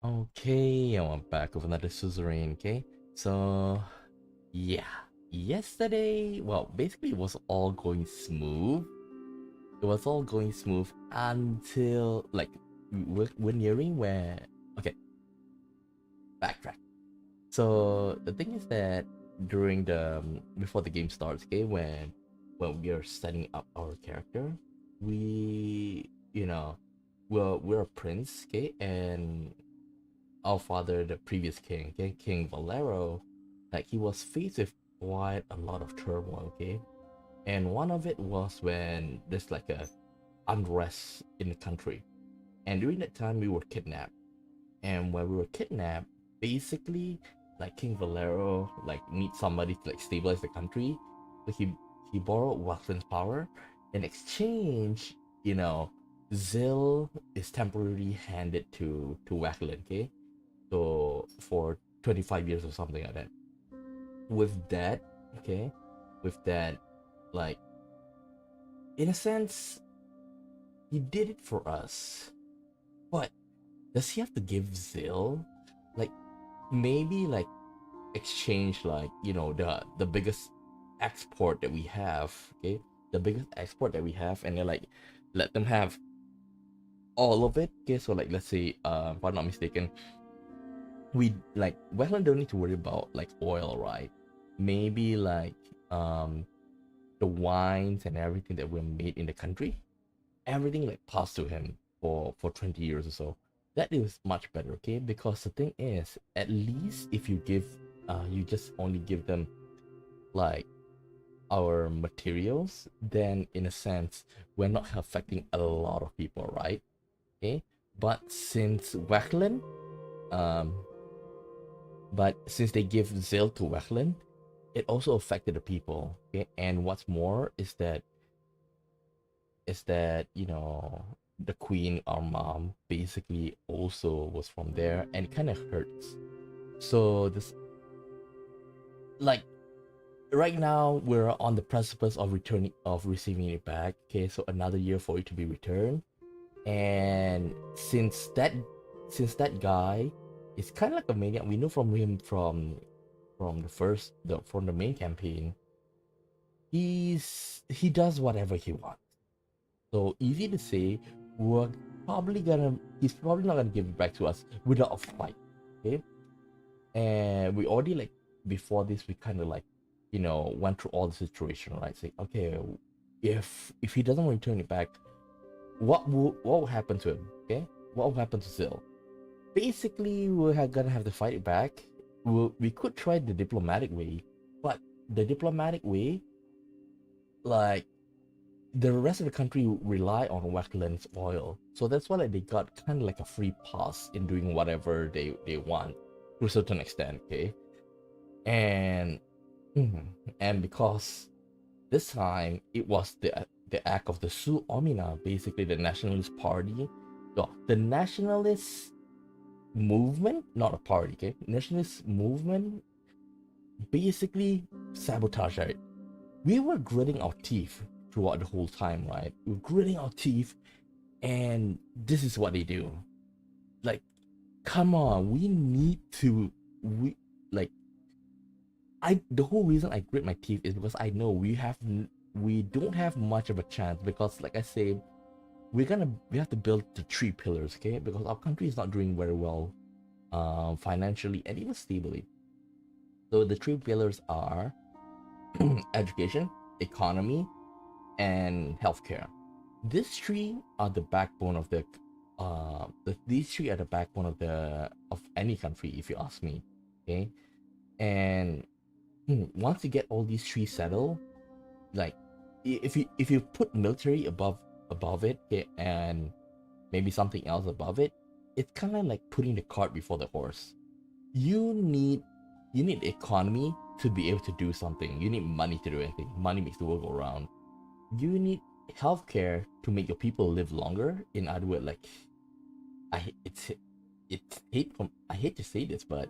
Okay, I'm back with another Suzerain, okay? So, yeah. Yesterday, well, basically it was all going smooth. It was all going smooth until, like, we're nearing where... Okay, backtrack. So, the thing is that during the... before the game starts, okay, when we are setting up our character, we, we're a prince, okay? And our father, the previous king, okay, King Valero, like he was faced with quite a lot of turmoil, okay? And one of it was when there's like a unrest in the country. And during that time we were kidnapped. And when we were kidnapped, basically like King Valero like needs somebody to like stabilize the country. So he borrowed Watlin's power. In exchange, you know, Zil is temporarily handed to Wacklin, okay? So for 25 years or something like that. With that, okay, with that, like in a sense, he did it for us. But does he have to give Zil? Like maybe like exchange like the biggest export that we have, okay? The biggest export that we have, and then like let them have all of it. Okay, so like let's say if I'm not mistaken, we like Westland don't need to worry about like oil, right? Maybe like um the wines and everything that were made in the country, everything like passed to him for 20 years or so. That is much better, okay? Because the thing is, at least if you give you just only give them like our materials, then in a sense we're not affecting a lot of people, right? Okay, but since Wacklin um they give Zil to Wachlin, it also affected the people. Okay, and what's more is that the queen, our mom, basically also was from there, and it kind of hurts. So this, like, right now we're on the precipice of receiving it back. Okay, so another year for it to be returned, and since that guy is kind of like a maniac, we know from him from the main campaign. He does whatever he wants. So easy to say, we're he's probably not gonna give it back to us without a fight. Okay? And we already like before this we kind of like, went through all the situation, right? Say, okay, if he doesn't return it back, what will happen to him? Okay? What will happen to Zil? Basically, gonna have to fight it back. We could try the diplomatic way, but the diplomatic way, like the rest of the country rely on Wackland's oil. So that's why like, they got kind of like a free pass in doing whatever they want to a certain extent, okay? And and because this time it was the act of the Su Omina, basically the nationalist party. So the nationalist movement, not a party, okay? Nationalist movement basically sabotaged it. We were gritting our teeth throughout the whole time, right? We were gritting our teeth, and this is what they do. Like, come on, we need to. We like. The whole reason I grit my teeth is because I know we don't have much of a chance because, like I say, we have to build the three pillars, okay? Because our country is not doing very well, financially and even stably. So the three pillars are education, economy, and healthcare. These three are the backbone of these three are the backbone of any country, if you ask me. Okay, and once you get all these three settled, like if you put military above it, okay, and maybe something else above it, it's kind of like putting the cart before the horse. You need economy to be able to do something. You need money to do anything. Money makes the world go round. You need healthcare to make your people live longer. In other words, like I I hate to say this, but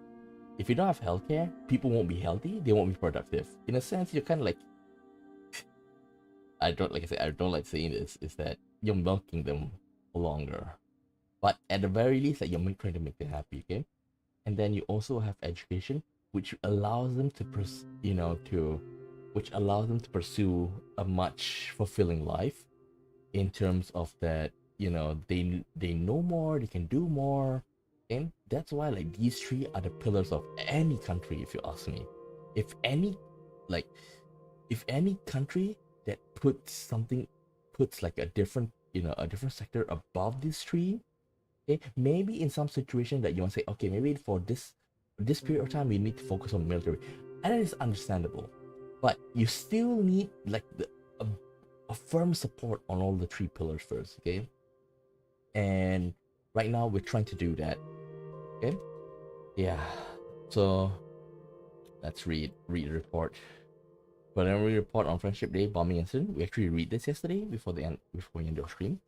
if you don't have healthcare, people won't be healthy. They won't be productive. In a sense, you're kind of like I don't like saying this. Is that you're milking them longer. But at the very least, like you're trying to make them happy, okay? And then you also have education, which allows them to, which allows them to pursue a much fulfilling life in terms of that, they know more, they can do more, and that's why like these three are the pillars of any country, if you ask me. If any, like, if any country that puts like a different sector above these three. Okay, maybe in some situation that you want to say, okay, maybe for this period of time we need to focus on military, and that is understandable, but you still need like a firm support on all the three pillars first, okay? And right now we're trying to do that, okay? Yeah. So let's read the report. Preliminary report on Friendship Day bombing incident. We actually read this yesterday before we end our stream.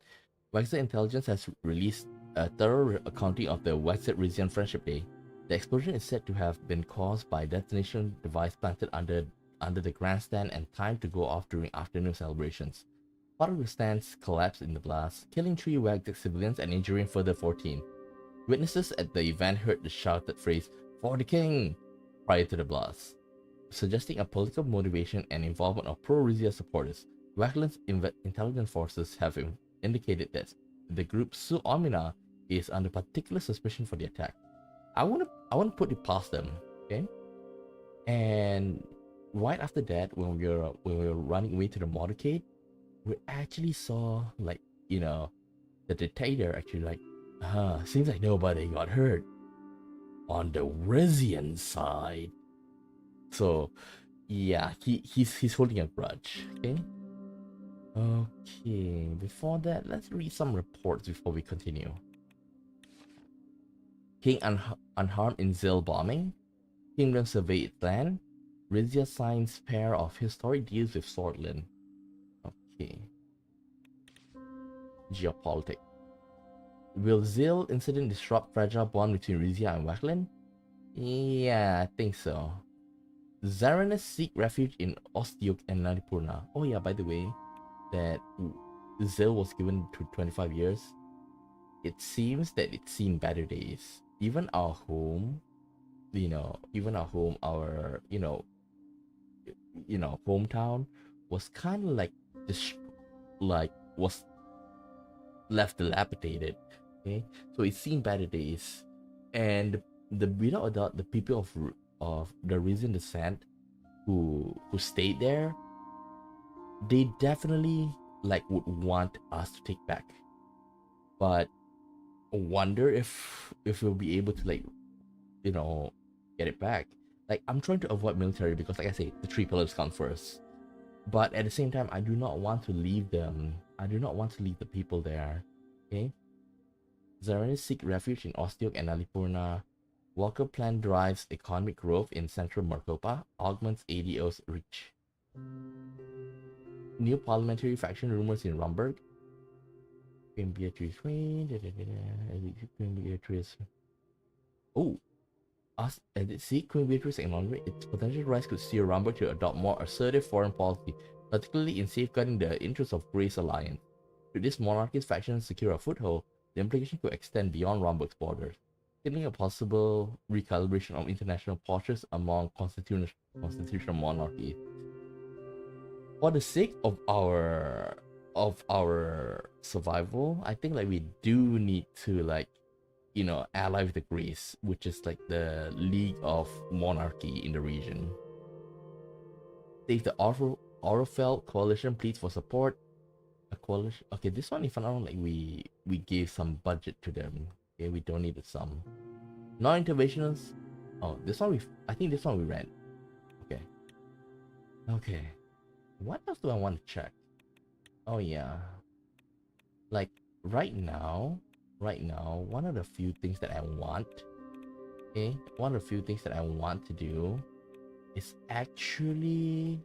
Wexer Intelligence has released a thorough accounting of the Wexer Rizia Friendship Day. The explosion is said to have been caused by a detonation device planted under the grandstand and timed to go off during afternoon celebrations. Part of the stands collapsed in the blast, killing 3 Wexer civilians and injuring further 14. Witnesses at the event heard the shouted phrase, "For the King!" prior to the blast, suggesting a political motivation and involvement of pro-Rizia supporters. Wagland's intelligence forces have indicated that the group Su Omina is under particular suspicion for the attack. I wanna put it past them, okay? And right after that, when we were running away to the motorcade, we actually saw like the dictator actually like, seems like nobody got hurt on the Rizian side. So yeah, he's holding a grudge. Okay. Okay. Before that, let's read some reports before we continue. King unharmed in Zil bombing. Kingdom survey its land. Rizia signs pair of historic deals with Swordland. Okay. Geopolitics. Will Zil incident disrupt fragile bond between Rizia and Wagland? Yeah, I think so. Zaranis seek refuge in Ostiuk and Nalipurna. Oh yeah, by the way, that Zil was given to 25 years. It seems that it's seen better days. Even our home, our hometown was kind of like this, like was left dilapidated. Okay, so it's seen better days, and without a doubt, the people of the Rizin descent who stayed there, they definitely like would want us to take back, but wonder if we'll be able to like you know get it back. Like I'm trying to avoid military because like I say, the 3 pillars come first, but at the same time I do not want to leave them. I do not want to leave the people there. Okay. Zaranis seek refuge in Ostiuk and Alipurna. Walker plan drives economic growth in central Merkopa, augments ADO's reach. New parliamentary faction rumors in Rumberg. Queen Beatrice. Queen Beatrice. Oh, see, Queen Beatrice acknowledged its potential rise could steer Rumberg to adopt more assertive foreign policy, particularly in safeguarding the interests of Grace Alliance. Should this monarchist faction secure a foothold, the implication could extend beyond Rumberg's borders, signaling a possible recalibration of international postures among constitutional monarchies. For the sake of our survival, I think like we do need to like ally with the Greece, which is like the League of Monarchy in the region. Save the Orofel coalition pleads for support. A coalition. Okay, this one if I'm not wrong, like we gave some budget to them. Okay, we donated some. Non-interventionals. Oh, this one I think this one we read. Okay. Okay. What else do I want to check? Oh yeah. Like right now, one of the few things that I want, okay, one of the few things that I want to do is actually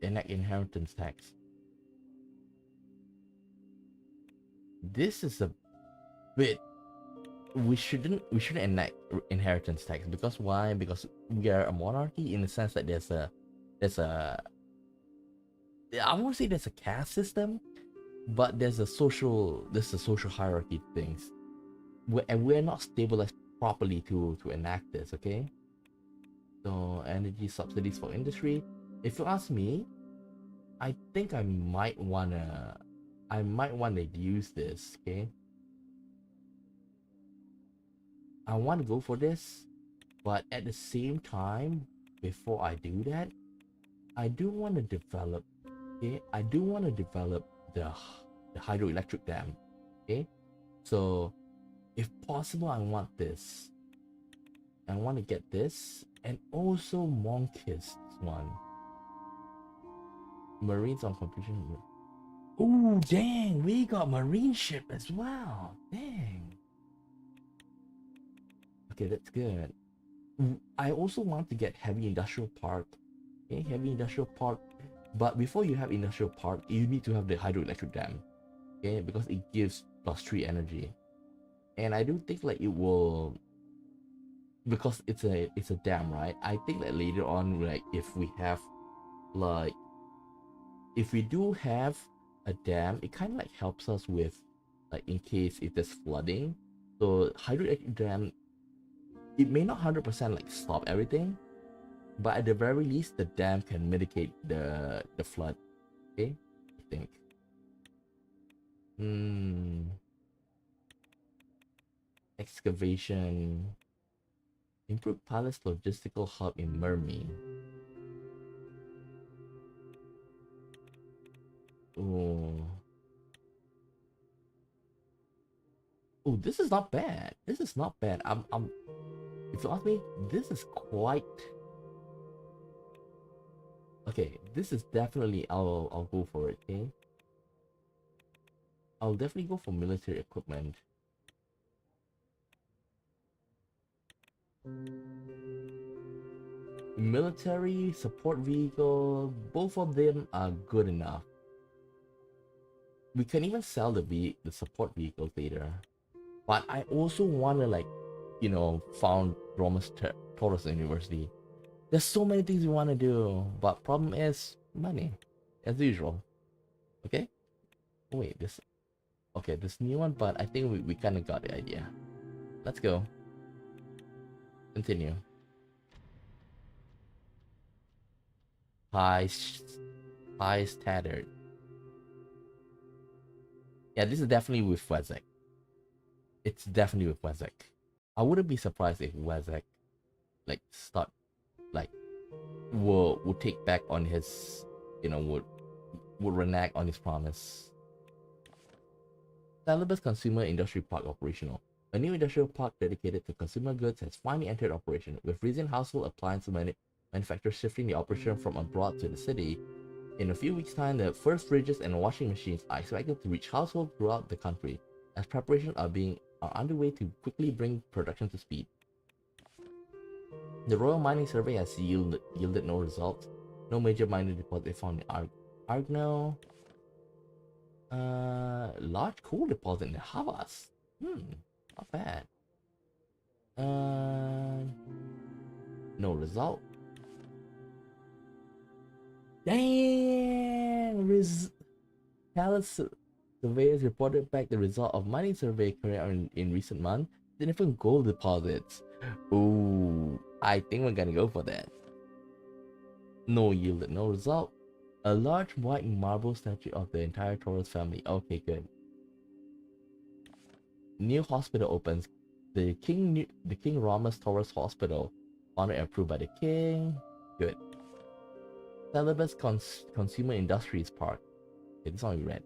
enact inheritance tax. This is a bit we shouldn't enact inheritance tax because why? Because we are a monarchy in the sense that there's a I won't say there's a caste system, but there's a social hierarchy to things. And we're not stabilized properly to enact this, okay? So energy subsidies for industry. If you ask me, I think I might wanna use this, okay? I wanna go for this, but at the same time, before I do that, I do wanna develop, okay? I do wanna develop the hydroelectric dam, okay? So if possible, I want this. I want to get this, and also Monkist one. Marines on completion. Oh dang, we got marine ship as well. Dang. Okay, that's good. I also want to get heavy industrial park. Okay, heavy industrial park. But before you have industrial park, you need to have the hydroelectric dam. Okay, because it gives +3 energy. And I do think like it will, because it's a dam, right? I think that later on, like if we have like if we do have a dam, it kind of like helps us with like in case if there's flooding. So hydroelectric dam, it may not 100% like stop everything, but at the very least the dam can mitigate the flood. Okay, I think. Excavation. Improve palace logistical hub in Mermi. Oh. Oh, this is not bad. This is not bad. If you ask me, this is quite okay. This is definitely I'll go for it. Okay, I'll definitely go for military equipment. Military support vehicle, both of them are good enough. We can even sell the support vehicles later. But I also wanna like, found Romus Toras University. There's so many things we wanna do, but problem is money, as usual. Okay. Oh, wait, this new one, but I think we kind of got the idea. Let's go. Continue. Ties tattered. Yeah, this is definitely with Wezek. It's definitely with Wezek. I wouldn't be surprised if Wezek like start like will take back on his would renege on his promise. Celibus Consumer Industry Park operational. A new industrial park dedicated to consumer goods has finally entered operation, with Rizian household appliance manufacturers shifting the operation from abroad to the city. In a few weeks' time, the first fridges and washing machines are expected to reach households throughout the country, as preparations are underway to quickly bring production to speed. The Royal Mining Survey has yielded no results. No major mining deposit found in Argno. Large coal deposit in the Havas. Not bad. No result. Dang! Palace surveyors reported back the result of mining survey carried out in recent months. Significant gold deposits. Ooh, I think we're gonna go for that. No yield, no result. A large white marble statue of the entire Toras family. Okay, good. New hospital opens. The King Romus Toras Hospital. Honored and approved by the King. Good. Celibus Consumer Industries Park. Okay, this one we read.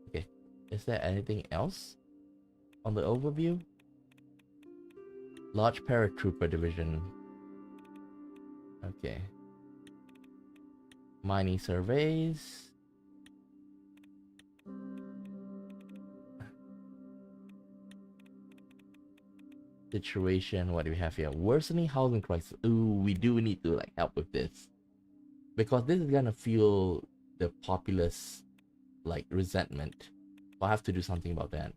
Okay. Is there anything else on the overview? Large paratrooper division. Okay. Mining surveys. Situation. What do we have here? Worsening housing crisis. Ooh, we do need to like help with this, because this is gonna fuel the populace like resentment. I'll have to do something about that.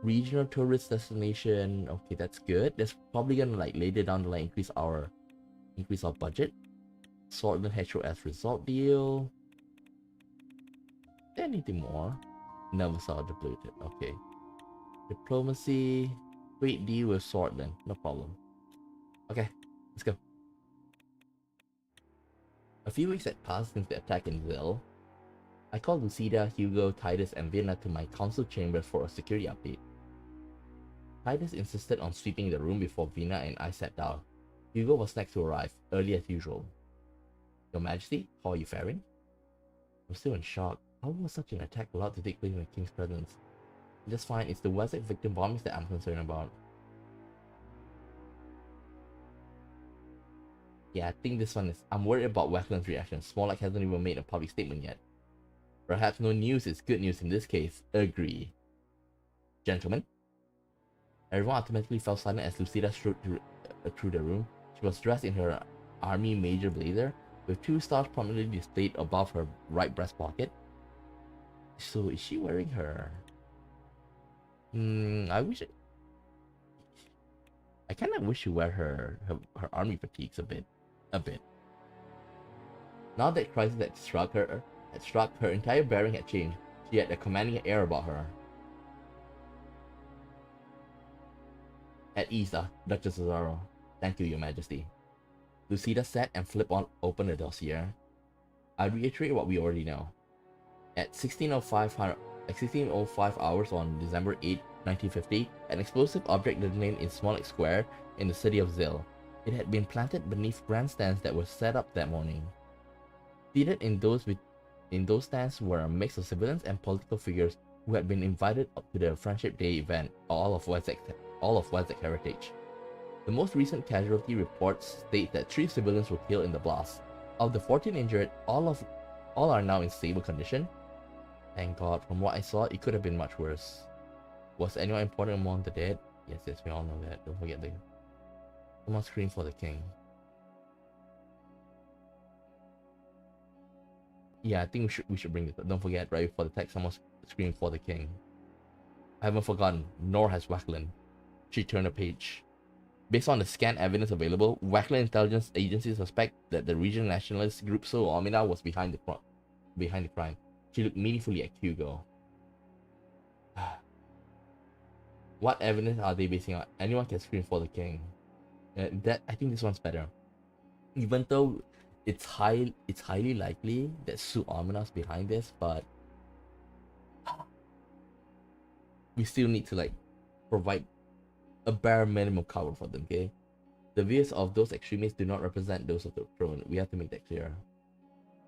Regional tourist destination. Okay, that's good. That's probably gonna like later down the line increase our budget. Swordland HOS result deal. Anything more? Never saw depleted. Okay. Diplomacy. Great deal with Swordland. No problem. Okay, let's go. A few weeks had passed since the attack in Zil. I called Lucida, Hugo, Titus, and Vienna to my council chambers for a security update. Titus insisted on sweeping the room before Vienna and I sat down. Hugo was next to arrive, early as usual. Your Majesty, how are you faring? I'm still in shock. How was such an attack allowed to take place in the King's presence? Just fine, it's the Wessex victim bombings that I'm concerned about. Yeah, I think this one is... I'm worried about Westland's reaction. Smolak hasn't even made a public statement yet. Perhaps no news is good news in this case. Agree. Gentlemen? Everyone automatically fell silent as Lucida strode through the room. She was dressed in her army major blazer, with 2 stars prominently displayed above her right breast pocket. So is she wearing her... I wish... I kind of wish she wear her army fatigues a bit. Now that crisis had struck, her entire bearing had changed. She had a commanding air about her. At ease, Duchess Cesaro. Thank you, Your Majesty. Lucida sat and flipped open the dossier. I reiterate what we already know. At 16:05 hours on December 8, 1950, an explosive object detonated in Smolensk Square in the city of Zil. It had been planted beneath grandstands that were set up that morning. Seated in those stands were a mix of civilians and political figures who had been invited up to the Friendship Day event, all of Wessex heritage. The most recent casualty reports state that 3 civilians were killed in the blast. Of the 14 injured, all are now in stable condition. Thank God. From what I saw, it could have been much worse. Was anyone important among the dead? Yes, we all know that. Don't forget the... Someone scream for the king. Yeah, I think we should bring this up. Don't forget, right before the text, someone scream for the king. I haven't forgotten, nor has Wackland. She turned a page. Based on the scant evidence available, Wackland intelligence agencies suspect that the regional nationalist group So Omina was behind the crime. She looked meaningfully at Hugo. What evidence are they basing on? Anyone can scream for the king. I think this one's better. Even though it's highly likely that Su Omina's behind this, but we still need to like provide a bare minimum cover for them, okay? The views of those extremists do not represent those of the throne. We have to make that clear.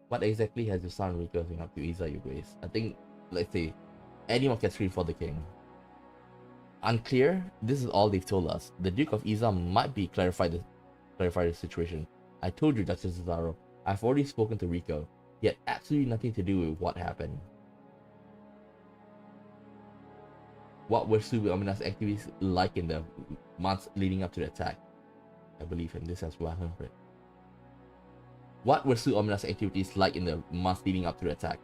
What exactly has your son Rico been up to, Isa, your grace? I think, let's say, anyone can scream for the king. Unclear. This is all they've told us. The Duke of Isa might be clarify the situation. I told you, Duchess Cesaro. I've already spoken to Rico. He had absolutely nothing to do with what happened. What were Su Omina's activities like in the months leading up to the attack? I believe him. This has what happened for it. What were Su Omina's activities like in the months leading up to the attack?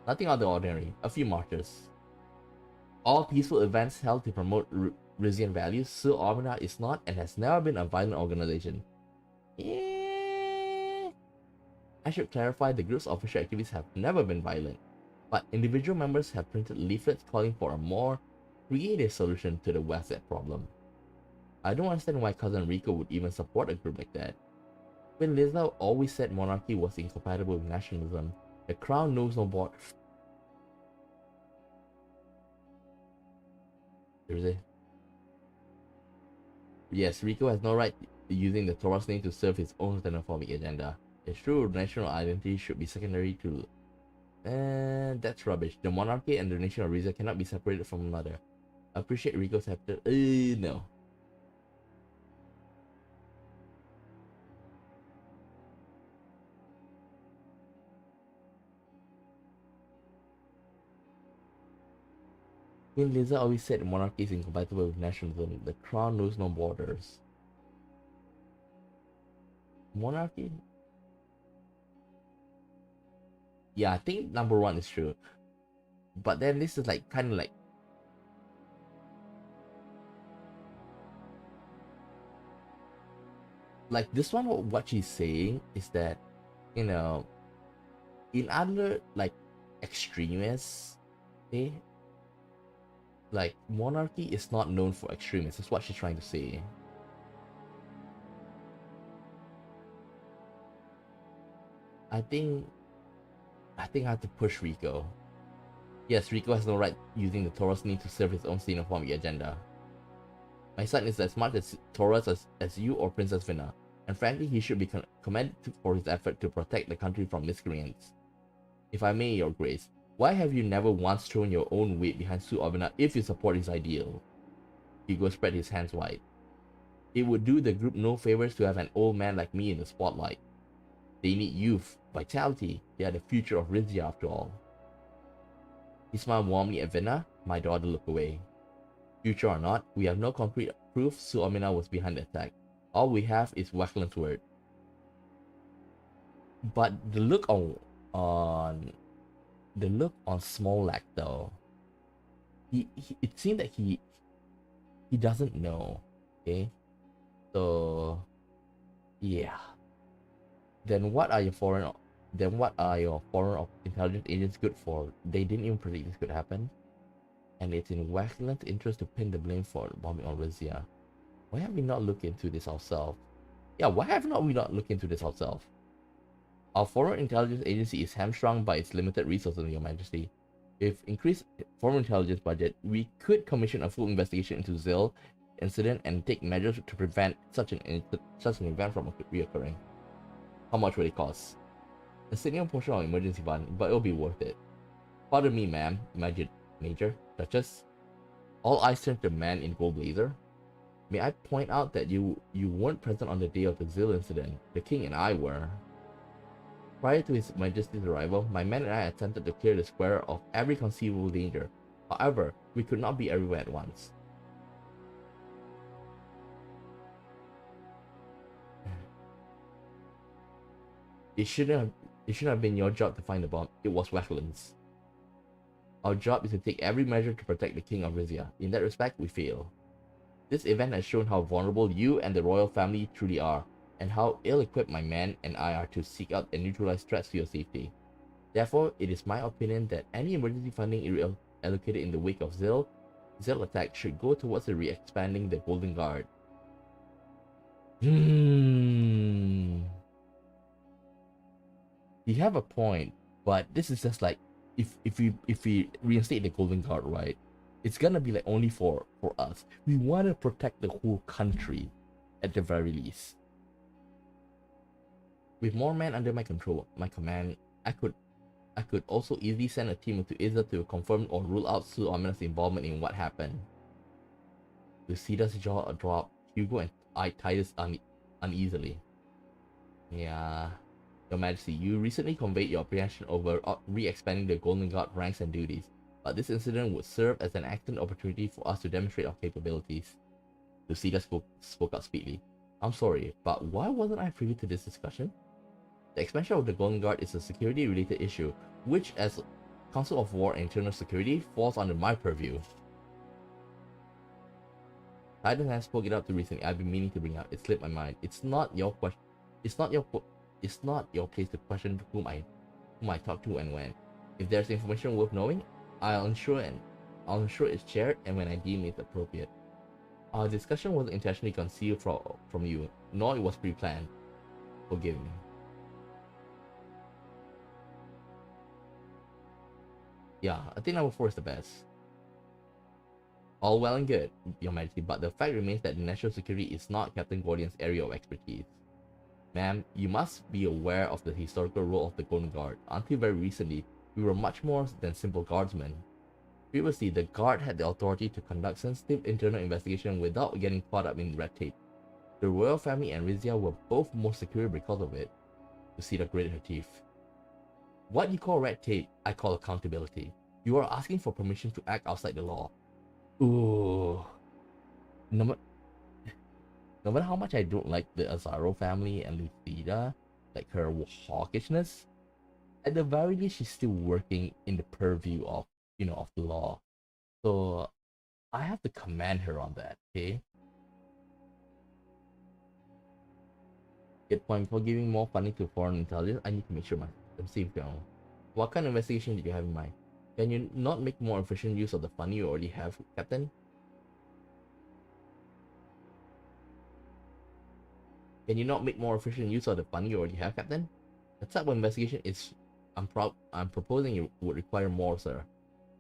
Nothing out of the ordinary. A few marches. All peaceful events held to promote Rizian values. Su Omina is not and has never been a violent organization. Yeah. I should clarify the group's official activities have never been violent, but individual members have printed leaflets calling for a more creative solution to the Wessex problem. I don't understand why Cousin Rico would even support a group like that. When Liza always said monarchy was incompatible with nationalism, the crown knows no border. Yes, Rico has no right using the Toras name to serve his own xenophobic agenda. It's true, national identity should be secondary to... that's rubbish. The monarchy and the nation of Rizia cannot be separated from another. Appreciate Rico's chapter. No. Queen Liza always said monarchy is incompatible with nationalism. The crown knows no borders. Monarchy? Yeah, I think number 1 is true. But then this is like kind of like this one, what she's saying is that you know, in other like extremists, okay, like monarchy is not known for extremists. That's what she's trying to say. I think I have to push Rico. Yes, Rico has no right using the Toras name to serve his own xenophobic agenda. My son is as much as Toras as you or Princess Vina, and frankly he should be commended for his effort to protect the country from miscreants. If I may, your grace, why have you never once thrown your own weight behind Su Obina if you support his ideal? Hugo spread his hands wide. It would do the group no favors to have an old man like me in the spotlight. They need youth, vitality. They are the future of Rizia after all. He smiled warmly at Vina. My daughter looked away. Future or not, we have no concrete proof Su Omina was behind the attack. All we have is Wackland's word. But the look on Smolak though, it seemed that he doesn't know. Okay, so yeah. Then what are your foreign intelligence agents good for? They didn't even predict this could happen. And it's in Wackland's interest to pin the blame for bombing on Rizia. Why have we not looked into this ourselves? Yeah, why have we not looked into this ourselves? Our foreign intelligence agency is hamstrung by its limited resources, Your Majesty. With increased foreign intelligence budget, we could commission a full investigation into Zil incident and take measures to prevent such an event from reoccurring. How much will it cost? A significant portion of emergency fund, but it'll be worth it. Pardon me, ma'am, Major, Duchess. All eyes turned to the man in gold blazer. May I point out that you weren't present on the day of the Zil incident. The king and I were. Prior to His Majesty's arrival, my men and I attempted to clear the square of every conceivable danger. However, we could not be everywhere at once. It shouldn't have been your job to find the bomb. It was Wackland's. Our job is to take every measure to protect the King of Rizia. In that respect, we fail. This event has shown how vulnerable you and the royal family truly are, and how ill-equipped my men and I are to seek out and neutralize threats to your safety. Therefore, it is my opinion that any emergency funding allocated in the wake of Zil attack should go towards the re-expanding the Golden Guard. You have a point, but this is just like if we reinstate the Golden Guard, right? It's gonna be like only for us. We want to protect the whole country, at the very least. With more men under my command, I could also easily send a team to Izza to confirm or rule out Su Omina's involvement in what happened. Lucida's jaw dropped. Hugo and I tied us uneasily. Yeah. Your Majesty, you recently conveyed your apprehension over re-expanding the Golden Guard ranks and duties, but this incident would serve as an excellent opportunity for us to demonstrate our capabilities. Lucida spoke up speedily. I'm sorry, but why wasn't I privy to this discussion? The expansion of the Golden Guard is a security-related issue, which, as Council of War and Internal Security, falls under my purview. Titan has spoke it up too recently. I've been meaning to bring up. It slipped my mind. It's not your question. It's not your place to question whom I talk to and when. If there's information worth knowing, I'll ensure it's shared and when I deem it appropriate. Our discussion wasn't intentionally concealed from you, nor it was pre-planned. Forgive me. Yeah, I think number 4 is the best. All well and good, Your Majesty, but the fact remains that national security is not Captain Gordian's area of expertise. Ma'am, you must be aware of the historical role of the Golden Guard. Until very recently, we were much more than simple guardsmen. Previously, the Guard had the authority to conduct sensitive internal investigation without getting caught up in red tape. The royal family and Rizia were both more secure because of it. Lucida gritted her teeth. What you call red tape, I call accountability. You are asking for permission to act outside the law. Ooh. No matter how much I don't like the Azaro family and Lucida, like her hawkishness, at the very least she's still working in the purview of of the law. So I have to commend her on that, okay? Good point. Before giving more funding to foreign intelligence, I need to make sure my system seems going. What kind of investigation did you have in mind? Can you not make more efficient use of the funding you already have, Captain? Can you not make more efficient use of the funding you already have, Captain? The type of investigation is I'm proposing it would require more, sir.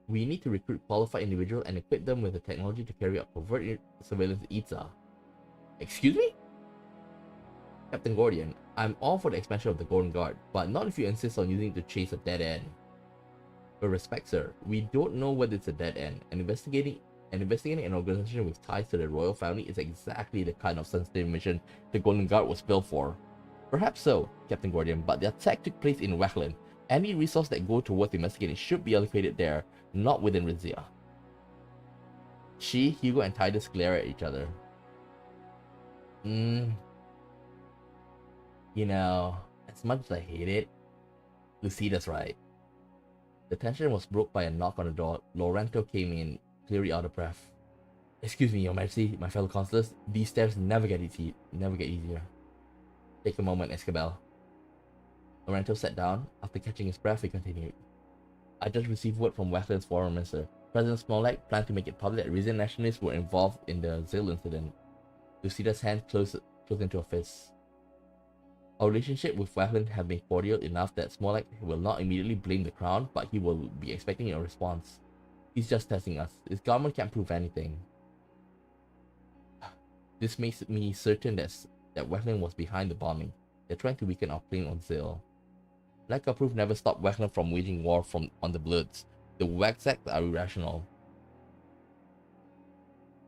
We need to recruit qualified individuals and equip them with the technology to carry out covert surveillance ITSA. Excuse me? Captain Gordian, I'm all for the expansion of the Golden Guard, but not if you insist on using it to chase a dead end. With respect, sir, we don't know whether it's a dead end, and investigating an organization with ties to the royal family is exactly the kind of sensitive mission the Golden Guard was built for. Perhaps so, Captain Gordian, but the attack took place in Wechland. Any resource that go towards investigating should be allocated there, not within Rizia. She, Hugo, and Titus glare at each other. You know, as much as I hate it, Lucida's right. The tension was broke by a knock on the door. Laurento came in, clearly out of breath. Excuse me, Your Majesty, my fellow consulars. These stairs never get easier. Take a moment, Escabel. Laurento sat down. After catching his breath, he continued. I just received word from Wechland's foreign minister. President Smollett planned to make it public that Rizian nationalists were involved in the Zil incident. Lucida's hand closed into a fist. Our relationship with Wechland has been cordial enough that Smollett will not immediately blame the crown, but he will be expecting a response. He's just testing us. His government can't prove anything. This makes me certain that Wechland was behind the bombing. They're trying to weaken our claim on Zil. Lack of proof never stopped Wechland from waging war on the Bloods. The Waxacs are irrational.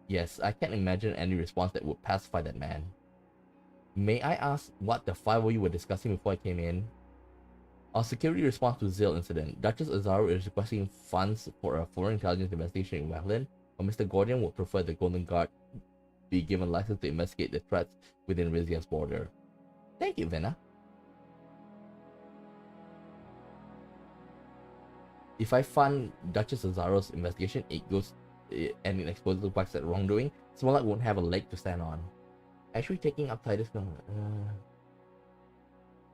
Yes, I can't imagine any response that would pacify that man. May I ask what the five of you were discussing before I came in? Our security response to Zil incident. Duchess Azaro is requesting funds for a foreign intelligence investigation in Wechland, but Mr. Gordian would prefer the Golden Guard be given license to investigate the threats within Rizia's border. Thank you, Vena. If I fund Duchess Azaro's investigation, and it exposes Waxac wrongdoing, Smollett won't have a leg to stand on. Actually taking up Titus,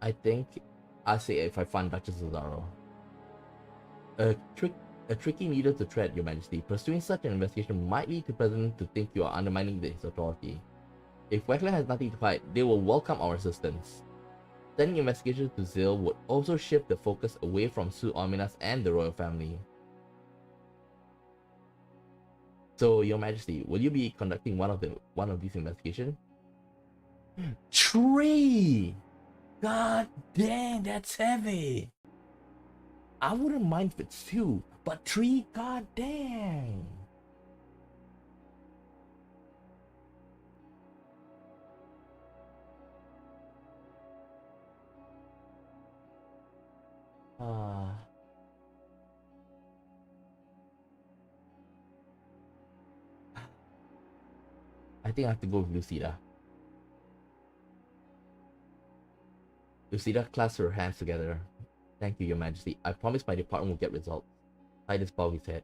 I think I say if I fund Duchess Azaro. A tricky needle to tread, Your Majesty. Pursuing such an investigation might lead the President to think you are undermining his authority. If Wechland has nothing to hide, they will welcome our assistance. Sending investigations to Zil would also shift the focus away from Su Ominas and the royal family. So, Your Majesty, will you be conducting one of these investigations? 3! God dang, that's heavy! I wouldn't mind if it's 2, but 3, god dang! I think I have to go with Lucida. Lucida clasped her hands together. Thank you, Your Majesty. I promise my department will get results. Titus bowed his head.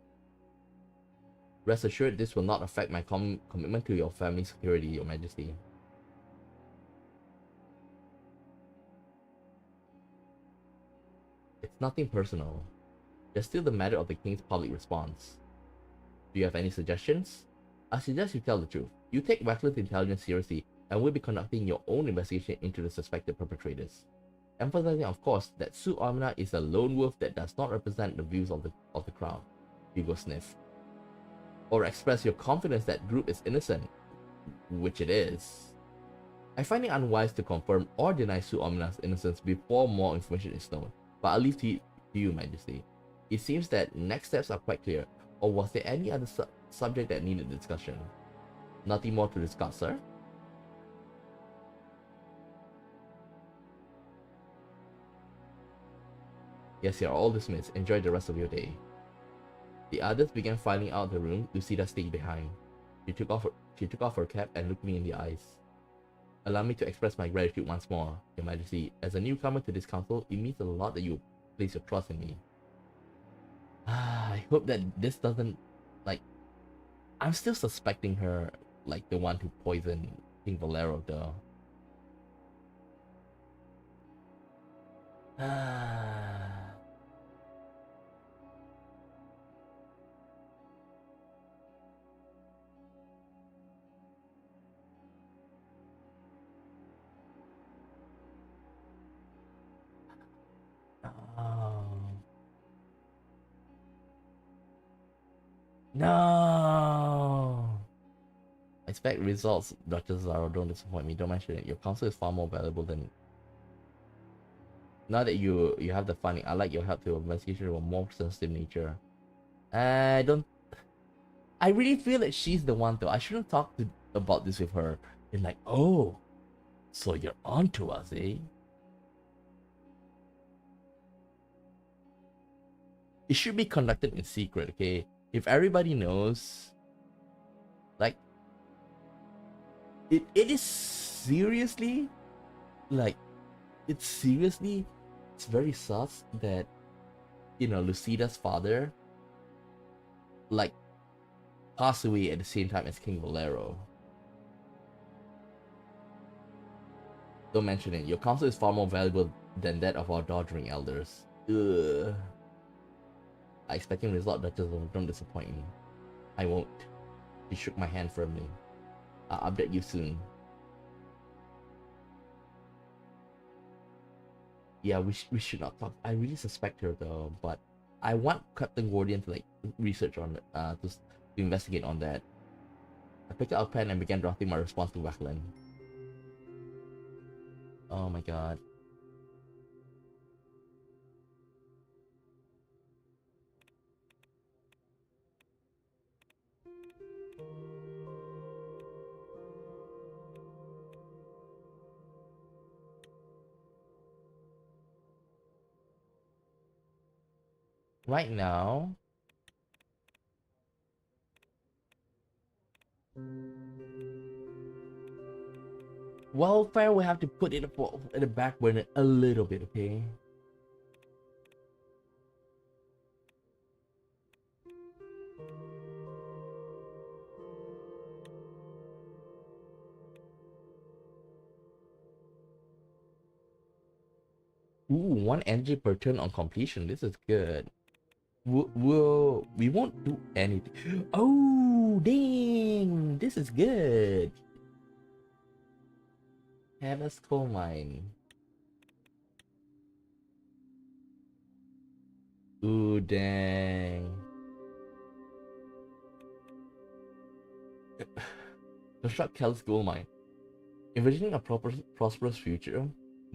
Rest assured, this will not affect my commitment to your family's security, Your Majesty. It's nothing personal. There's still the matter of the King's public response. Do you have any suggestions? I suggest you tell the truth. You take Wechland's intelligence seriously and will be conducting your own investigation into the suspected perpetrators. Emphasizing, of course, that Su Omina is a lone wolf that does not represent the views of the crown. Hugo sniffed. Or express your confidence that group is innocent, which it is. I find it unwise to confirm or deny Su Omina's innocence before more information is known, but I'll leave to you, Majesty. It seems that next steps are quite clear, or was there any other subject that needed discussion? Nothing more to discuss, sir? Yes, you're all dismissed. Enjoy the rest of your day. The others began filing out of the room. Lucida stayed behind. She took off her cap and looked me in the eyes. Allow me to express my gratitude once more, Your Majesty. As a newcomer to this council, it means a lot that you place your trust in me. I hope that this doesn't, like, I'm still suspecting her, like, the one who poisoned King Valero, though. Ah. No. No. I expect results, Dr. Zaro. Don't disappoint me. Don't mention it. Your counsel is far more valuable than. Now that you have the funding, I like your help to investigation of a more sensitive nature. I don't. I really feel that she's the one though. I shouldn't talk about this with her. And like, oh, so you're on to us, eh? It should be conducted in secret, okay? If everybody knows, like, it is seriously, like, it's very sus that, Lucida's father, like, passed away at the same time as King Valero. Don't mention it. Your counsel is far more valuable than that of our doddering elders. Ugh. I expecting result that just don't disappoint me. I won't. He shook my hand firmly. I'll update you soon. Yeah, we should not talk. I really suspect her though, but I want Captain Gordian to like research on to investigate on that. I picked up a pen and began drafting my response to Wacklin. Oh my god. Right now, welfare will have to put it at the back burner a little bit, okay? Ooh, one energy per turn on completion. This is good. We won't do anything. Oh, dang! This is good. Harvest coal mine. Ooh, dang. Construct Kel's gold mine. Envisioning a prosperous future,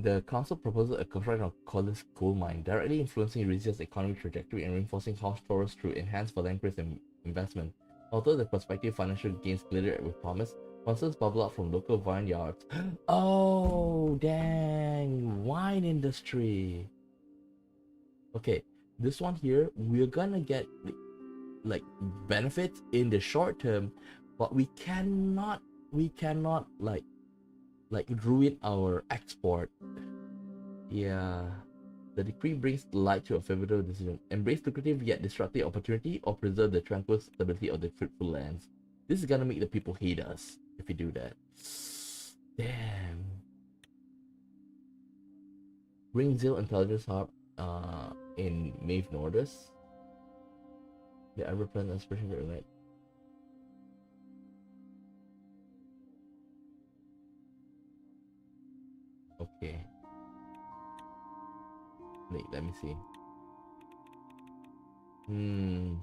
the council proposes a construction of Kel's gold mine, directly influencing Rizia's economic trajectory and reinforcing House Taurus through enhanced philanthropy and investment. Although the prospective financial gains glitter with promise, concerns bubble up from local vineyards. Oh, dang! Wine industry. Okay, this one here, we're gonna get like benefits in the short term, but we cannot like ruin our export. Yeah. The decree brings light to a favorable decision. Embrace lucrative yet disruptive opportunity or preserve the tranquil stability of the fruitful lands. This is gonna make the people hate us if we do that. Damn. Bring Zil Intelligence Hub in Maeve Nordus. The ever present expression that right. Okay. Wait, let me see. Hmm.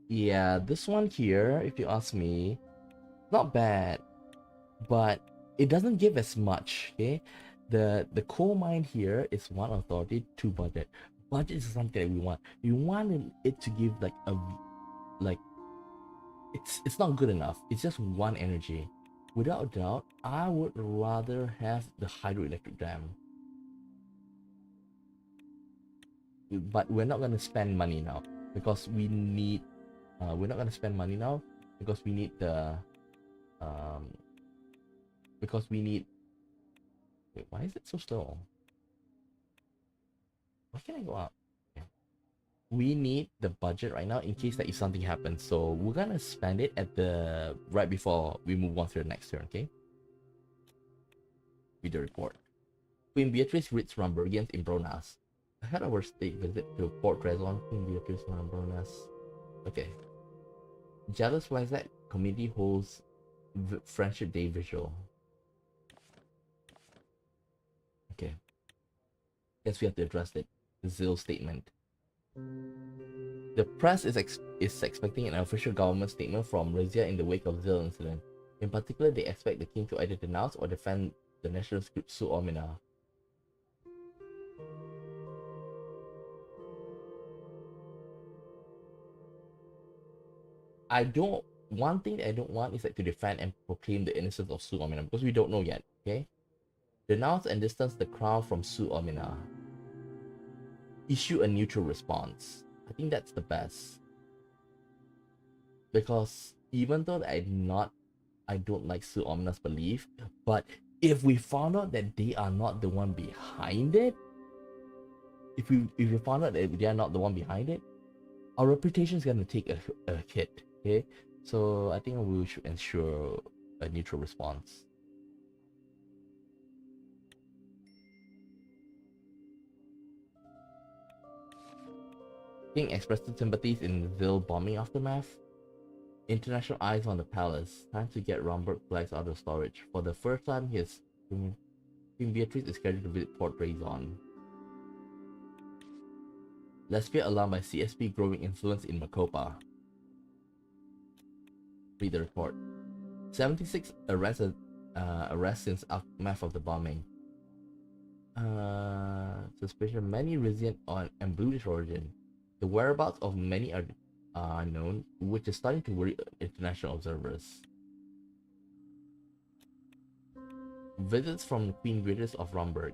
Yeah, this one here, if you ask me, not bad, but it doesn't give as much. Okay, the coal mine here is one authority, two budget. Budget is something that we want. We want it to give like it's not good enough. It's just one energy. Without doubt, I would rather have the hydroelectric dam. But we're not gonna spend money now because we need. We're not gonna spend money now because we need the um because we need. Wait, why is it so slow? Why can't I go up? Okay. we need the budget right now in case that if something happens. So we're gonna spend it at the right before we move on to the next turn, okay? Read the report. Queen Beatrice greets Rumburgians in Bronas. Ahead of our state visit to Port Rezon, Queen Beatrice and Bronas. Okay. Jealous Wazak community holds Friendship Day visual. Okay. Guess we have to address it. The Zil statement. The press is expecting an official government statement from Rizia in the wake of Zil incident. In particular, they expect the king to either denounce or defend the nationalist group Su Omina. One thing that I don't want is like to defend and proclaim the innocence of Su Omina because we don't know yet, okay? Denounce and distance the crown from Su Omina. Issue a neutral response. I think that's the best. Because even though I don't like Su Omina's belief, but if we found out that they are not the one behind it, if we found out that they are not the one behind it, our reputation is gonna take a hit, okay? So I think we should ensure a neutral response. King expressed sympathies in the Zil bombing aftermath. International eyes on the palace. Time to get Romberg flags out of storage. For the first time, Queen Beatrice is scheduled to visit Port Rezon. Lesbia alarmed by CSP growing influence in Merkopa. Read the report. 76 arrests since aftermath of the bombing. Suspicion many Rizian and British origin. The whereabouts of many are unknown, which is starting to worry international observers. Visits from Queen Beatrice of Romberg.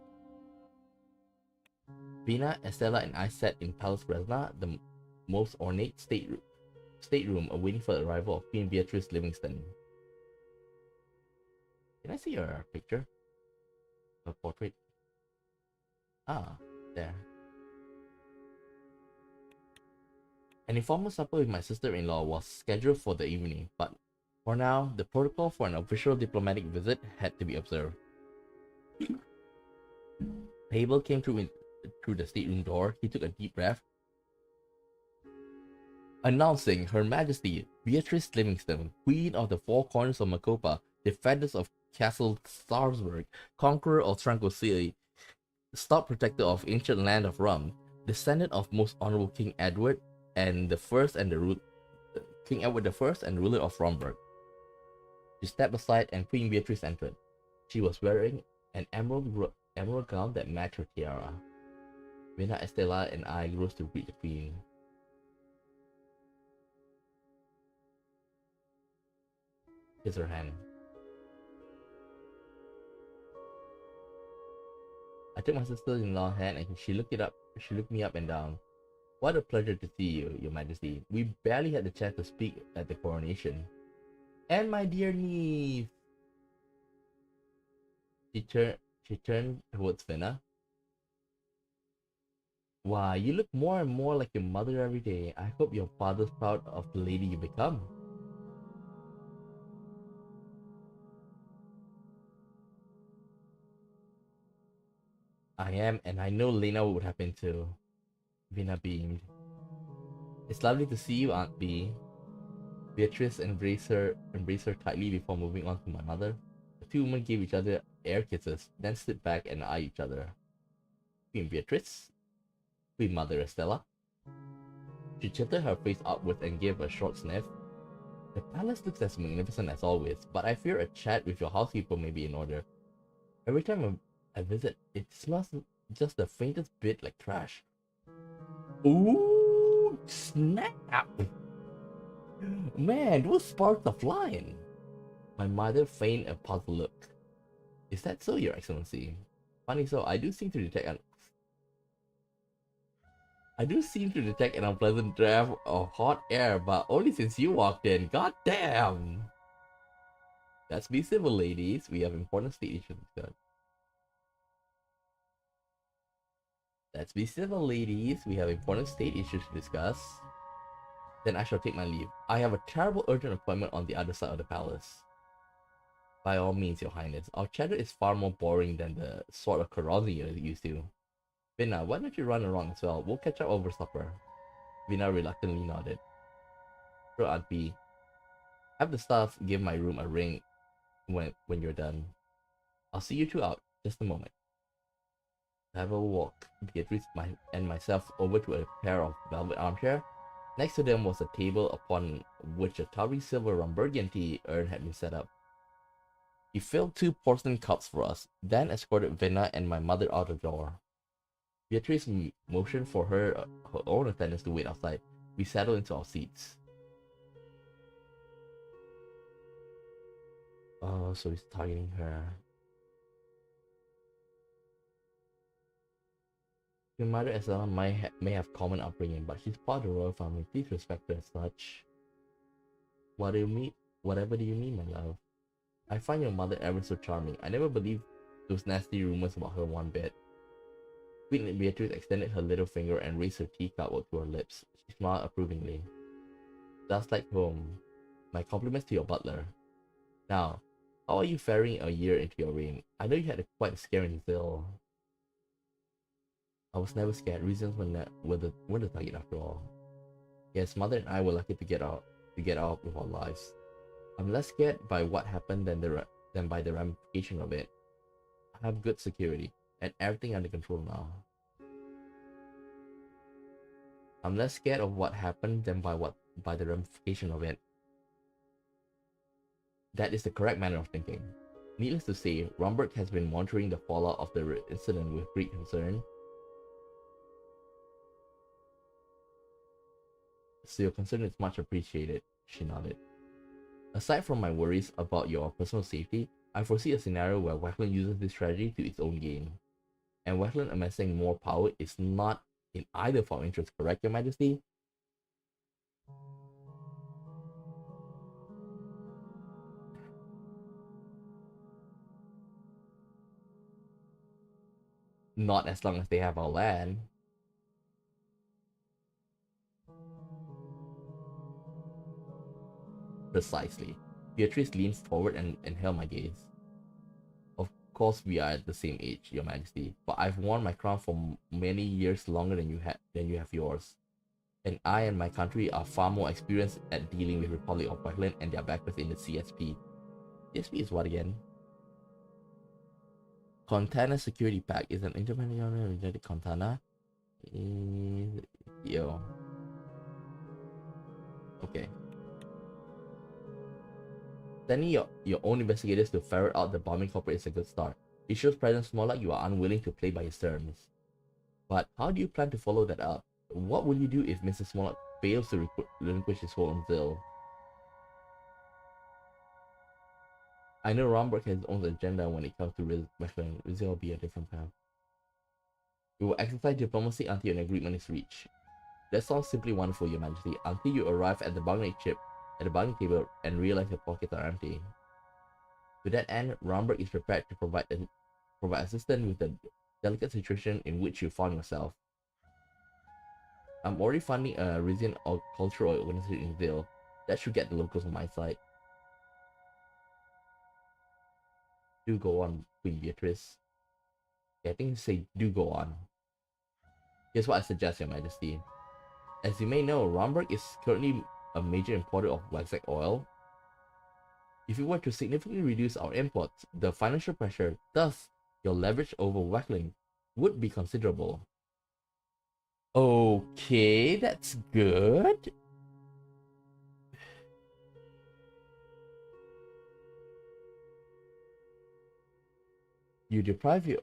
Vina, Estella, and I sat in Palace Bresna, the most ornate stateroom, awaiting for the arrival of Queen Beatrice Livingston. Can I see your picture? A portrait? Ah, there. An informal supper with my sister-in-law was scheduled for the evening, but for now, the protocol for an official diplomatic visit had to be observed. Abel came through the stateroom door. He took a deep breath. Announcing Her Majesty Beatrice Livingston, Queen of the Four Corners of Merkopa, Defenders of Castle Starsburg, Conqueror of Tranquil City, Stout Protector of Ancient Land of Rum, Descendant of Most Honorable King Edward and the First and King Edward the First and ruler of Romberg. She stepped aside and Queen Beatrice entered. She was wearing an emerald gown that matched her tiara. Vina, Estella, and I rose to greet the Queen. Kiss her hand. I took my sister-in-law's hand and she looked me up and down. What a pleasure to see you, Your Majesty. We barely had the chance to speak at the coronation. And my dear niece. She turned towards Vina. Wow, you look more and more like your mother every day. I hope your father's proud of the lady you become. I am, and I know Lena would have been too. Vina beamed. It's lovely to see you, Aunt B. Beatrice embraced her tightly before moving on to my mother. The two women gave each other air kisses, then stood back and eyed each other. Queen Beatrice? Queen Mother Estella? She tilted her face upwards and gave a short sniff. The palace looks as magnificent as always, but I fear a chat with your housekeeper may be in order. Every time I visit, it smells just the faintest bit like trash. Ooh, snap! Man, those sparks are flying! My mother feigned a puzzled look. Is that so, Your Excellency? Funny so, I do seem to detect an unpleasant draft of hot air, but only since you walked in. God damn! Let's be civil, ladies. We have important state issues to discuss. Let's be civil, ladies. We have important state issues to discuss. Then I shall take my leave. I have a terrible urgent appointment on the other side of the palace. By all means, Your Highness. Our chatter is far more boring than the sort of carousing you're used to. Vina, why don't you run around as well? We'll catch up over supper. Vina reluctantly nodded. Sure, Aunt P. Have the staff give my room a ring when you're done. I'll see you two out. Just a moment. I will walk Beatrice and myself over to a pair of velvet armchairs. Next to them was a table upon which a tawny silver Rombergian tea urn had been set up. He filled 2 porcelain cups for us, then escorted Vina and my mother out the door. Beatrice motioned for her own attendants to wait outside. We settled into our seats. Oh, so he's targeting her. Your mother Estella may have common upbringing, but she's part of the royal family. Please respect her as such. What do you mean? Whatever do you mean, my love? I find your mother ever so charming. I never believed those nasty rumors about her one bit. Queen Beatrice extended her little finger and raised her teacup to her lips. She smiled approvingly. Just like home. My compliments to your butler. Now, how are you faring a year into your reign? I know you had quite a scare in Zil. I was never scared. Reasons were the target after all. Yes, mother and I were lucky to get out with our lives. I'm less scared by what happened than by the ramification of it. I have good security and everything under control now. I'm less scared of what happened than by the ramification of it. That is the correct manner of thinking. Needless to say, Romberg has been monitoring the fallout of the incident with great concern. So your concern is much appreciated, she nodded. Aside from my worries about your personal safety, I foresee a scenario where Wachlan uses this strategy to its own gain. And Wachlan amassing more power is not in either of our interests, correct, Your Majesty? Not as long as they have our land. Precisely. Beatrice leans forward and held my gaze. Of course we are at the same age, Your Majesty, but I've worn my crown for many years longer than you have yours. And I and my country are far more experienced at dealing with Republic of Wachlan and their backers in the CSP. CSP is what again? Contana Security Pack is an intermediate Contana. Yo. Okay. Sending your own investigators to ferret out the bombing culprit is a good start. It shows President Smolak you are unwilling to play by his terms. But how do you plan to follow that up? What will you do if Mr. Smolak fails to relinquish his hold on Zil? I know Romberg has his own agenda when it comes to Wachlan. Rizia will be a different path. We will exercise diplomacy until an agreement is reached. That sounds simply wonderful, Your Majesty, until you arrive at the bargaining table and realize your pockets are empty. To that end, Romberg is prepared to provide assistance with the delicate situation in which you found yourself. I'm already funding a Rizian cultural organization in Zil. That should get the locals on my side. Do go on, Queen Beatrice. Yeah, I think you say do go on. Here's what I suggest, Your Majesty. As you may know, Romberg is currently a major importer of waxac oil. If we were to significantly reduce our imports, the financial pressure, thus your leverage over Wachlan, would be considerable. Okay, that's good. You deprive your...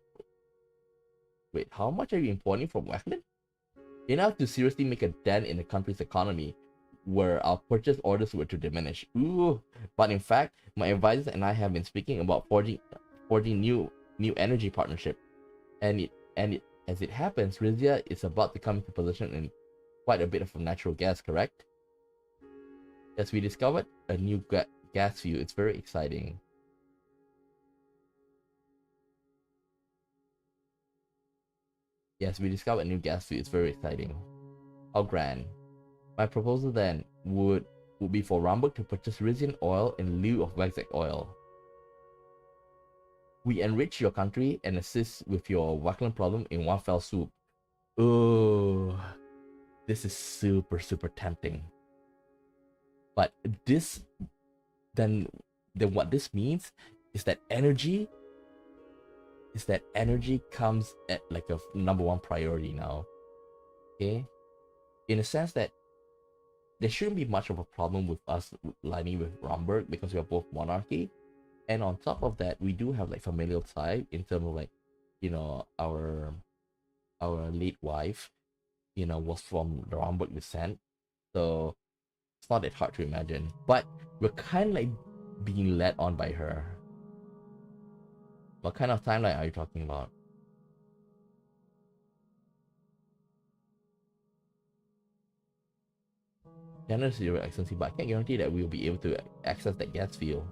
Wait, how much are you importing from Wachlan? Enough to seriously make a dent in the country's economy, where our purchase orders were to diminish. Ooh, but in fact, my advisors and I have been speaking about forging new energy partnership, and as it happens, Rizia is about to come into position in quite a bit of natural gas, correct? As we discovered a new gas field, it's very exciting. Yes, we discovered a new gas field. It's very exciting. How grand. My proposal then would be for Rambuk to purchase Rizian oil in lieu of Waxac oil. We enrich your country and assist with your Waklan problem in one fell swoop. Oh, this is super, super tempting. But this, then what this means is that energy comes at like a number one priority now. Okay, in a sense that there shouldn't be much of a problem with us lining with Romberg because we are both monarchy, and on top of that, we do have like familial tie in terms of like, you know, our late wife, you know, was from the Romberg descent, so it's not that hard to imagine. But we're kind of like being led on by her. What kind of timeline are you talking about? Generous, Your Excellency, but I can't guarantee that we'll be able to access that gas field.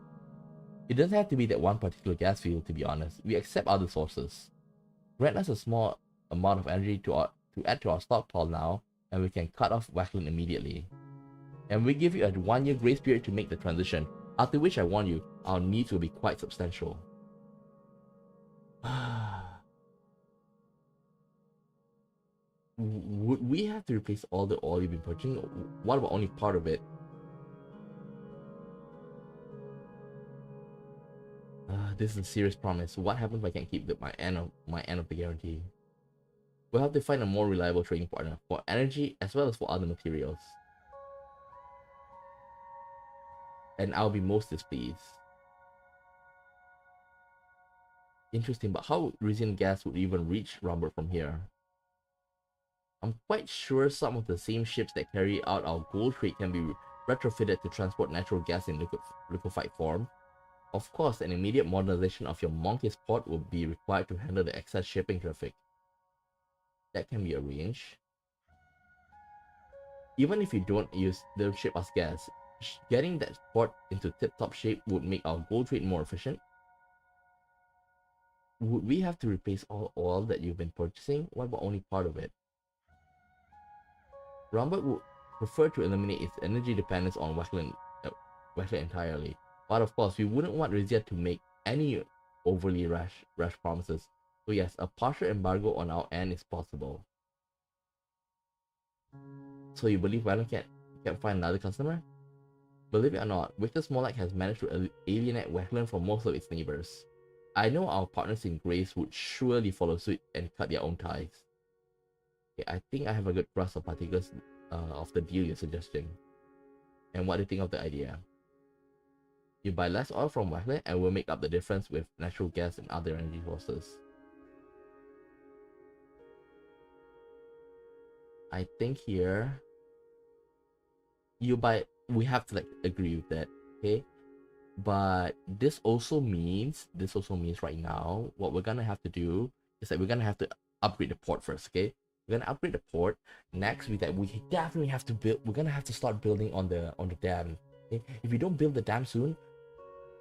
It doesn't have to be that one particular gas field, to be honest. We accept other sources. Grant us a small amount of energy to add to our stockpile now, and we can cut off Wackland immediately. And we give you a 1-year grace period to make the transition, after which I warn you, our needs will be quite substantial. Would we have to replace all the oil you've been purchasing? What about only part of it? This is a serious promise. What happens if I can't keep my end of the guarantee? We'll have to find a more reliable trading partner for energy as well as for other materials. And I'll be most displeased. Interesting, but how Rizian gas would even reach Robert from here? I'm quite sure some of the same ships that carry out our gold trade can be retrofitted to transport natural gas in liquefied form. Of course, an immediate modernization of your Monkeys port will be required to handle the excess shipping traffic. That can be arranged. Even if you don't ship us gas, getting that port into tip-top shape would make our gold trade more efficient. Would we have to replace all oil that you've been purchasing? What about only part of it? Rambert would prefer to eliminate its energy dependence on Wackland entirely. But of course, we wouldn't want Rizia to make any overly rash promises. So yes, a partial embargo on our end is possible. So you believe Wackland can't find another customer? Believe it or not, Victor Smolak has managed to alienate Wackland from most of its neighbors. I know our partners in Grace would surely follow suit and cut their own ties. Okay, I think I have a good grasp of particulars of the deal you're suggesting. And what do you think of the idea? You buy less oil from Wackland and we'll make up the difference with natural gas and other energy sources. I think here we have to like agree with that, okay? But this also means right now what we're gonna have to do is that we're gonna have to upgrade the port first, okay? We're gonna upgrade the port. Next, we definitely have to build. We're gonna have to start building on the dam. Okay? If we don't build the dam soon,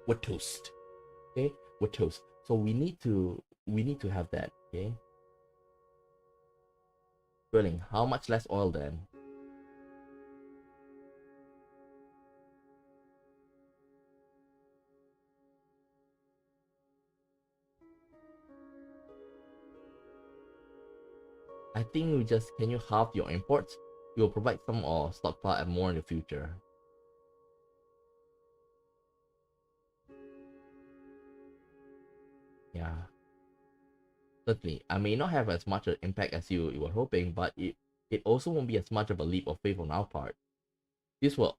we're toast. Okay, we're toast. So we need to have that. Okay. Drilling. How much less oil then? I think we just can you halve your imports? We will provide some or stockpile and more in the future. Yeah. Certainly, I may not have as much an impact as you were hoping, but it also won't be as much of a leap of faith on our part. This will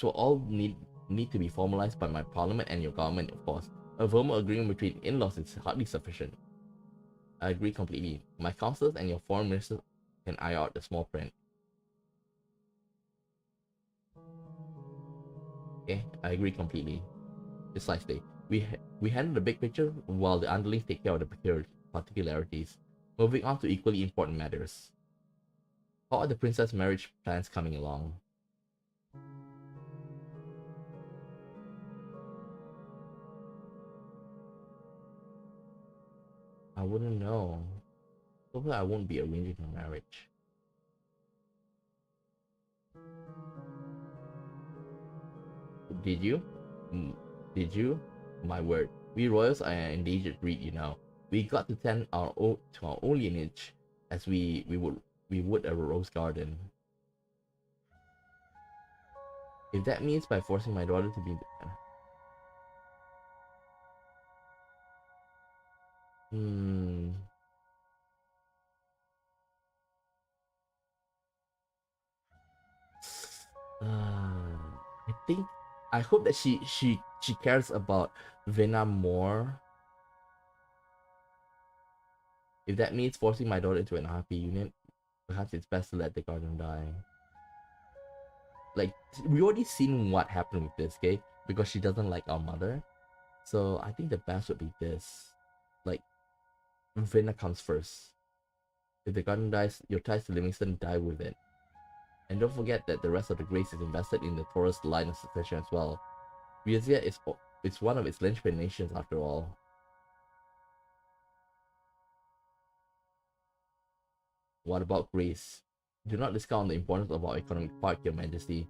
all need to be formalized by my parliament and your government, of course. A verbal agreement between in-laws is hardly sufficient. I agree completely. My councillors and your foreign ministers can eye out the small print. Okay, I agree completely. Precisely. We handle the big picture while the underlings take care of the particularities. Moving on to equally important matters. How are the princess marriage plans coming along? I wouldn't know. Hopefully I won't be arranging her marriage. Did you? Did you? My word. We royals are an endangered breed, you know. We got to tend our own to our own lineage as we would a rose garden. If that means by forcing my daughter to be hmm I think I hope that she cares about Vena more. If that means forcing my daughter into an unhappy union, perhaps it's best to let the garden die. Like, we already seen what happened with this, okay? Because she doesn't like our mother. So I think the best would be this. Like, Vena comes first. If the garden dies, your ties to Livingston die with it. And don't forget that the rest of the grace is invested in the Toras line of succession as well. Rizia is it's one of its linchpin nations after all. What about Grace? Do not discount the importance of our economic part, Your Majesty.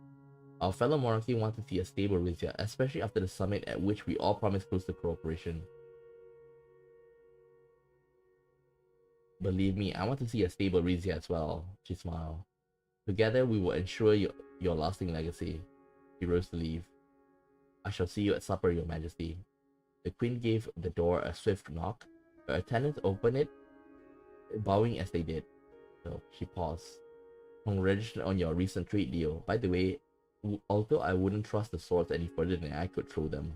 Our fellow monarchy want to see a stable Rizia, especially after the summit at which we all promised closer cooperation. Believe me, I want to see a stable Rizia as well, she smiled. Together we will ensure your lasting legacy. She rose to leave. I shall see you at supper, Your Majesty. The queen gave the door a swift knock. Her attendants opened it, bowing as they did. So she paused. Congratulations on your recent trade deal. By the way, although I wouldn't trust the swords any further than I could throw them.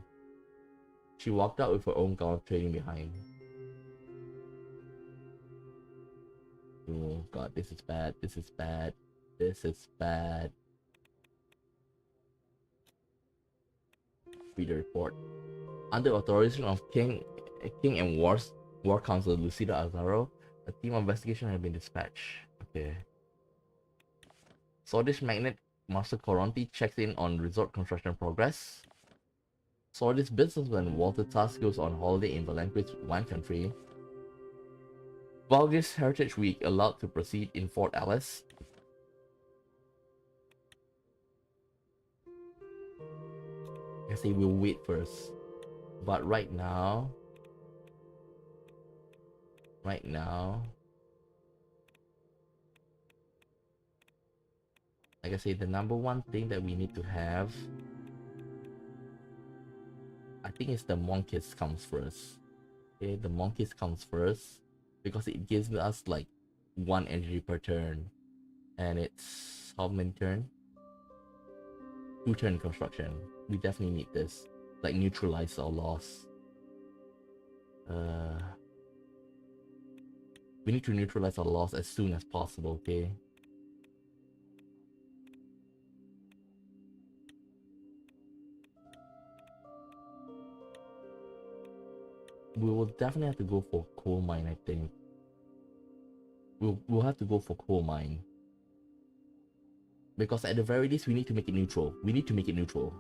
She walked out with her own guard trailing behind. Oh god, this is bad, this is bad, this is bad. Read the report. Under authorization of King and War Council Lucida Azaro, a team of investigation has been dispatched. Okay. Swordish Magnate Master Coronti checks in on resort construction progress. Swordish businessman Walter Tusk goes on holiday in Valanquist's wine country. Valgis Heritage Week allowed to proceed in Fort Alice. I say we'll wait first. But right now, like I say, the number one thing that we need to have, I think, is the monkeys comes first. Okay, the monkeys comes first because it gives us like 1 energy per turn, and it's how many turn? 2 turn construction. We definitely need this, like neutralize our loss. We need to neutralize our loss as soon as possible. Okay. We will definitely have to go for coal mine, I think. We'll have to go for coal mine. Because at the very least, we need to make it neutral. We need to make it neutral.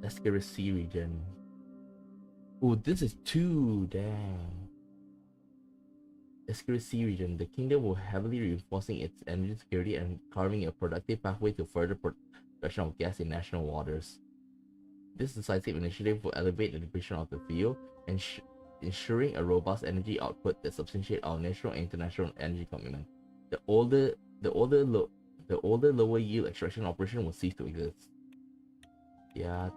Escaris Sea region. Oh, this is 2, damn. Escaris Sea region. The kingdom will heavily reinforcing its energy security and carving a productive pathway to further production of gas in national waters. This decisive initiative will elevate the depletion of the field, ensuring a robust energy output that substantiates our national and international energy commitment. The older lower yield extraction operation will cease to exist. Yeah,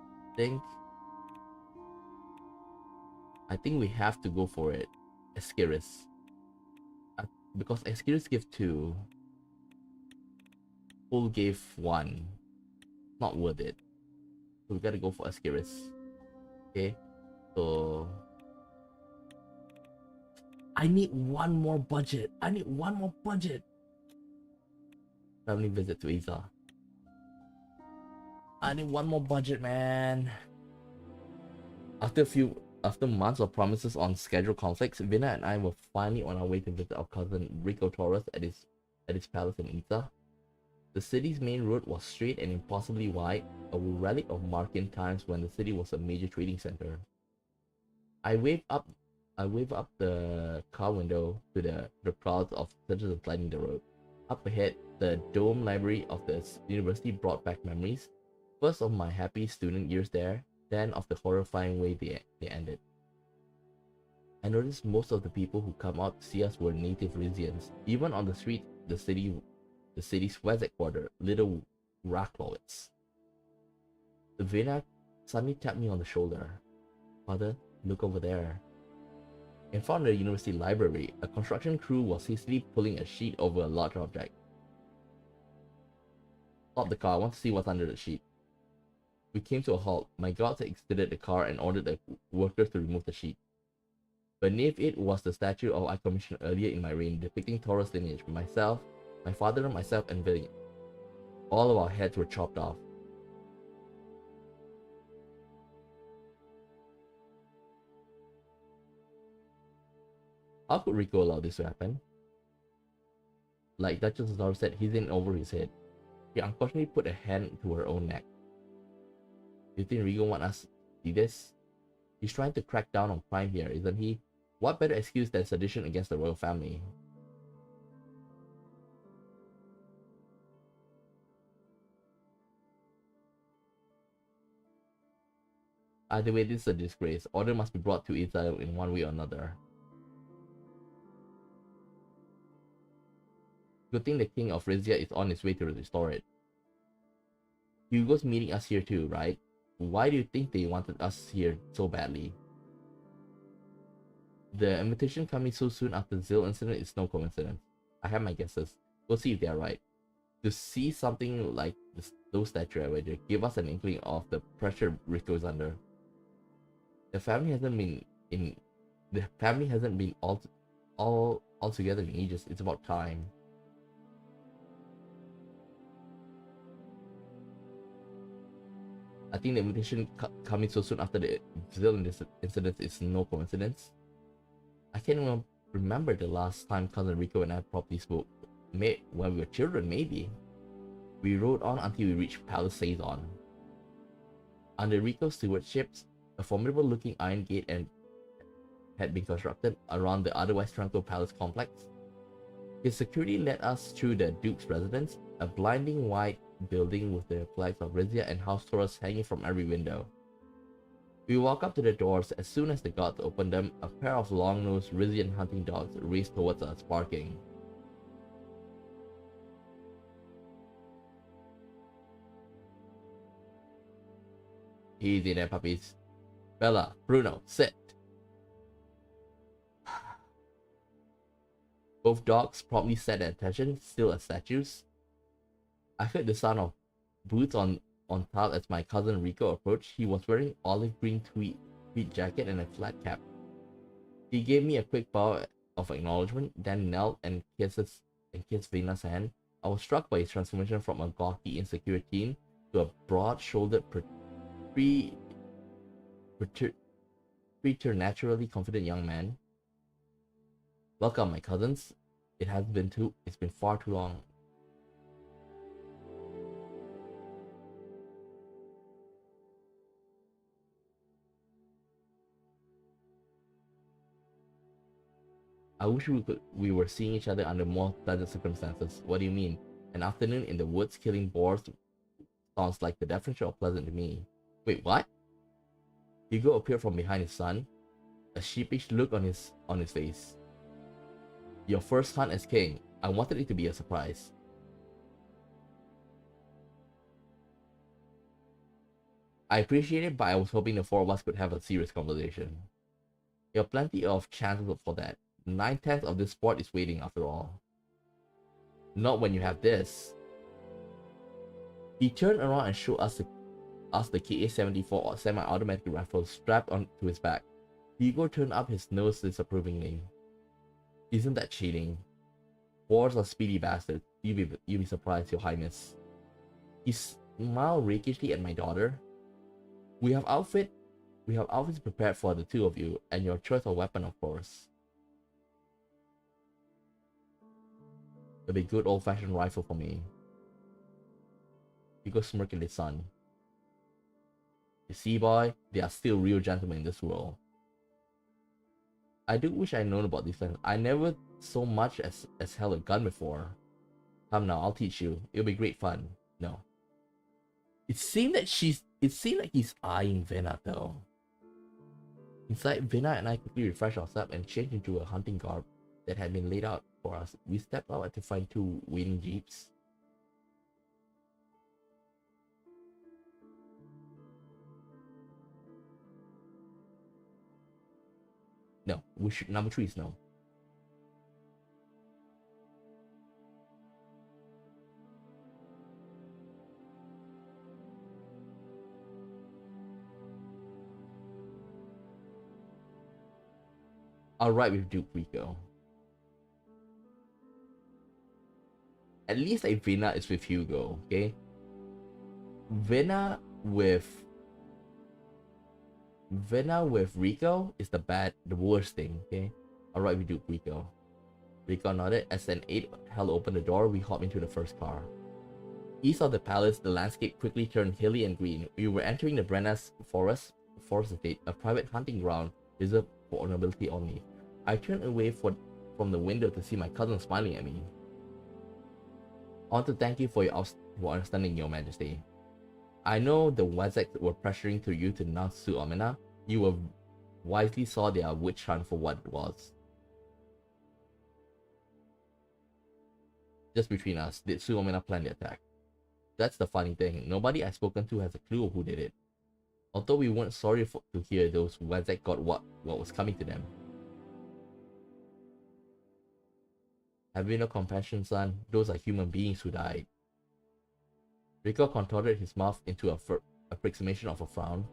I think we have to go for it. Escaris. Because Escaris gave 2. Full gave 1. Not worth it. So we gotta go for Escaris. Okay, so I need 1 more budget. I need 1 more budget. Family visit to Isa. I need 1 more budget, man. After months of promises on scheduled conflicts, Vina and I were finally on our way to visit our cousin Rico Torres at his palace in Isa. The city's main road was straight and impossibly wide, a relic of Markan times when the city was a major trading center. I waved up I waved up the car window to the crowds of citizens lining the road. Up ahead, the dome library of the university brought back memories, first of my happy student years there, then of the horrifying way they ended. I noticed most of the people who come out to see us were native Rizians. Even on the street, the city's west quarter, little Raklowitz. The Vina suddenly tapped me on the shoulder. Father, look over there. In front of the university library, a construction crew was hastily pulling a sheet over a large object. Stop the car, I want to see what's under the sheet. We came to a halt. My guards had exited the car and ordered the workers to remove the sheet. Beneath it was the statue I commissioned earlier in my reign, depicting Toras' lineage. Myself, my father, myself, and Villian. All of our heads were chopped off. How could Rico allow this to happen? Like Duchess Toras said, he's in over his head. She unfortunately put a hand to her own neck. You think Rico want us to see this? He's trying to crack down on crime here, isn't he? What better excuse than sedition against the royal family? Either way, this is a disgrace. Order must be brought to Israel in one way or another. Good thing the King of Rizia is on his way to restore it. Hugo's meeting us here too, right? Why do you think they wanted us here so badly? The invitation coming so soon after the Zil incident is no coincidence. I have my guesses. We'll see if they are right. To see something like those statues right there give us an inkling of the pressure Rico is under. The family hasn't been all together in ages. It's about time. I think the invitation coming so soon after the Zil incident is no coincidence. I can't even remember the last time Cousin Rico and I properly spoke. When we were children, maybe. We rode on until we reached Palace Saison. Under Rico's stewardship, a formidable-looking iron gate had been constructed around the otherwise tranquil palace complex. His security led us through the Duke's residence, a blinding white building with the flags of Rizia and House Toras hanging from every window. We walk up to the doors. As soon as the guards opened them, a pair of long-nosed Rizian hunting dogs raced towards us, barking. Easy there, puppies. Bella, Bruno, sit. Both dogs promptly sat at attention, still as statues. I heard the sound of boots on top as my cousin Rico approached. He was wearing olive green tweed jacket and a flat cap. He gave me a quick bow of acknowledgement, then knelt and kissed Vena's hand. I was struck by his transformation from a gawky, insecure teen to a broad-shouldered, preternaturally confident young man. Welcome, my cousins. It's been far too long. I wish we were seeing each other under more pleasant circumstances. What do you mean? An afternoon in the woods killing boars sounds like the definition of pleasant to me. Wait, what? Hugo appeared from behind his son, a sheepish look on his face. Your first hunt as king. I wanted it to be a surprise. I appreciate it, but I was hoping the four of us could have a serious conversation. There are plenty of chances for that. 9/10 of this sport is waiting after all. Not when you have this. He turned around and showed us the KA-74 semi-automatic rifle strapped onto his back. Hugo turned up his nose disapprovingly. Isn't that cheating? Boars are speedy bastards. You'd be surprised, Your Highness. He smiled rakishly at my daughter. We have outfits prepared for the two of you, and your choice of weapon, of course. It'll be good old-fashioned rifle for me. Hugo smirked at his son. You see, boy, they are still real gentlemen in this world. I do wish I'd known about these things. I never so much as held a gun before. Come now, I'll teach you. It'll be great fun. No. It seemed like he's eyeing Vena though. Inside, Vena and I quickly refreshed ourselves and changed into a hunting garb that had been laid out for us. We stepped out to find two waiting jeeps. No, we should. Number 3 is no. I'll ride with Duke Rico. At least like Vena is with Hugo, okay? Vena with Rico is the worst thing, okay? I'll ride with Duke Rico. Rico nodded. As an 8 held open the door, we hopped into the first car. East of the palace, the landscape quickly turned hilly and green. We were entering the Brenna's forest estate, a private hunting ground reserved for nobility only. I turned away from the window to see my cousin smiling at me. I want to thank you for your understanding, Your Majesty. I know the Wazaks were pressuring to you to denounce Su Omena. You wisely saw their witch hunt for what it was. Just between us, did Su Omena plan the attack? That's the funny thing. Nobody I've spoken to has a clue of who did it. Although we weren't sorry to hear those Wazak got what was coming to them. Have you no compassion, son? Those are human beings who died. Rico contorted his mouth into an approximation of a frown.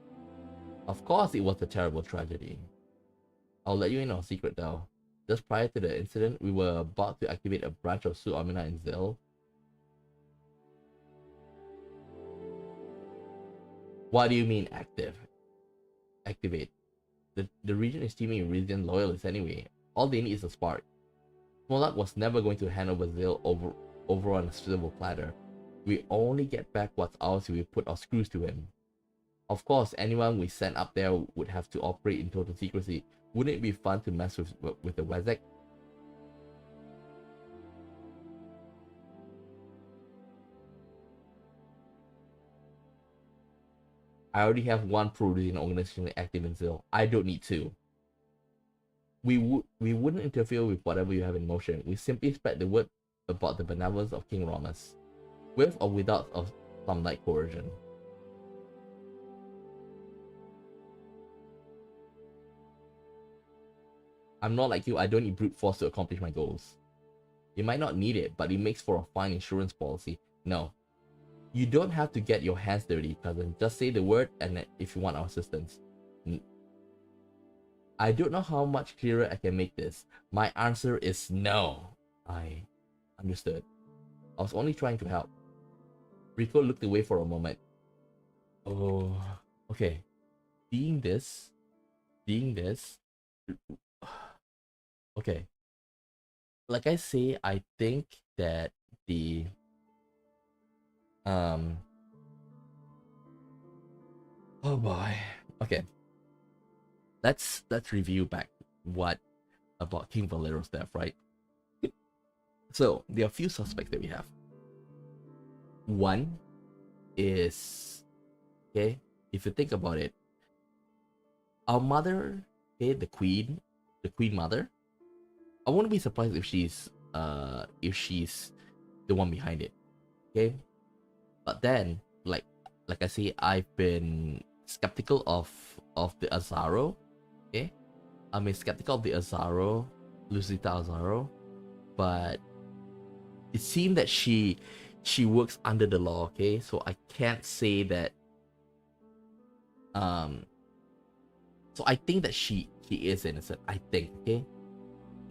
Of course it was a terrible tragedy. I'll let you in on a secret though. Just prior to the incident, we were about to activate a branch of Su Omena in Zil. What do you mean activate? The region is teeming with Rizian loyalists anyway. All they need is a spark. Smolak was never going to hand over Zil over on a silver platter. We only get back what's ours if we put our screws to him. Of course, anyone we sent up there would have to operate in total secrecy. Wouldn't it be fun to mess with the Wazak? I already have one pro-Rizian organization active in Zil. I don't need two. We wouldn't interfere with whatever you have in motion. We simply spread the word about the benevolence of King Romus, with or without some light coercion. I'm not like you. I don't need brute force to accomplish my goals. You might not need it, but it makes for a fine insurance policy. No, you don't have to get your hands dirty, cousin. Just say the word, and if you want our assistance. I don't know how much clearer I can make this. My answer is no. I understood. I was only trying to help. Rico looked away for a moment. Oh, okay. Seeing this. Okay. Like I say, I think that the oh boy. Okay. Let's review back what about King Valero's death, right? So there are a few suspects that we have. One is, okay, if you think about it, our mother, okay, the queen mother, I wouldn't be surprised if she's the one behind it. Okay. But then, like I say, I've been skeptical of the Azaro. Okay. I mean, skeptical of the Azaro, Lucita Azaro, but it seemed that she works under the law. Okay, so I can't say that. So I think that she is innocent. I think. Okay.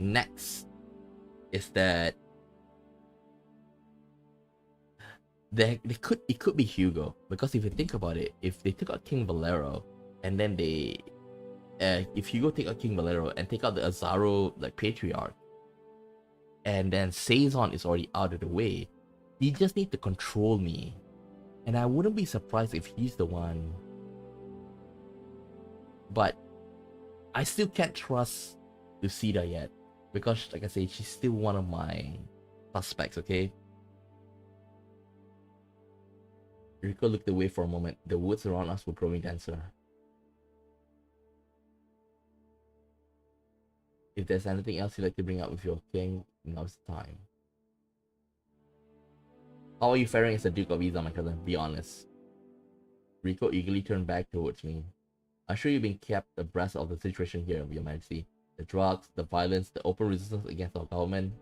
Next is that it could be Hugo, because if you think about it, if they took out King Valero and then if Hugo take out King Valero and take out the Azaro like patriarch, and then Saison is already out of the way, he just needs to control me, and I wouldn't be surprised if he's the one But I still can't trust Lucida yet, because like I say, she's still one of my suspects, okay? Rico looked away for a moment. The woods around us were growing denser. If there's anything else you'd like to bring up with your king, now's the time. How are you faring as the Duke of Rizia, my cousin? Be honest. Rico eagerly turned back towards me. I'm sure you've been kept abreast of the situation here, Your Majesty. The drugs, the violence, the open resistance against our government,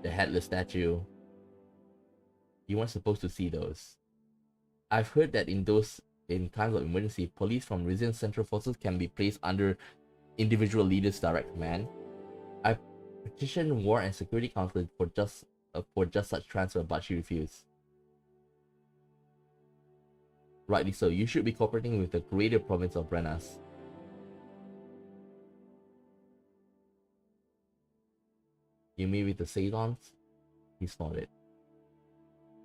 the headless statue. You weren't supposed to see those. I've heard that in times of emergency, police from Rizian Central Forces can be placed under individual leaders' direct command. I petitioned War and Security Council for just such transfer, but she refused. Rightly so. You should be cooperating with the greater province of Brenas. You mean with the Ceylons? He snorted.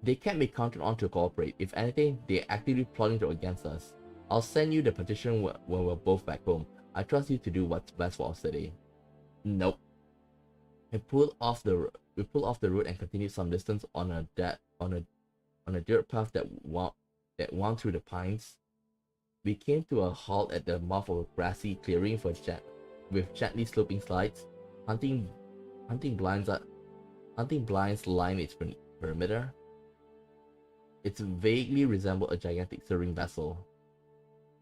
They can't be counted on to cooperate. If anything, they're actively plotting to against us. I'll send you the petition when we're both back home. I trust you to do what's best for us today. Nope. We pulled off the road and continued some distance on a dirt path that wound through the pines. We came to a halt at the mouth of a grassy clearing with gently sloping slides. Hunting blinds line its perimeter. It vaguely resembled a gigantic serving vessel.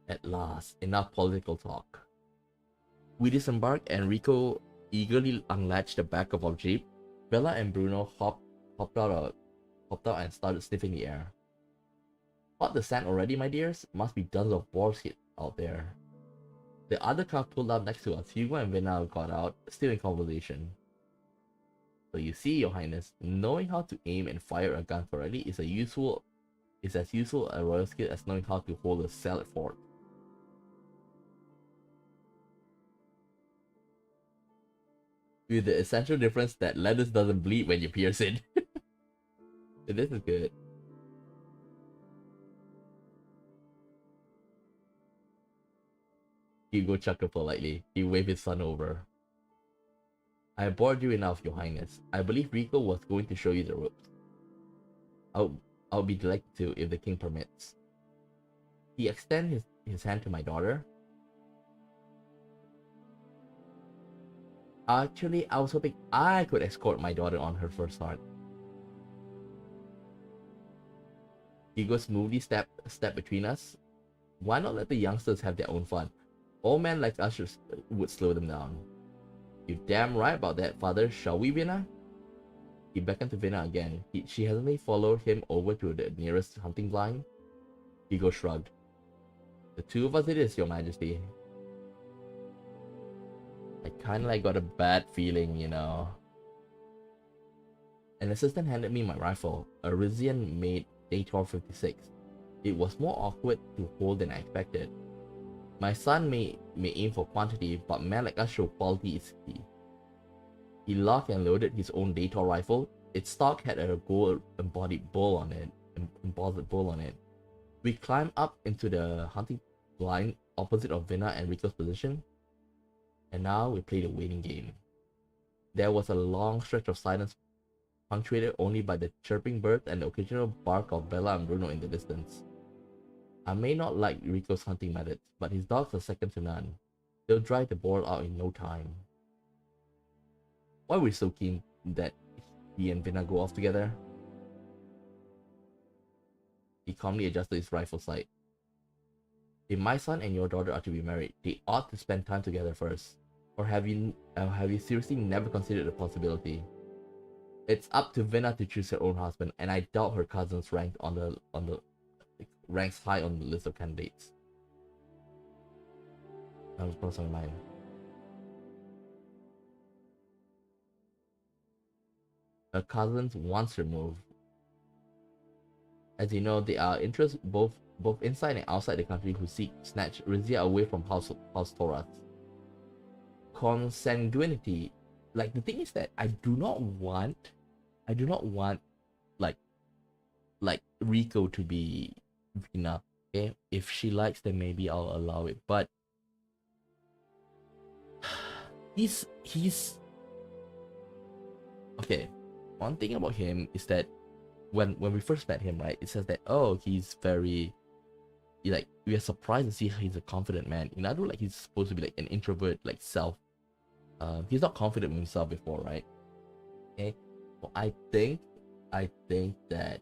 At last, enough political talk. We disembarked and Rico eagerly unlatched the back of our jeep. Bella and Bruno hopped out and started sniffing the air. Hot the sand already, my dears? Must be dozens of boars hit out there. The other car pulled up next to us. Hugo and Vena got out, still in conversation. So you see, Your Highness, knowing how to aim and fire a gun correctly is as useful a royal skill as knowing how to hold a salad fork. With the essential difference that lettuce doesn't bleed when you pierce it. This is good. Hugo chuckled politely. He waved his son over. I bored you enough, Your Highness. I believe Rico was going to show you the ropes. I'll be delighted to if the king permits. He extended his hand to my daughter. Actually, I was hoping I could escort my daughter on her first hunt. Hugo smoothly stepped between us. Why not let the youngsters have their own fun? Old men like us would slow them down. You're damn right about that, father. Shall we, Vina? He beckoned to Vina again. She hesitantly followed him over to the nearest hunting blind. Hugo shrugged. The two of us it is, Your Majesty. I kinda like got a bad feeling, you know. An assistant handed me my rifle, a Rizian-made DICTATOR 56. It was more awkward to hold than I expected. My son may aim for quantity, but men like us show quality is key. He locked and loaded his own DICTATOR rifle. Its stock had a gold embodied bull on it. We climbed up into the hunting blind opposite of Vina and Rico's position, and now we played a waiting game. There was a long stretch of silence, punctuated only by the chirping birds and the occasional bark of Bella and Bruno in the distance. I may not like Rico's hunting methods, but his dogs are second to none. They'll drive the boar out in no time. Why were we so keen that he and Vina go off together? He calmly adjusted his rifle sight. If my son and your daughter are to be married, they ought to spend time together first. Or have you seriously never considered the possibility? It's up to Vina to choose her own husband, and I doubt her cousins ranks high on the list of candidates. That was crossing my mind. Her cousins once removed. As you know, there are interests both inside and outside the country who seek to snatch Rizia away from House Toras. Consanguinity. Like, the thing is that I do not want like Rico to be Vina. Okay, if she likes, then maybe I'll allow it. But he's okay. One thing about him is that when we first met him, right, it says that, oh, he's very, like, we are surprised to see he's a confident man. In other words, like, he's supposed to be like an introvert, like self. He's not confident in himself before, right? Okay, so I think that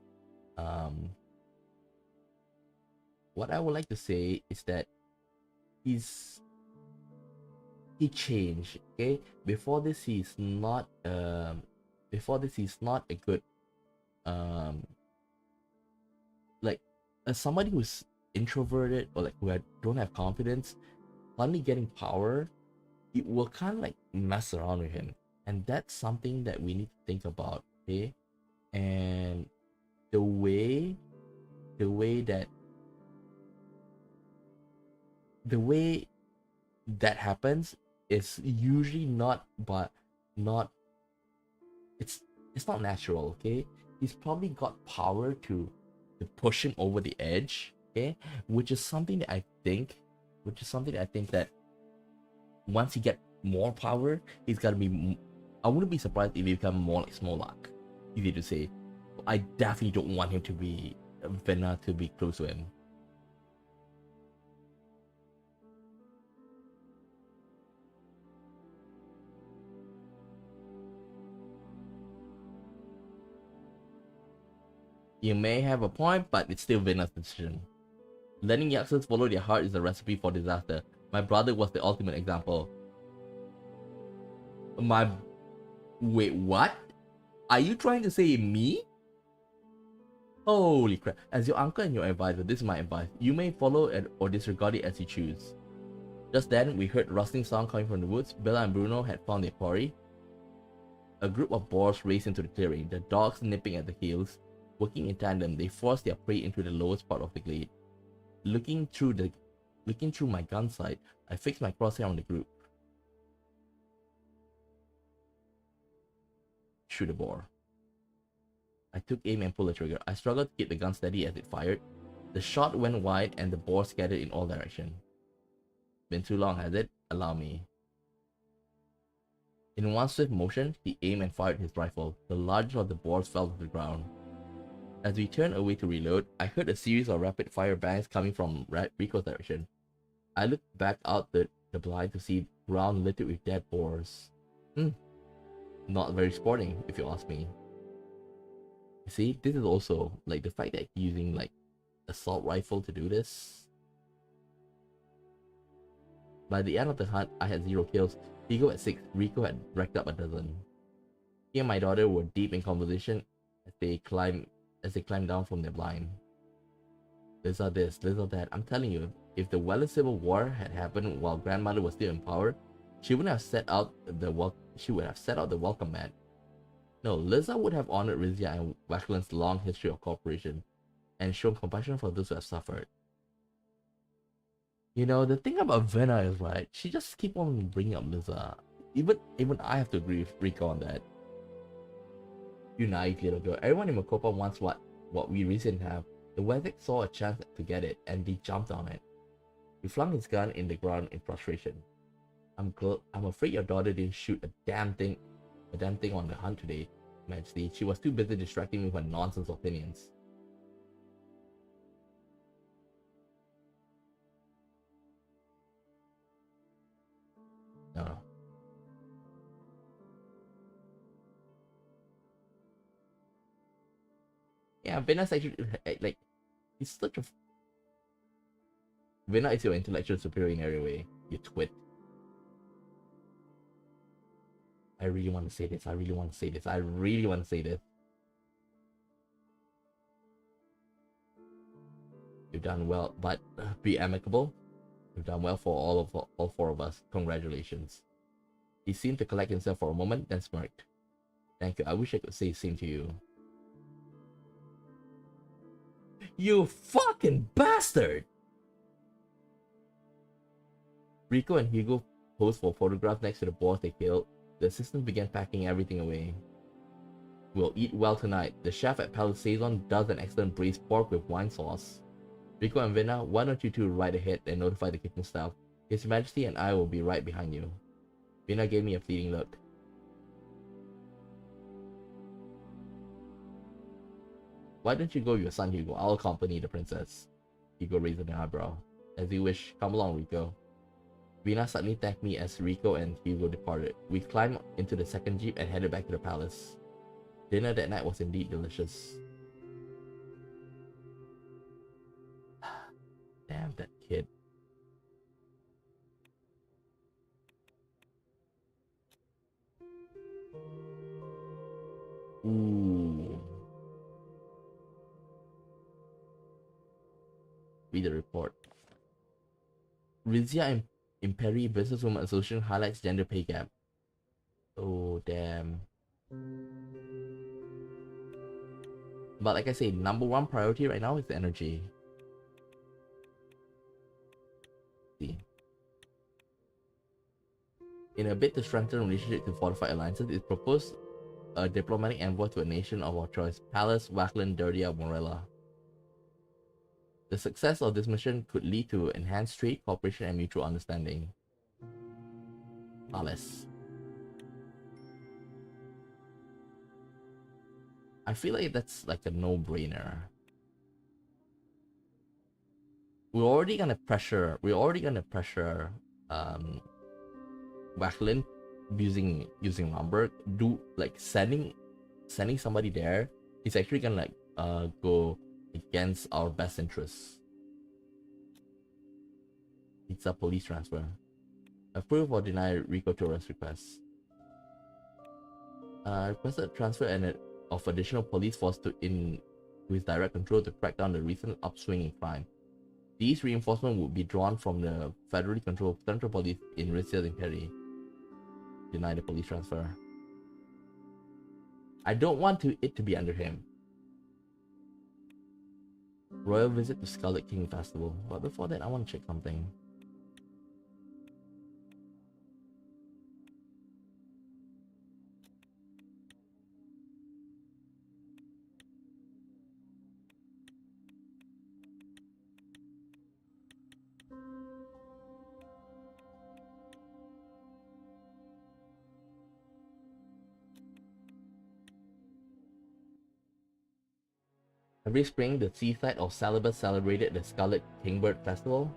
what I would like to say is that he changed. Okay, before this he's not a good um like, as somebody who's introverted, or like don't have confidence, suddenly getting power, it will kind of like mess around with him, and that's something that we need to think about. Okay, and the way that happens is usually not, but not it's not natural. Okay, he's probably got power to push him over the edge. Okay, which is something that I think that once he get more power, he's gonna be, I wouldn't be surprised if he become more like Smolak, easy to say. I definitely don't want him to be Vena, to be close to him. You may have a point, but it's still Vena's decision. Letting youngsters follow their heart is a recipe for disaster. My brother was the ultimate example. Wait, what? Are you trying to say me? Holy crap. As your uncle and your advisor, this is my advice. You may follow it or disregard it as you choose. Just then, we heard a rustling sound coming from the woods. Bella and Bruno had found their quarry. A group of boars raced into the clearing, the dogs nipping at the heels. Working in tandem, they forced their prey into the lowest part of the glade. Looking through my gun sight, I fixed my crosshair on the group. Shoot a boar. I took aim and pulled the trigger. I struggled to keep the gun steady as it fired. The shot went wide and the boar scattered in all directions. Been too long, has it? Allow me. In one swift motion, he aimed and fired his rifle. The largest of the boars fell to the ground. As we turned away to reload, I heard a series of rapid-fire bangs coming from Rico's direction. I looked back out the blind to see ground littered with dead boars. Not very sporting, if you ask me. You see, this is also, like, the fact that he's using, like, assault rifle to do this. By the end of the hunt, I had 0 kills. Hugo had 6, Rico had racked up a dozen. He and my daughter were deep in conversation as they climbed down from their blind. Lizard this, lizard that. I'm telling you, if the Welland Civil War had happened while grandmother was still in power, she wouldn't have set out the welcome mat. No, Liza would have honored Rizia and Wackland's long history of cooperation, and shown compassion for those who have suffered. You know, the thing about Vena is, right, she just keep on bringing up Liza. Even I have to agree with Rico on that. You naive little girl. Everyone in Merkopa wants what we recently have. The Wezek saw a chance to get it, and he jumped on it. He flung his gun in the ground in frustration. I'm afraid your daughter didn't shoot a damn thing on the hunt today, Majesty. She was too busy distracting me with her nonsense opinions. No. Yeah, Vena's actually, like, he's such a... Vena is your intellectual superior in every way, you twit. I really want to say this. You've done well, but be amicable. You've done well for all 4 of us. Congratulations. He seemed to collect himself for a moment, then smirked. Thank you. I wish I could say the same to you. You fucking bastard! Rico and Hugo posed for photographs next to the boars they killed. The assistant began packing everything away. We'll eat well tonight. The chef at Palace Saison does an excellent braised pork with wine sauce. Rico and Vena, why don't you two ride ahead and notify the kitchen staff? His Majesty and I will be right behind you. Vena gave me a fleeting look. Why don't you go with your son, Hugo? I'll accompany the princess. Hugo raised an eyebrow. As you wish. Come along, Rico. Vena suddenly thanked me as Rico and Hugo departed. We climbed into the second jeep and headed back to the palace. Dinner that night was indeed delicious. Damn, that kid. Ooh. Read the report. Rizia Imperi Businesswoman Association highlights gender pay gap. Oh, damn. But like I say, number one priority right now is the energy. See. In a bid to strengthen relationships and fortify alliances, it proposed a diplomatic envoy to a nation of our choice, Palace, Wackland, Dirdia, Morella. The success of this mission could lead to enhanced trade, cooperation, and mutual understanding. Palace. I feel like that's like a no-brainer. We're already gonna pressure Wackland using Lombard. Do like sending somebody there is actually gonna like go against our best interests. It's a police transfer. Approve or deny Rico Toras request. Requested transfer of additional police force to his direct control to crack down the recent upswing in crime. These reinforcements would be drawn from the federally controlled Central Police in Rizia Imperi. Deny the police transfer. I don't want it to be under him. Royal visit to Scarlet King Festival. But before that, I want to check something. Every spring, the seaside of Salabas celebrated the Scarlet Kingbird Festival.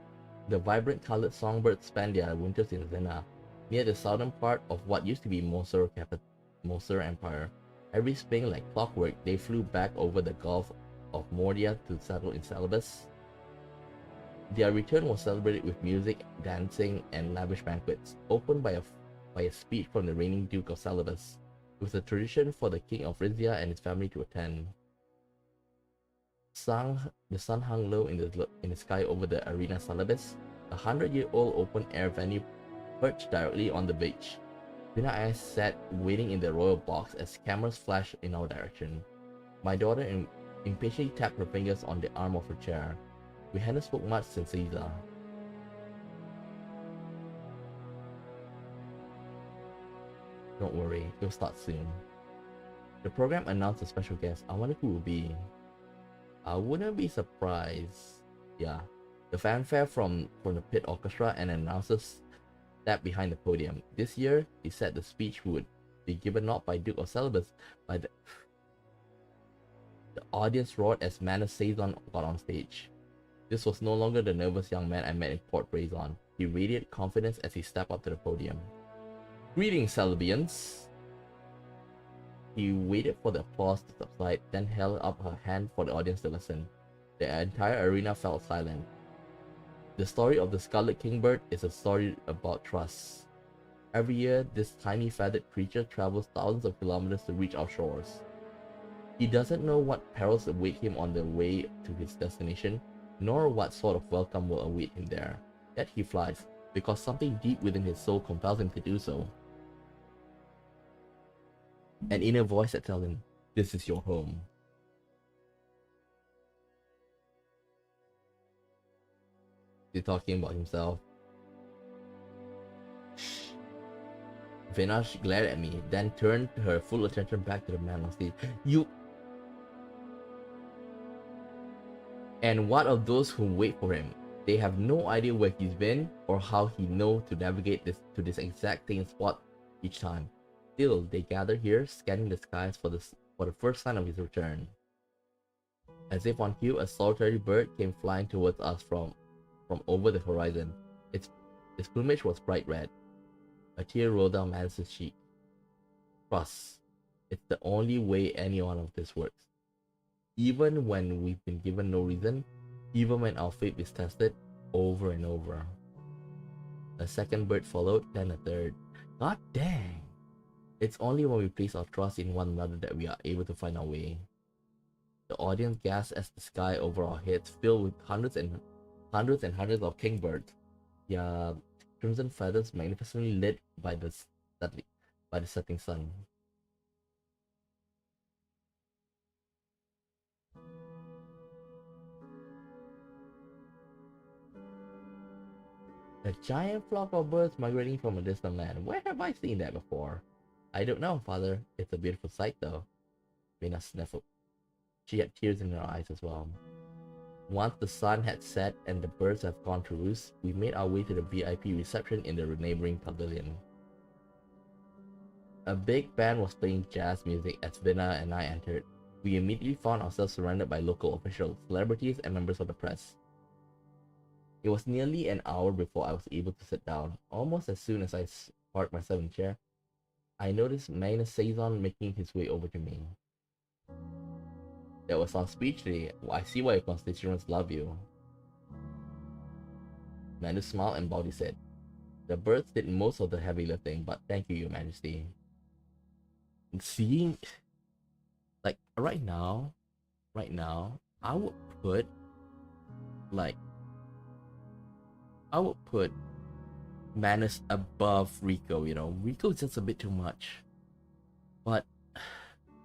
The vibrant colored songbirds spend their winters in Zena, near the southern part of what used to be Moser Empire. Every spring, like clockwork, they flew back over the Gulf of Mordia to settle in Salabas. Their return was celebrated with music, dancing, and lavish banquets, opened by a speech from the reigning Duke of Salabas. It was a tradition for the King of Rizia and his family to attend. The sun hung low in the sky over the arena Salabas, a 100-year-old open-air venue perched directly on the beach. Vina and I sat waiting in the royal box as cameras flashed in our direction. My daughter impatiently tapped her fingers on the arm of her chair. We hadn't spoken much since Caesar. Don't worry, it'll start soon. The program announced a special guest. I wonder who it will be. I wouldn't be surprised. Yeah, the fanfare from the pit orchestra and announcers stepped behind the podium. This year, he said the speech would be given not by Duke of Celebes, by the audience roared as Manus Saison got on stage. This was no longer the nervous young man I met in Port Brazon. He radiated confidence as he stepped up to the podium. Greetings, Celebians. He waited for the applause to subside, then held up her hand for the audience to listen. The entire arena fell silent. The story of the Scarlet Kingbird is a story about trust. Every year, this tiny feathered creature travels thousands of kilometers to reach our shores. He doesn't know what perils await him on the way to his destination, nor what sort of welcome will await him there. Yet he flies, because something deep within his soul compels him to do so. An inner voice that tells him, this is your home. He's talking about himself. Venash glared at me, then turned her full attention back to the man on stage. You... And what of those who wait for him? They have no idea where he's been or how he know to navigate this exact same spot each time. Still, they gather here, scanning the skies for the first sign of his return. As if on cue, a solitary bird came flying towards us from over the horizon. Its plumage was bright red. A tear rolled down Manus's cheek. Trust. It's the only way any one of this works. Even when we've been given no reason, even when our faith is tested over and over. A second bird followed, then a third. God dang! It's only when we place our trust in one another that we are able to find our way. The audience gasped as the sky over our heads filled with hundreds of kingbirds, their crimson feathers magnificently lit by the setting sun. A giant flock of birds migrating from a distant land. Where have I seen that before? I don't know, father. It's a beautiful sight, though. Mina sniffled. She had tears in her eyes as well. Once the sun had set and the birds have gone to roost, we made our way to the VIP reception in the neighboring pavilion. A big band was playing jazz music as Vina and I entered. We immediately found ourselves surrounded by local officials, celebrities, and members of the press. It was nearly an hour before I was able to sit down. Almost as soon as I parked myself in a chair, I noticed Magnus Saison making his way over to me. That was our speech today. I see why your constituents love you. Magnus smiled and bowed his head. The birds did most of the heavy lifting, but thank you, Your Majesty. Seeing, like, right now, I would put, Manus above Rico, you know. Rico is just a bit too much. But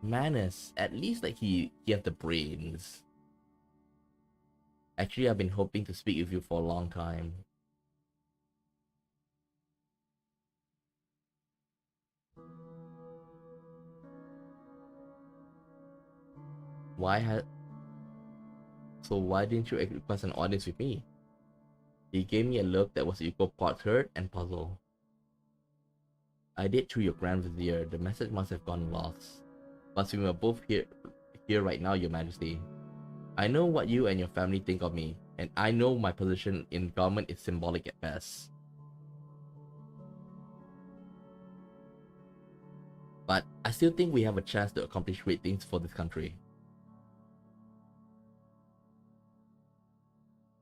Manus, at least like he has the brains. Actually, I've been hoping to speak with you for a long time. Why didn't you request an audience with me? He gave me a look that was equal part hurt and puzzled. I did through your Grand Vizier. The message must have gone lost. But we are both here right now, Your Majesty. I know what you and your family think of me, and I know my position in government is symbolic at best. But I still think we have a chance to accomplish great things for this country.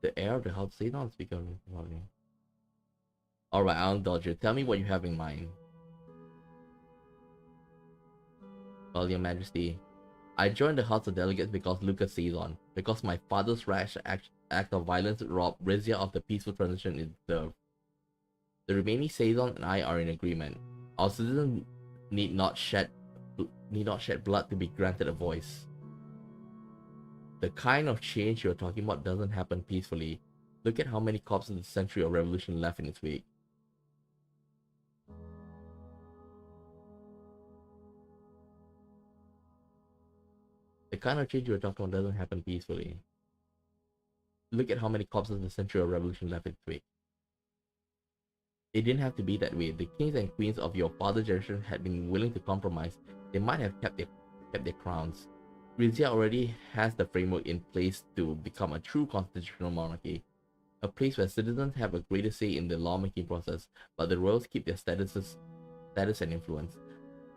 The heir of the house say not speak of me. Alright, I'll indulge you. Tell me what you have in mind. Well, Your Majesty, I joined the House of Delegates because Lucas Saison, because my father's rash act of violence robbed Rizia of the peaceful transition it deserved. The remaining Saison and I are in agreement. Our citizens need not shed blood to be granted a voice. The kind of change you're talking about doesn't happen peacefully. Look at how many corpses of the century of revolution left in its wake. The kind of change you're talking about doesn't happen peacefully. Look at how many corpses of the century of revolution left in its wake. It didn't have to be that way. The kings and queens of your father's generation had been willing to compromise. They might have kept their crowns. Rizia already has the framework in place to become a true constitutional monarchy. A place where citizens have a greater say in the lawmaking process, but the royals keep their status and influence.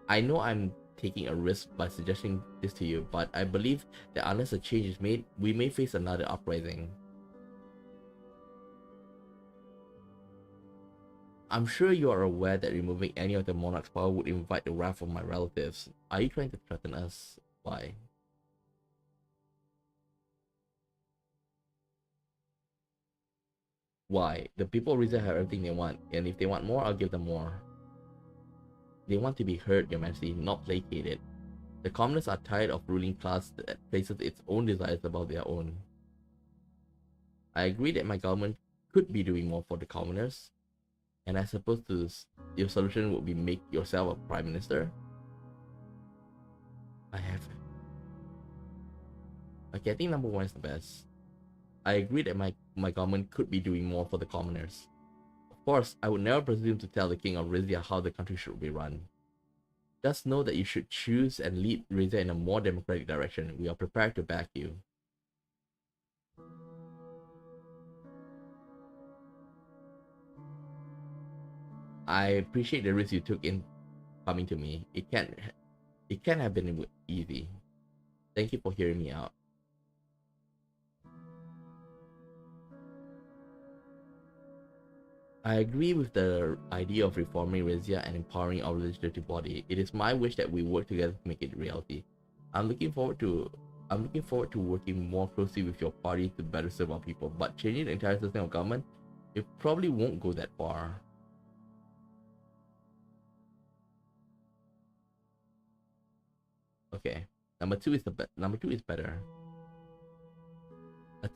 I know I'm taking a risk by suggesting this to you, but I believe that unless a change is made, we may face another uprising. I'm sure you are aware that removing any of the monarch's power would invite the wrath of my relatives. Are you trying to threaten us? Why? Why? The people of Rizia have everything they want, and if they want more, I'll give them more. They want to be heard, Your Majesty, not placated. The commoners are tired of ruling class that places its own desires above their own. I agree that my government could be doing more for the commoners, and I suppose your solution would be make yourself a prime minister. I have. Okay, I think number one is the best. I agree that my government could be doing more for the commoners. Of course, I would never presume to tell the King of Rizia how the country should be run. Just know that you should choose and lead Rizia in a more democratic direction. We are prepared to back you. I appreciate the risk you took in coming to me. It can't have been easy. Thank you for hearing me out. I agree with the idea of reforming Rizia and empowering our legislative body. It is my wish that we work together to make it a reality. I'm looking forward to working more closely with your party to better serve our people, but changing the entire system of government, it probably won't go that far. Okay. Number two is better. A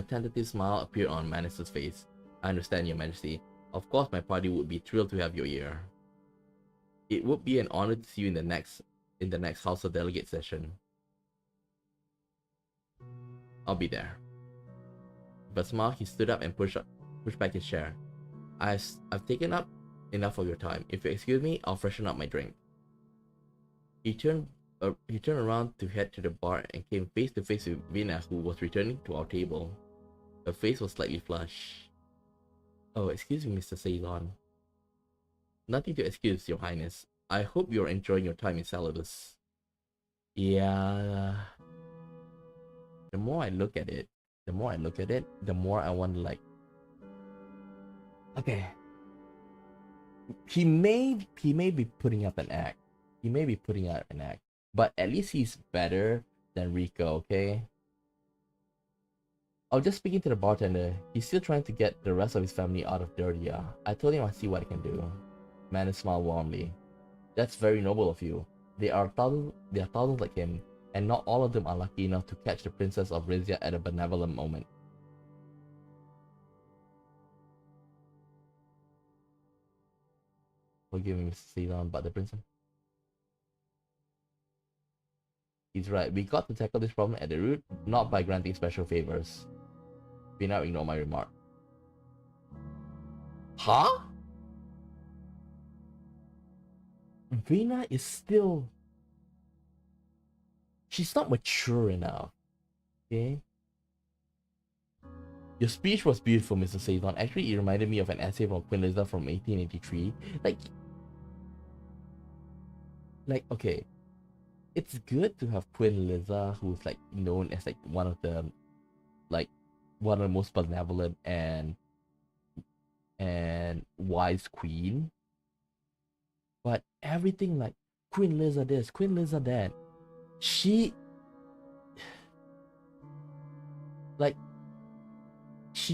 tentative smile appeared on Manus's face. I understand, Your Majesty. Of course, my party would be thrilled to have your ear. It would be an honor to see you in the next House of Delegates session. I'll be there. With a smile, he stood up and pushed back his chair. I've taken up enough of your time. If you excuse me, I'll freshen up my drink. He turned around to head to the bar and came face to face with Vina, who was returning to our table. Her face was slightly flushed. Oh, excuse me, Mr. Ceylon. Nothing to excuse, Your Highness. I hope you're enjoying your time in Celebus. Yeah. The more I look at it, the more I want to like... Okay. He may be putting up an act. But at least he's better than Rico, okay? I was just speaking to the bartender. He's still trying to get the rest of his family out of Dirtia. I told him I'd see what I can do. Manus smiled warmly. That's very noble of you. There are thousands like him, and not all of them are lucky enough to catch the Princess of Rizia at a benevolent moment. Forgive me, Mr. Ceylon, but the princess... He's right. We got to tackle this problem at the root, not by granting special favors. Vina ignored my remark. Huh? Vina is still... She's not mature enough. Okay? Your speech was beautiful, Mr. Ceylon. Actually, it reminded me of an essay from Queen Liza from 1883. Like, okay. It's good to have Queen Liza, who's like known as like one of the most benevolent and wise queen. But everything like Queen Liza this, Queen Liza that, she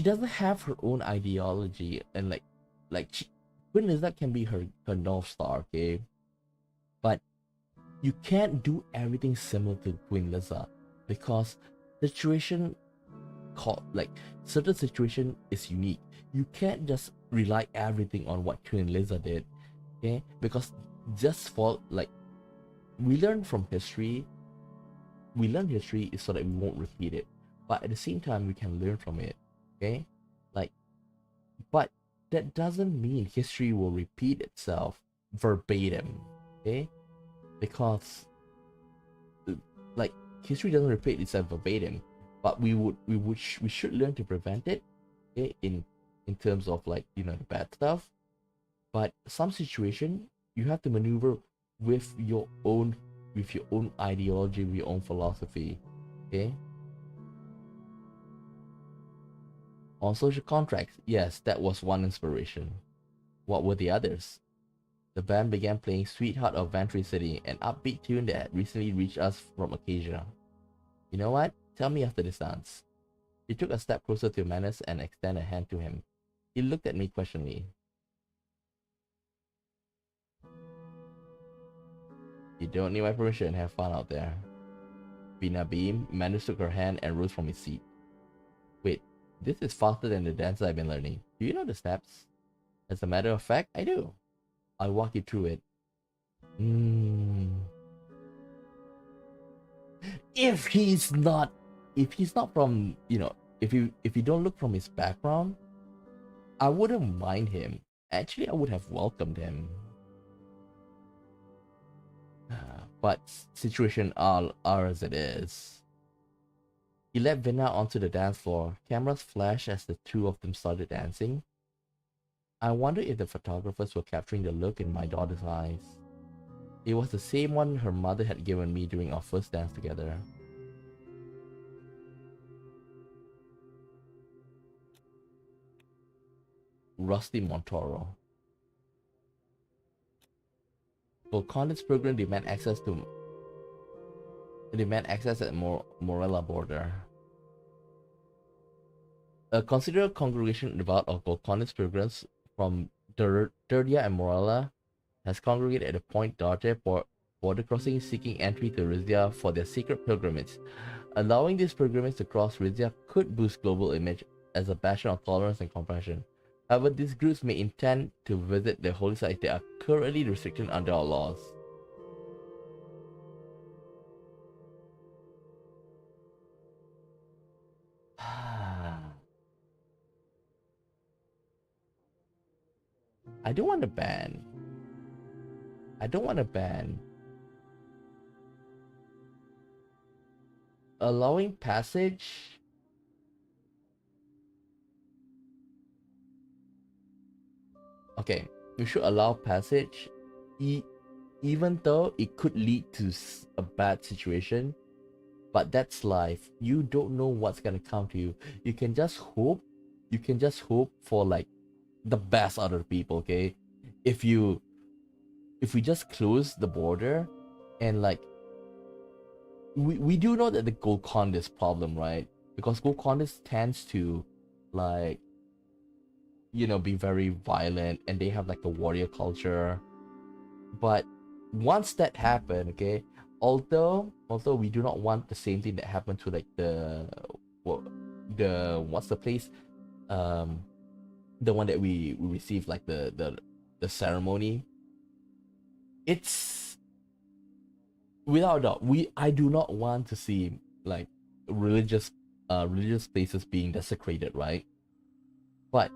doesn't have her own ideology, and Queen Liza can be her North Star, okay? But you can't do everything similar to Queen Liza, because certain situation is unique. You can't just rely everything on what Queen Liza did, okay? Because just for we learn from history. We learn history is so that we won't repeat it, but at the same time we can learn from it, okay? But that doesn't mean history will repeat itself verbatim, okay? Because history doesn't repeat itself verbatim, but we should learn to prevent it, okay? In terms of the bad stuff. But some situation you have to maneuver with your own ideology, with your own philosophy, okay? On social contracts, yes, that was one inspiration. What were the others? The band began playing Sweetheart of Vantry City, an upbeat tune that had recently reached us from Acacia. You know what? Tell me after this dance. She took a step closer to Manus and extended a hand to him. He looked at me questioningly. You don't need my permission. Have fun out there. Vina beamed. Manus took her hand and rose from his seat. Wait, this is faster than the dance I've been learning. Do you know the steps? As a matter of fact, I do. I'll walk you through it. If he's not from, if you don't look from his background, I wouldn't mind him. Actually, I would have welcomed him. But situation are as it is. He led Vinna onto the dance floor. Cameras flashed as the two of them started dancing. I wonder if the photographers were capturing the look in my daughter's eyes. It was the same one her mother had given me during our first dance together. Rusty Montoro. Volcanics program demand access at Morella border. A considerable congregation devout of Volcanics programs from Terdia and Morella has congregated at the Point Darte border crossing, seeking entry to Rizia for their secret pilgrimage. Allowing these pilgrimages to cross Rizia could boost global image as a bastion of tolerance and compassion. However, these groups may intend to visit the holy sites that are currently restricted under our laws. I don't want to ban. I don't want to ban. Allowing passage. Okay, we should allow passage, even though it could lead to a bad situation. But that's life. You don't know what's gonna come to you. You can just hope. You can just hope for like the best out of the people. Okay, if we just close the border, and like we do know that the Golcondas problem, right? Because Golcondas tends to like, you know, be very violent, and they have like a warrior culture. But once that happened, okay, although we do not want the same thing that happened to like the what's the place, the one that we received like the ceremony. It's without a doubt, I do not want to see like religious places being desecrated, right? But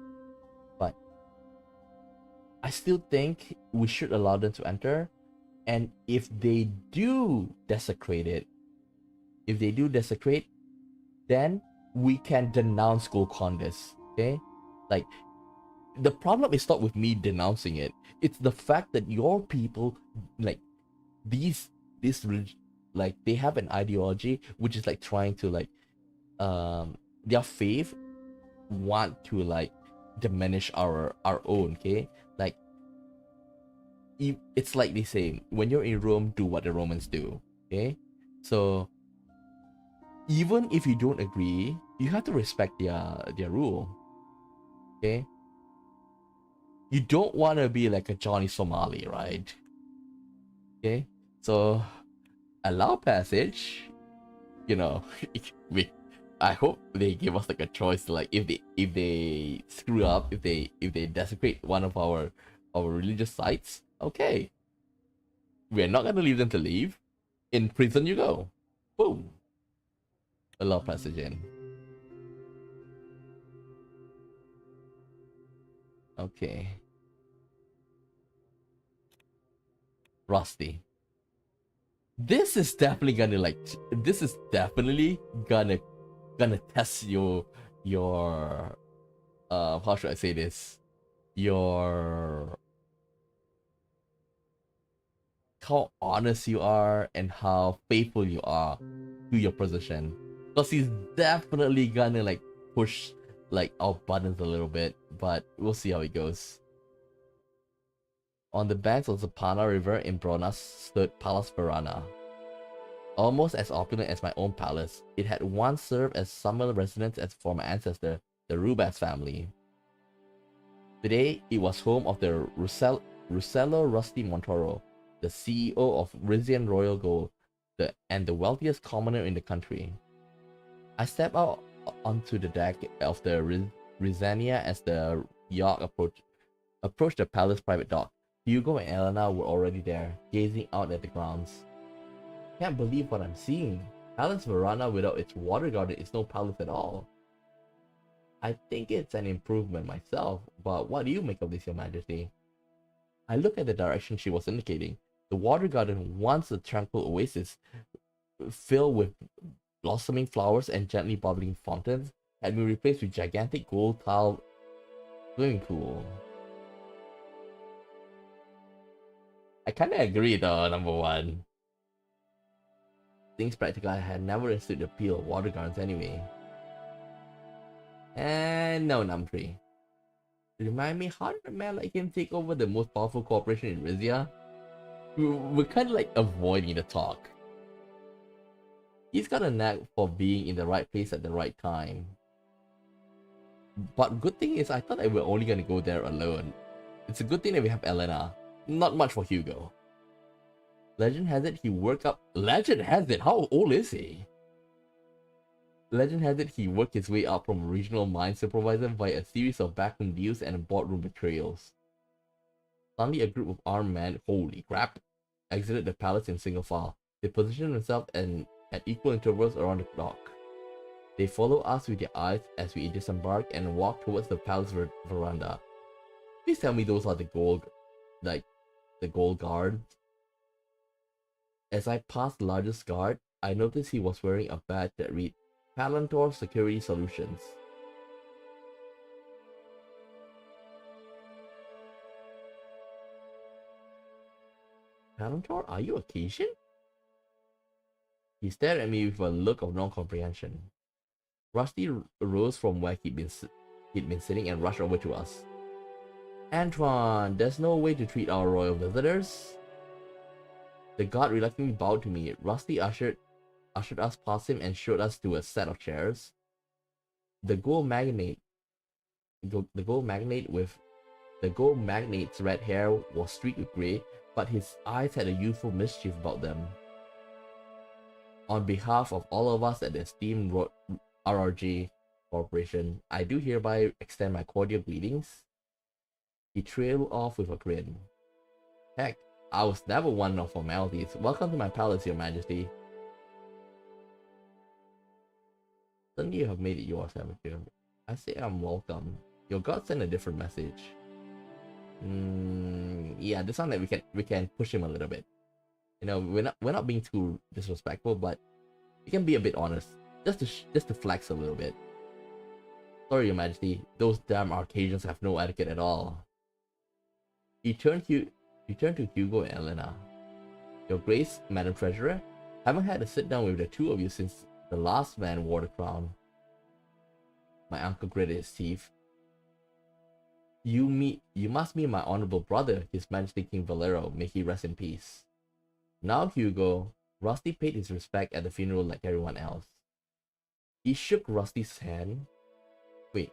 I still think we should allow them to enter. And if they do desecrate, then we can denounce Golcondas. Okay, like the problem is not with me denouncing it. It's the fact that your people, like these like they have an ideology which is like trying to like their faith want to like diminish our own. Okay, like it's like they say, when you're in Rome, do what the Romans do. Okay, so even if you don't agree, you have to respect their rule. Okay, you don't want to be like a Johnny Somali, right? Okay, so allow passage. You know, I hope they give us like a choice. Like if they screw up, if they desecrate one of our religious sites, okay, we're not gonna leave them to leave. In prison you go. Boom. Allow passage in. Okay. Rusty. This is definitely gonna like. This is definitely gonna test your how should I say this? Your how honest you are and how faithful you are to your position. Because he's definitely gonna like push like our buttons a little bit, but we'll see how it goes. On the banks of the Pana River in Bronas stood Palace Verana. Almost as opulent as my own palace, it had once served as summer residence as for my ancestor, the Rubas family. Today, it was home of the Rusello Rusty Montoro, the CEO of Rizian Royal Gold, and the wealthiest commoner in the country. I stepped out onto the deck of the Rizania as the yacht approached the palace private dock. Hugo and Elena were already there, gazing out at the grounds. Can't believe what I'm seeing. Palace Verana without its water garden is no palace at all. I think it's an improvement myself, but what do you make of this, Your Majesty? I look at the direction she was indicating. The water garden, once a tranquil oasis filled with blossoming flowers and gently bubbling fountains, had been replaced with gigantic gold tile swimming pool. I kinda agree though, number one. Things practical, I had never understood the appeal of water gardens anyway. And no, number 3. Remind me, how did a man like him take over the most powerful corporation in Rizia? We're kind of like avoiding the talk. He's got a knack for being in the right place at the right time. But good thing is, I thought that we're only gonna go there alone. It's a good thing that we have Elena. Not much for Hugo. Legend has it he worked up. Legend has it. How old is he? Legend has it he worked his way up from a regional mine supervisor via a series of backroom deals and boardroom betrayals. Suddenly, a group of armed men, holy crap, exited the palace in single file. They positioned themselves at equal intervals around the clock. They follow us with their eyes as we disembark and walk towards the palace veranda. Please tell me those are the gold guards. As I passed the largest guard, I noticed he was wearing a badge that read Palantor Security Solutions. Palantor, are you Caucasian? He stared at me with a look of non-comprehension. Rusty rose from where he'd been sitting and rushed over to us. Antoine, there's no way to treat our royal visitors. The guard reluctantly bowed to me. Rusty ushered us past him and showed us to a set of chairs. The gold magnate's red hair was streaked with grey, but his eyes had a youthful mischief about them. On behalf of all of us at the esteemed RRG Corporation, I do hereby extend my cordial greetings. He trailed off with a grin. Heck, I was never one of formalities. Welcome to my palace, Your Majesty. Suddenly you have made it yours, haven't you? I say I'm welcome. Your god sent a different message. Yeah, this one that we can push him a little bit. You know, we're not being too disrespectful, but we can be a bit honest, just to flex a little bit. Sorry, Your Majesty, those damn Arcadians have no etiquette at all. He turned to Hugo and Elena. Your Grace, Madam Treasurer, haven't had a sit down with the two of you since the last man wore the crown. My uncle gritted his teeth. You must meet my honorable brother, His Majesty King Valero, may he rest in peace. Now, Hugo, Rusty paid his respect at the funeral like everyone else. He shook Rusty's hand. Wait.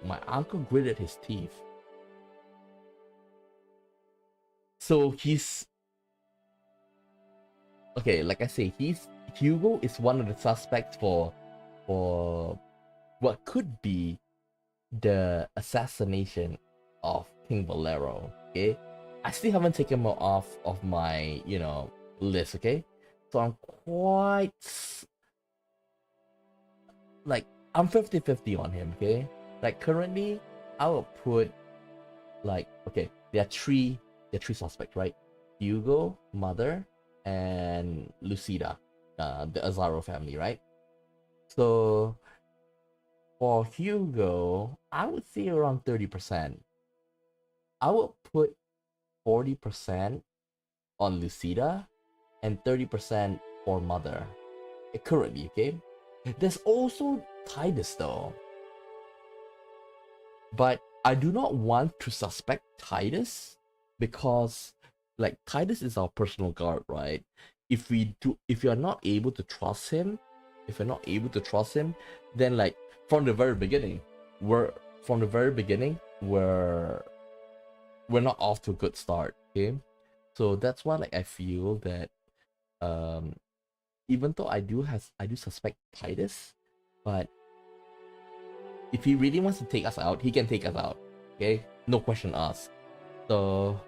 My uncle gritted his teeth. So he's... Okay, like I say, Hugo is one of the suspects for what could be the assassination of King Valero, okay? I still haven't taken him off of my, list, okay? So I'm quite... Like, I'm 50-50 on him, okay? Like, currently, I will put, like, okay, there are three suspects, right? Hugo, Mother, and Lucida, the Azaro family, right? So, for Hugo, I would say around 30%. I would put 40% on Lucida and 30% for Mother. Currently, okay? There's also Titus though. But I do not want to suspect Titus because like Titus is our personal guard, right? If you're not able to trust him, then like from the very beginning, we're not off to a good start, okay? So that's why like I feel that even though I do suspect Titus, but if he really wants to take us out, he can take us out, okay? No question asked. So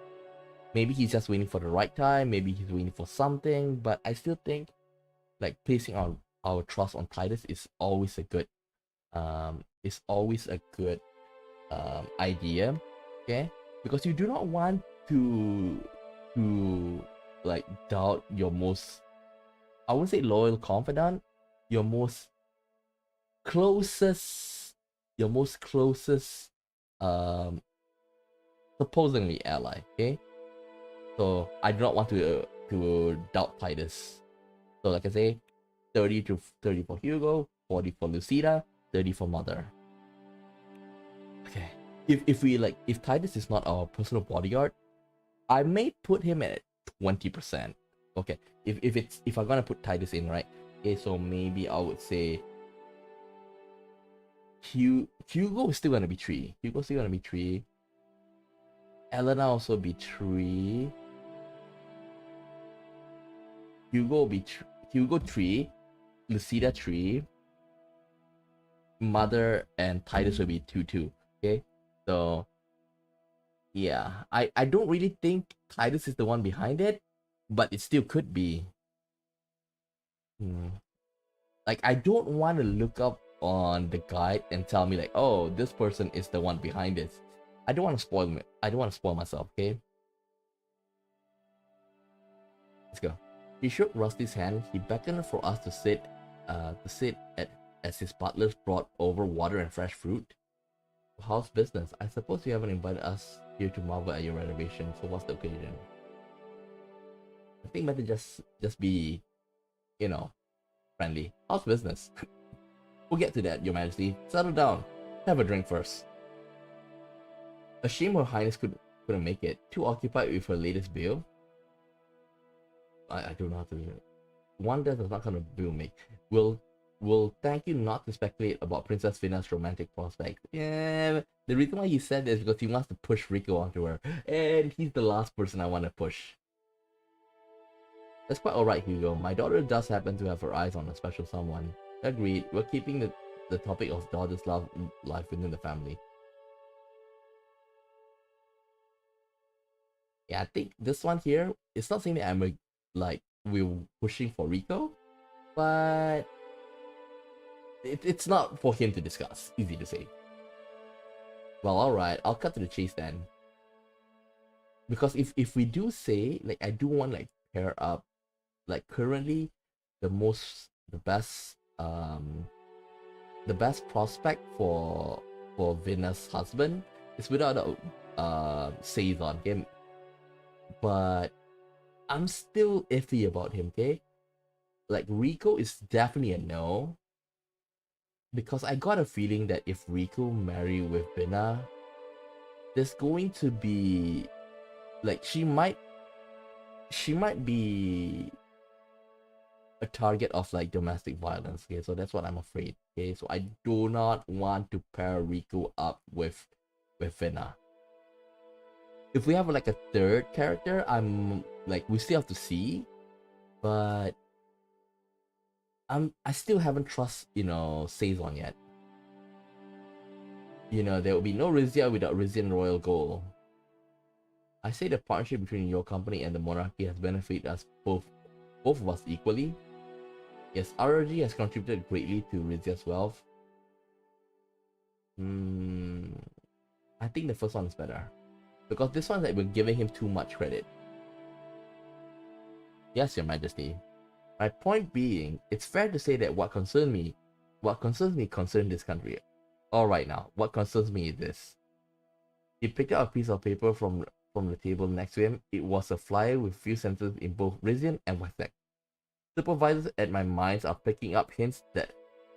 maybe he's just waiting for the right time, maybe he's waiting for something, but I still think like placing our trust on Titus is always a good is always a good idea, okay? Because you do not want to like doubt your most, I wouldn't say loyal confidant, your most closest, your most closest um supposedly ally, okay? So I do not want to doubt Titus. So like I say, 30 for Hugo, 40 for Lucida, 30 for Mother. Okay. If we like, if Titus is not our personal bodyguard, I may put him at 20%. Okay. If I'm gonna put Titus in, right? Okay, so maybe I would say Hugo is still gonna be 3. Hugo's still gonna be 3. Elena also be 3. Hugo will be Hugo 3. Lucida 3. Mother and Titus will be 2. Okay. So yeah, I don't really think Titus is the one behind it, but it still could be. Like, I don't want to look up on the guide and tell me like, oh, this person is the one behind this. I don't want to spoil me. I don't want to spoil myself. Okay. Let's go. He shook Rusty's hand. He beckoned for us to sit at as his butlers brought over water and fresh fruit. How's business? I suppose you haven't invited us here to marvel at your renovation. So what's the occasion? I think better just be, you know, friendly. How's business? We'll get to that, Your Majesty. Settle down. Have a drink first. A shame Her Highness couldn't make it. Too occupied with her latest bill. I don't know how to do it. One does not kind of bill make. Will thank you not to speculate about Princess Fina's romantic prospects. Yeah, the reason why he said this is because he wants to push Rico onto her, and he's the last person I want to push. That's quite alright, Hugo. My daughter does happen to have her eyes on a special someone. Agreed. We're keeping the topic of daughter's life within the family. Yeah, I think this one here, it's not saying that I'm like we're pushing for Rico, but it's not for him to discuss. Easy to say. Well, alright, I'll cut to the chase then. Because if we do say, like, I do want like pair up, like currently the best prospect for Vina's husband is without a Saison game. But I'm still iffy about him, okay? Like, Rico is definitely a no. Because I got a feeling that if Rico marry with Vina, there's going to be like she might be a target of like domestic violence. Okay, so that's what I'm afraid. Okay, so I do not want to pair Rico up with Vina. If we have like a third character, I'm like, we still have to see, but I still haven't trust, you know, Saison yet. You know, there will be no Rizia without Rizian royal gold. I say the partnership between your company and the monarchy has benefited us both of us equally. Yes, RRG has contributed greatly to Rizia's wealth. I think the first one is better. Because this one's like we're giving him too much credit. Yes, Your Majesty. My point being, it's fair to say that what concerns me concerns this country. Alright now, what concerns me is this. He picked up a piece of paper from the table next to him. It was a flyer with few sentences in both Rizian and Westek. Supervisors at my mines are picking up hints that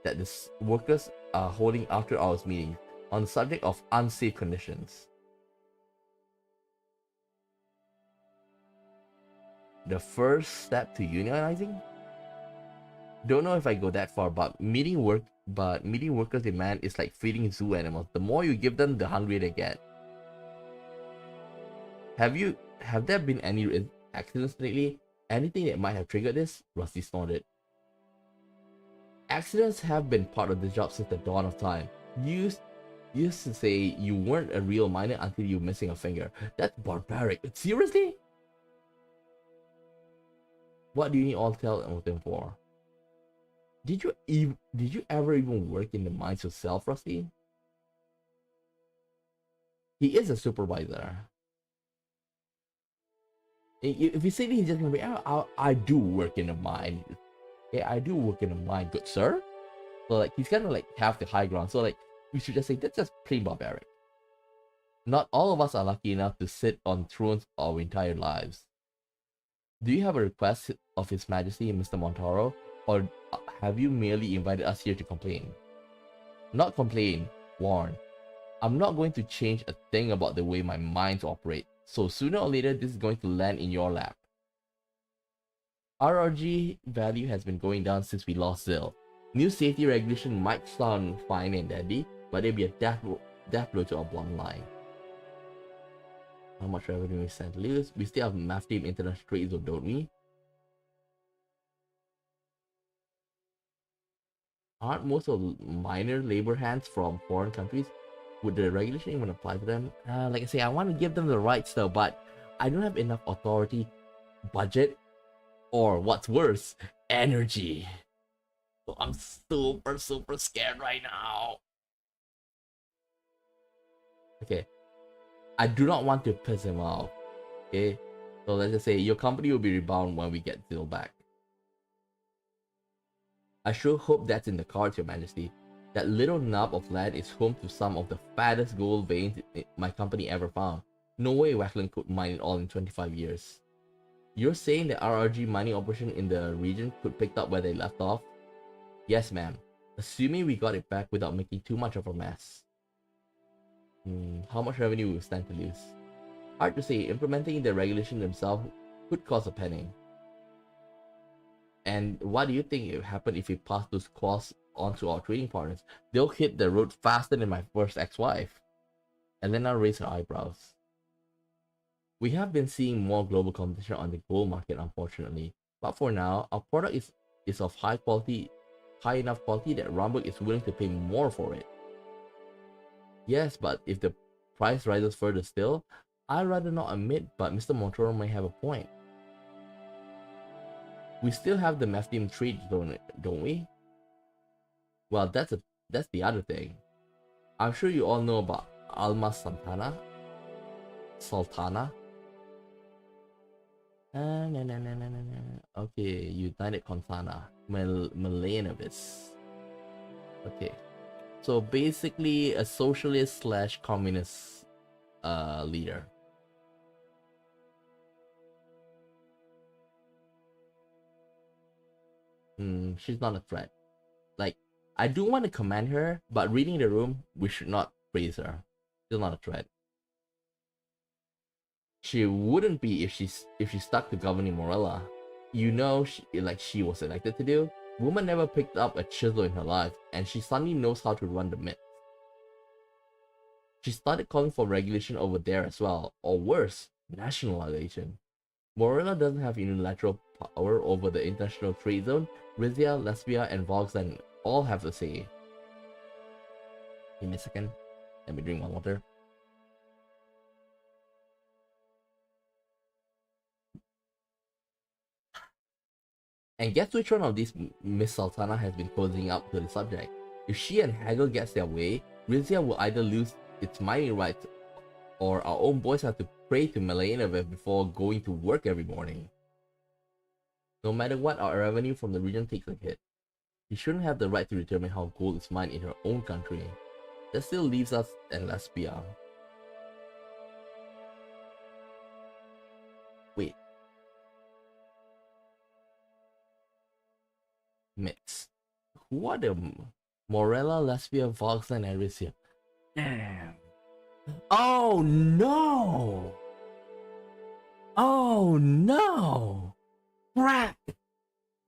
the workers are holding after hours meetings on the subject of unsafe conditions. The first step to unionizing? Don't know if I go that far, but meeting workers' demand is like feeding zoo animals. The more you give them, the hungrier they get. Have there been any accidents lately? Anything that might have triggered this? Rusty snorted. Accidents have been part of the job since the dawn of time. Used to say you weren't a real miner until you were missing a finger. That's barbaric. Seriously? What do you need all tell them for? did you ever even work in the mines yourself, Rusty? He is a supervisor. If you say that, he's just gonna be, oh, I do work in a mine. Yeah, I do work in a mine, good sir. So like he's kind of like have the high ground. So like we should just say that's just plain barbaric. Not all of us are lucky enough to sit on thrones our entire lives. Do you have a request of His Majesty, Mr. Montoro, or have you merely invited us here to complain? Not complain, warn. I'm not going to change a thing about the way my mines operate, so sooner or later this is going to land in your lap. RRG value has been going down since we lost Zil. New safety regulation might sound fine and dandy, but it'll be a death blow to our bottom line. How much revenue we stand to lose? We still have Math Team International Trade Zone, don't we? Aren't most of minor labor hands from foreign countries? Would the regulation even apply to them? Like I say, I want to give them the rights though, but I don't have enough authority, budget, or what's worse, energy. So I'm super scared right now. Okay. I do not want to piss him off. Okay? So let's just say your company will be rebound when we get Zil back. I sure hope that's in the cards, Your Majesty. That little knob of land is home to some of the fattest gold veins my company ever found. No way Wackland could mine it all in 25 years. You're saying the RRG mining operation in the region could pick up where they left off? Yes, ma'am. Assuming we got it back without making too much of a mess. How much revenue will we stand to lose? Hard to say. Implementing the regulation themselves could cost a penny. And what do you think will happen if we pass those costs on to our trading partners? They'll hit the road faster than my first ex-wife. Elena raised her eyebrows. We have been seeing more global competition on the gold market, unfortunately. But for now, our product is of high enough quality that Romberg is willing to pay more for it. Yes, but if the price rises further still, I'd rather not admit, but Mr. Montoro may have a point. We still have the Math Team trade zone, don't we? Well, that's the other thing. I'm sure you all know about Alma Sultana. Okay, United Consana. Milanovis. Okay. So basically a socialist / communist leader. She's not a threat. Like, I do want to commend her, but reading the room, we should not praise her. She's not a threat. She wouldn't be if she stuck to governing Morella. You know, she was elected to do. Woman never picked up a chisel in her life, and she suddenly knows how to run the myth. She started calling for regulation over there as well, or worse, nationalization. Morella doesn't have unilateral power over the international trade zone. Rizia, Lesbia, and Volksland all have the say. Give me a second. Let me drink my water. And guess which one of these Miss Sultana has been cozying up to the subject? If she and Hagel gets their way, Rizia will either lose its mining rights or our own boys have to pray to Milanovic before going to work every morning. No matter what, our revenue from the region takes a hit. She shouldn't have the right to determine how gold is mined in her own country. That still leaves us and Lesbia. Wait. Mix. Who are the Morella, Lesbia, Volksland, and Rizia? Damn. Oh no! Oh no! Crap!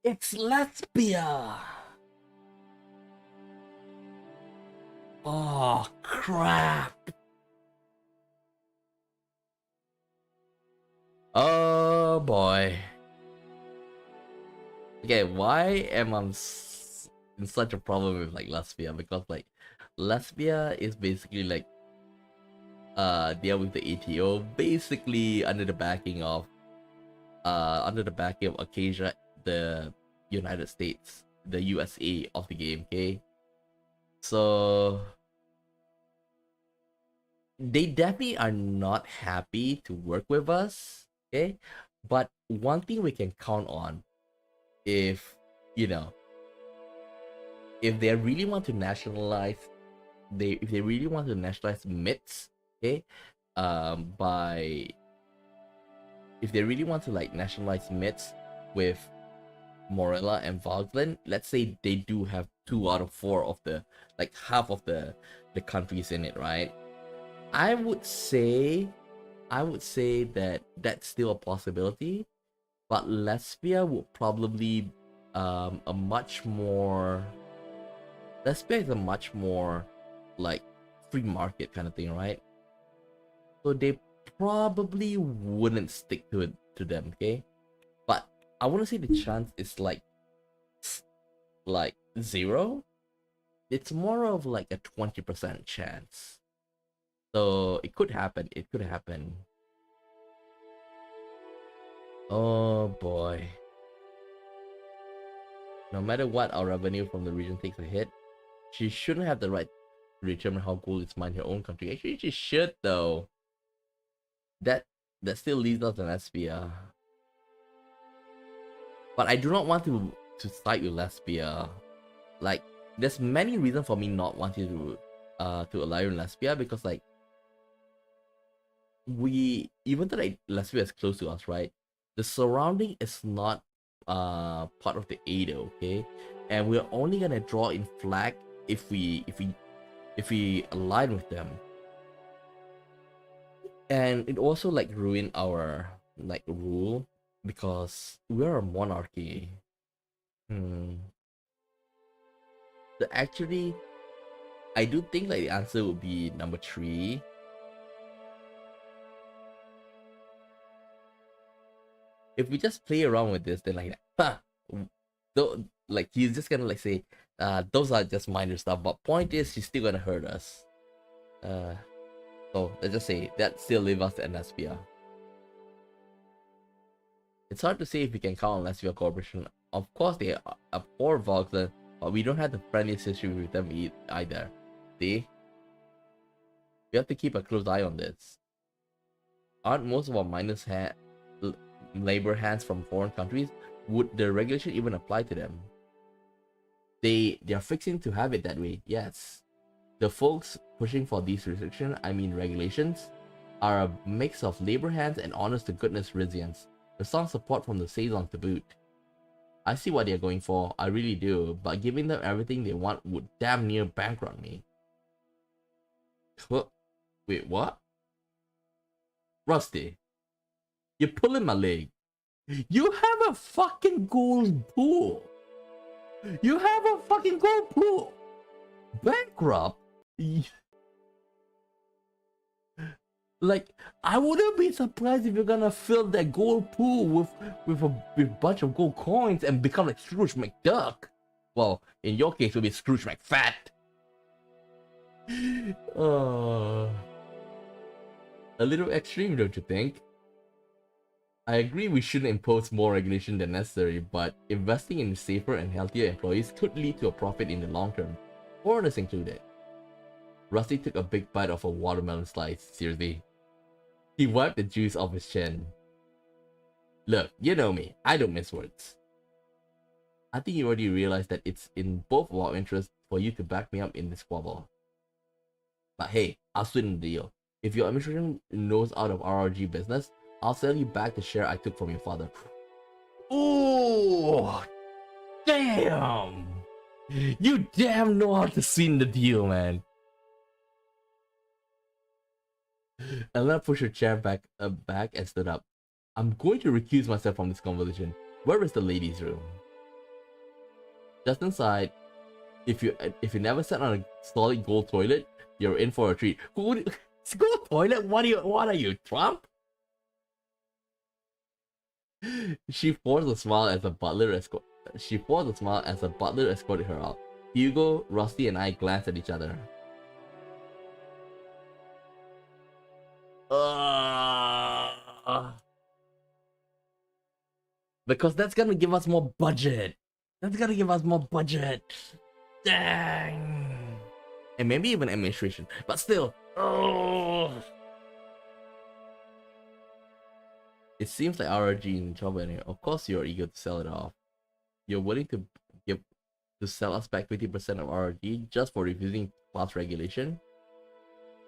It's Lesbia! Oh crap! Oh boy. Okay, why am I in such a problem with like Lesbia? Because like Lesbia is basically like deal with the ATO basically under the backing of Acacia, the United States. the USA of the game, okay? So they definitely are not happy to work with us, okay? But one thing we can count on, if you know, if they really want to nationalize, if they really want to nationalize myths, okay, by if they really want to like nationalize myths with Morella and Valglen, let's say they do have 2 out of 4 of the, like half of the countries in it, right? I would say that that's still a possibility, but Lesbia would probably a much more Lesbia is a much more like free market kind of thing, right? So they probably wouldn't stick to it to them, okay? But I want to say the chance is like 0. It's more of like a 20% chance. So it could happen. It could happen. Oh boy. No matter what, our revenue from the region takes a hit. She shouldn't have the right to determine how gold is mined in her own country. Actually, she should though. That still leaves us an Lesbia. But I do not want to side with Lesbia. Like, there's many reasons for me not wanting to ally with Lesbia, because like even though like Lesbia is close to us, right? The surrounding is not part of the Ada, okay? And we're only gonna draw in flag if we align with them. And it also like ruin our like rule, because we're a monarchy. So actually, I do think like the answer would be number 3. If we just play around with this, then like, though, like he's just gonna like say, those are just minor stuff. But point is, she's still gonna hurt us. So let's just say that still leaves us an Lesbia. It's hard to say if we can count on Lesbia Corporation. Of course, they are abhor Vogler, but we don't have the friendliest history with them either. See? We have to keep a close eye on this. Aren't most of our miners labor hands from foreign countries? Would the regulation even apply to them? They are fixing to have it that way, yes. The folks pushing for these regulations, are a mix of labor hands and honest to goodness Rizians, with some support from the Saison to boot. I see what they're going for, I really do, but giving them everything they want would damn near bankrupt me. Wait, what? Rusty, you're pulling my leg. You have a fucking gold pool. You have a fucking gold pool. Bankrupt? Like, I wouldn't be surprised if you're gonna fill that gold pool with a bunch of gold coins and become like Scrooge McDuck. Well, in your case, it'll be Scrooge McFat. A little extreme, don't you think? I agree we shouldn't impose more regulation than necessary, but investing in safer and healthier employees could lead to a profit in the long term, foreigners included. Rusty took a big bite of a watermelon slice, seriously. He wiped the juice off his chin. Look, you know me, I don't miss words. I think you already realized that it's in both of our interests for you to back me up in this squabble. But hey, I'll sweeten the deal. If your administration knows out of RRG business, I'll sell you back the share I took from your father. Ooh, damn! You damn know how to sweeten the deal, man. Elena pushed her chair back and stood up. I'm going to recuse myself from this conversation. Where is the ladies' room? Just inside. If you never sat on a solid gold toilet, you're in for a treat. Gold toilet? What are you, Trump? She forced a smile as the butler escorted her out. Hugo, Rusty, and I glanced at each other. Because that's gonna give us more budget. That's gonna give us more budget. Dang. And maybe even administration. But still. Oh. It seems like RRG in trouble anyway. Of course you're eager to sell it off. You're willing to give to sell us back 50% of RRG just for refusing class regulation?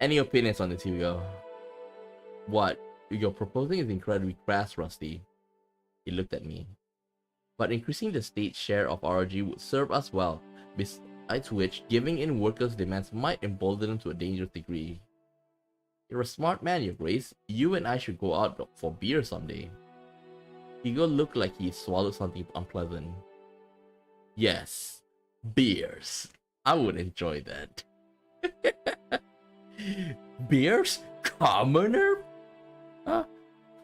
Any opinions on this, Hugo? What you're proposing is incredibly crass, Rusty. He looked at me. But increasing the state's share of RRG would serve us well, besides which giving in workers' demands might embolden them to a dangerous degree. You're a smart man, Your Grace. You and I should go out for beer someday. Hugo looked like he swallowed something unpleasant. Yes, beers. I would enjoy that. Beers? Commoner? Huh?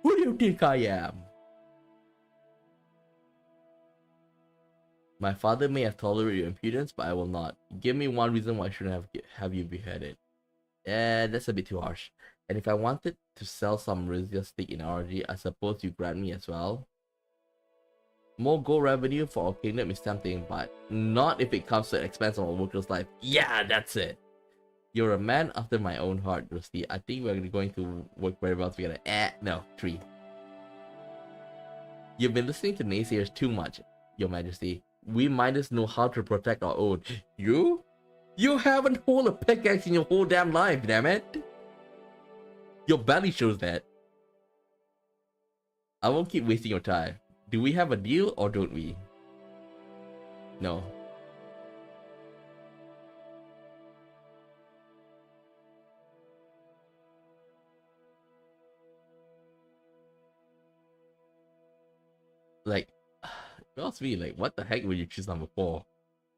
Who do you think I am? My father may have tolerated your impudence, but I will not. Give me one reason why I shouldn't have you beheaded. That's a bit too harsh. And if I wanted to sell some Rizia stake in RG, I suppose you grant me as well. More gold revenue for our kingdom is tempting, but not if it comes to the expense of our workers' life. Yeah, that's it. You're a man after my own heart, Rusty. I think we're going to work very well together. No, 3. You've been listening to naysayers too much, Your Majesty. We miners know how to protect our own. You? You haven't hold a pickaxe in your whole damn life, damn it. Your belly shows that. I won't keep wasting your time. Do we have a deal or don't we? No. Like, you ask me, like, what the heck would you choose number 4?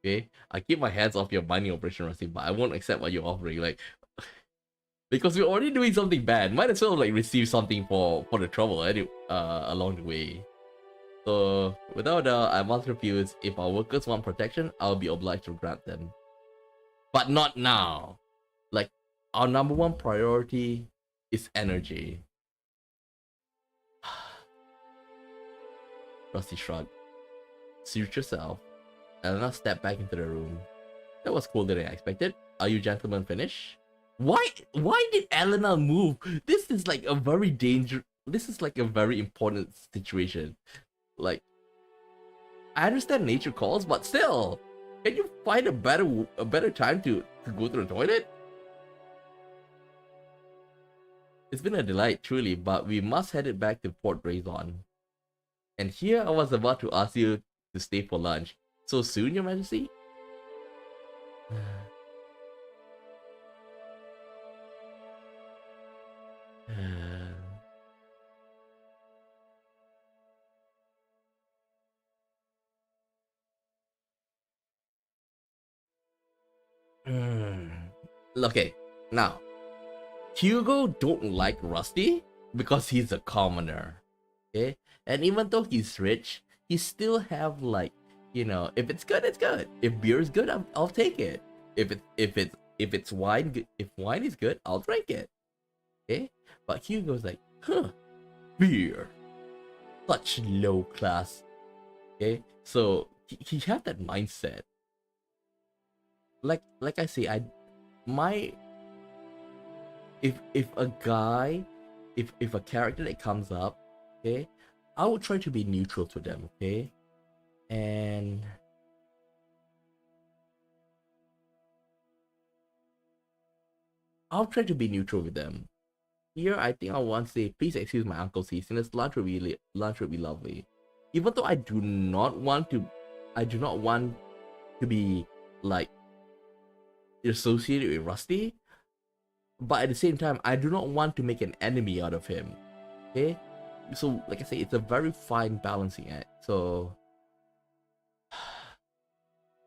Okay, I keep my hands off your mining operation, Rusty, but I won't accept what you're offering. Like, because we're already doing something bad, might as well like receive something for the trouble along the way. So without a doubt, I must refuse. If our workers want protection, I'll be obliged to grant them. But not now. Like, our number 1 priority is energy. Rusty shrugged. Suit yourself. Elena stepped back into the room. That was cooler than I expected. Are you gentlemen finished? Why did Elena move? This is like a very this is like a very important situation. Like, I understand nature calls, but still, can you find a better time to go to the toilet? It's been a delight, truly, but we must head it back to Port Raison. And here I was about to ask you to stay for lunch. So soon, Your Majesty? Okay, now, Hugo don't like Rusty because he's a commoner. Okay, and even though he's rich, he still have like, you know, if it's good, it's good. If beer is good, I'll take it. If wine is good, I'll drink it. Okay, but Hugo's like, beer, such low class. Okay, so he had that mindset. Like I say, if a guy, if a character that comes up, okay, I would try to be neutral to them, okay, and I'll try to be neutral with them. Here, I think I want to say, please excuse my uncle's hastiness. Lunch would be lovely. Even though I do not want to be like associated with Rusty, but at the same time, I do not want to make an enemy out of him. Okay, so like I say, it's a very fine balancing act. So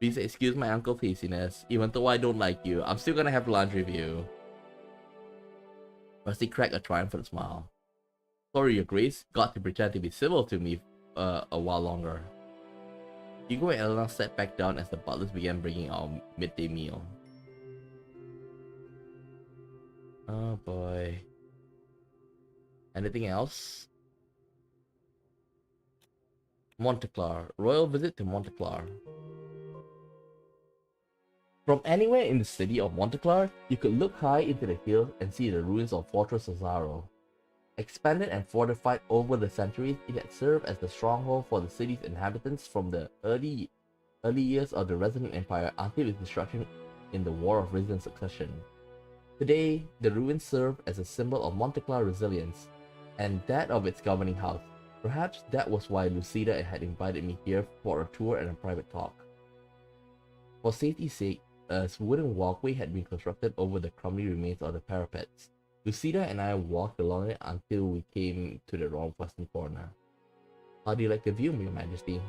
please excuse my uncle's hastiness. Even though I don't like you, I'm still gonna have lunch with you. Rusty cracked a triumphant smile. Sorry, Your Grace. Got to pretend to be civil to me a while longer. Hugo and Elena sat back down as the butlers began bringing our midday meal. Oh boy. Anything else? Monteclar. Royal visit to Monteclar. From anywhere in the city of Monteclar, you could look high into the hills and see the ruins of Fortress Azaro. Expanded and fortified over the centuries, it had served as the stronghold for the city's inhabitants from the early years of the Resident Empire until its destruction in the War of Risen Succession. Today, the ruins serve as a symbol of Monteclar resilience, and that of its governing house. Perhaps that was why Lucida had invited me here for a tour and a private talk. For safety's sake, a wooden walkway had been constructed over the crumbly remains of the parapets. Lucida and I walked along it until we came to the western corner. How do you like the view, Your Majesty?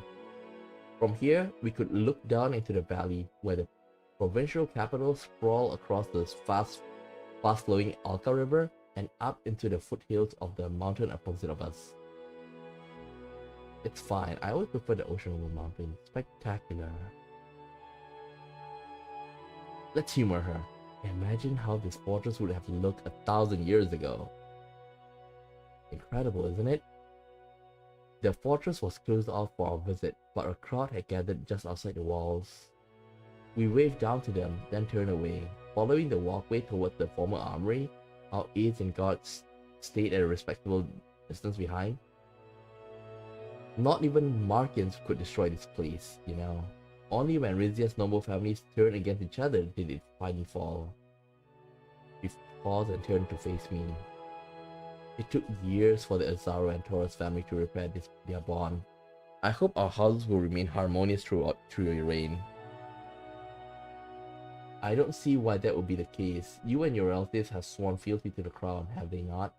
From here, we could look down into the valley, where the provincial capital sprawled across the fast-flowing Alka River and up into the foothills of the mountain opposite of us. It's fine. I always prefer the ocean over mountains. Spectacular. Let's humor her. Imagine how this fortress would have looked 1,000 years ago. Incredible, isn't it? The fortress was closed off for our visit, but a crowd had gathered just outside the walls. We waved down to them, then turned away. Following the walkway towards the former armory, our aides and guards stayed at a respectable distance behind. Not even Markians could destroy this place, you know. Only when Rizia's noble families turned against each other did it finally fall. She paused and turned to face me. It took years for the Azaro and Toras family to repair their bond. I hope our houses will remain harmonious through your reign. I don't see why that would be the case. You and your relatives have sworn fealty to the crown, have they not?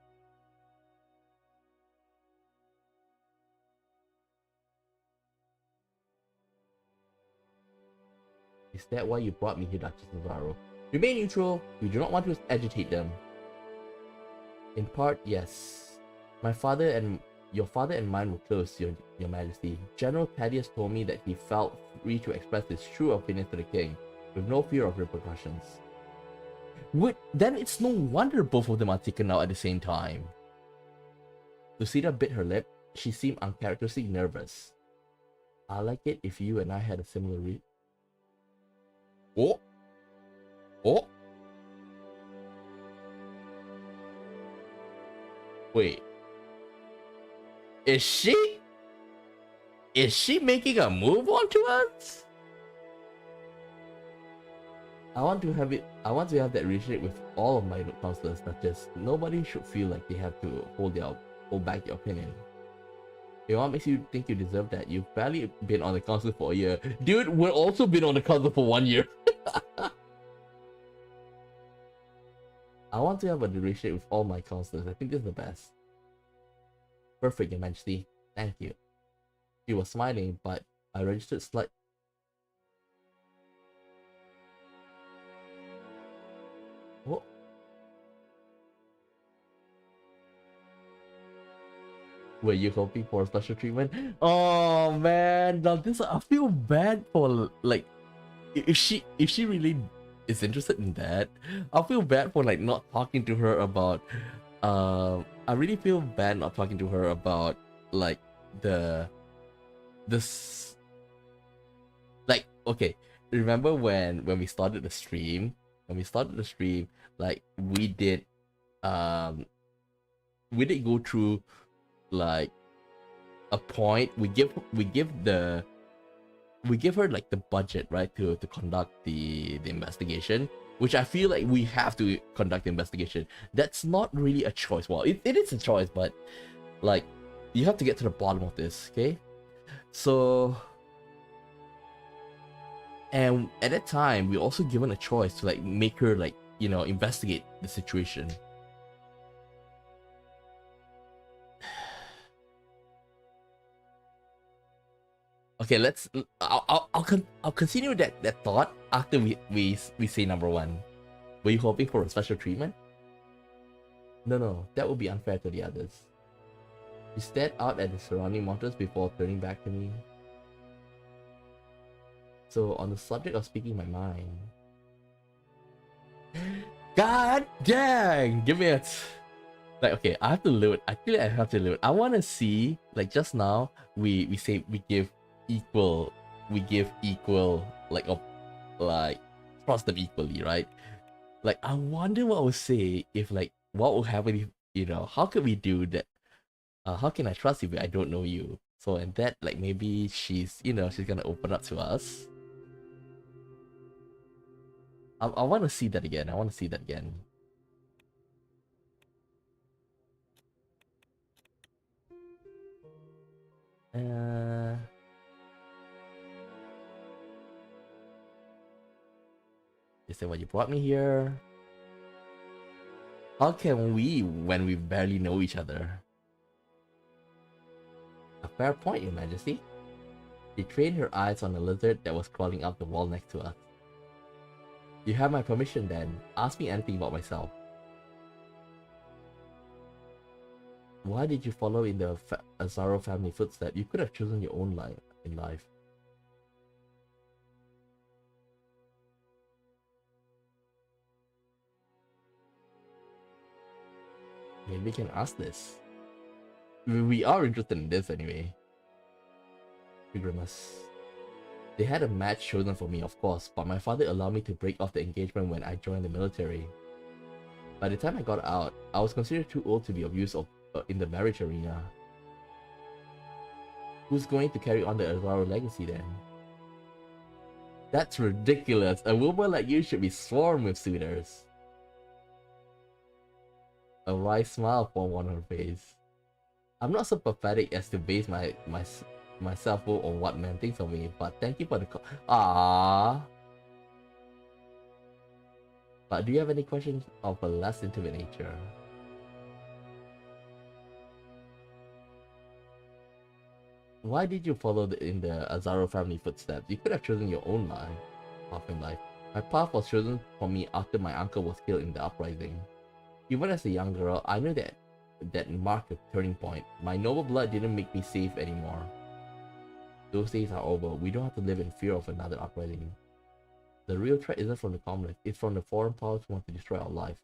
Is that why you brought me here, Duchess Azaro? Remain neutral. We do not want to agitate them. In part, yes. Your father and mine were close, your Majesty. General Thaddeus told me that he felt free to express his true opinions to the king, with no fear of repercussions. Then it's no wonder both of them are taken out at the same time. Lucida bit her lip. She seemed uncharacteristically nervous. I like it if you and I had a similar Oh! Oh! Wait. Is she making a move onto us? I want to have that relationship with all of my counselors, not just nobody should feel like they have to hold back your opinion. You know what makes you think you deserve that? You've barely been on the council for a year. Dude, we've also been on the council for 1 year. I want to have a relationship with all my counselors. I think this is the best. Perfect, Your Majesty. Thank you. She was smiling, but I registered slight... What? Were you hoping for special treatment? Oh man, now this I feel bad for like if she really is interested in that. I feel bad for like not talking to her about I really feel bad not talking to her about like this like okay, remember when we started the stream? Like we did go through like a point. We give her like the budget, right, to conduct the investigation, which I feel like we have to conduct the investigation. That's not really a choice. Well, it is a choice, but like you have to get to the bottom of this, okay? So, and at that time we also given a choice to like make her like, you know, investigate the situation. Okay, I'll continue that thought after we say number one. Were you hoping for a special treatment? No, that would be unfair to the others. She stared out at the surrounding mountains before turning back to me. So, on the subject of speaking my mind... God dang! Give me it! Like, okay, I have to load. Actually, I have to load. I want to see, like, just now we say we give equal, like like trust them equally, right? Like, I wonder what would say if, like, what would happen if, how could we do that? How can I trust you if I don't know you? So, and that, like, maybe she's gonna open up to us. I want to see that again. I want to see that again. Is that what you brought me here? How can we when we barely know each other? A fair point, Your Majesty. She trained her eyes on a lizard that was crawling up the wall next to us. You have my permission then. Ask me anything about myself. Why did you follow in the Azaro family footsteps? You could have chosen your own life in life. Maybe we can ask this. We are interested in this anyway. Grimace. They had a match chosen for me, of course, but my father allowed me to break off the engagement when I joined the military. By the time I got out, I was considered too old to be of use in the marriage arena. Who's going to carry on the Azaro legacy then? That's ridiculous. A woman like you should be swarmed with suitors. A wry smile formed on her face. I'm not so pathetic as to base my self-worth on what man thinks of me, but thank you for the call. Ah. But do you have any questions of a less intimate nature? Why did you follow in the Azaro family footsteps? You could have chosen your own path in life. My path was chosen for me after my uncle was killed in the uprising. Even as a young girl, I knew that marked a turning point. My noble blood didn't make me safe anymore. Those days are over. We don't have to live in fear of another uprising. The real threat isn't from the communists, it's from the foreign powers who want to destroy our life.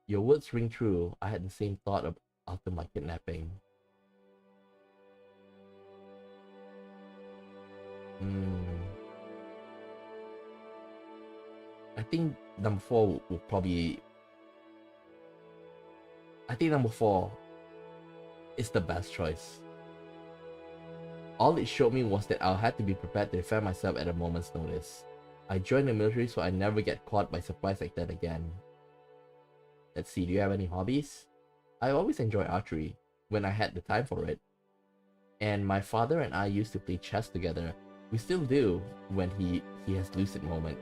Your words ring true. I had the same thought after my kidnapping. I think number 4 will probably... I think number 4 is the best choice. All it showed me was that I had to be prepared to defend myself at a moment's notice. I joined the military so I never get caught by surprise like that again. Let's see, do you have any hobbies? I always enjoy archery, when I had the time for it. And my father and I used to play chess together. We still do, when he has lucid moment.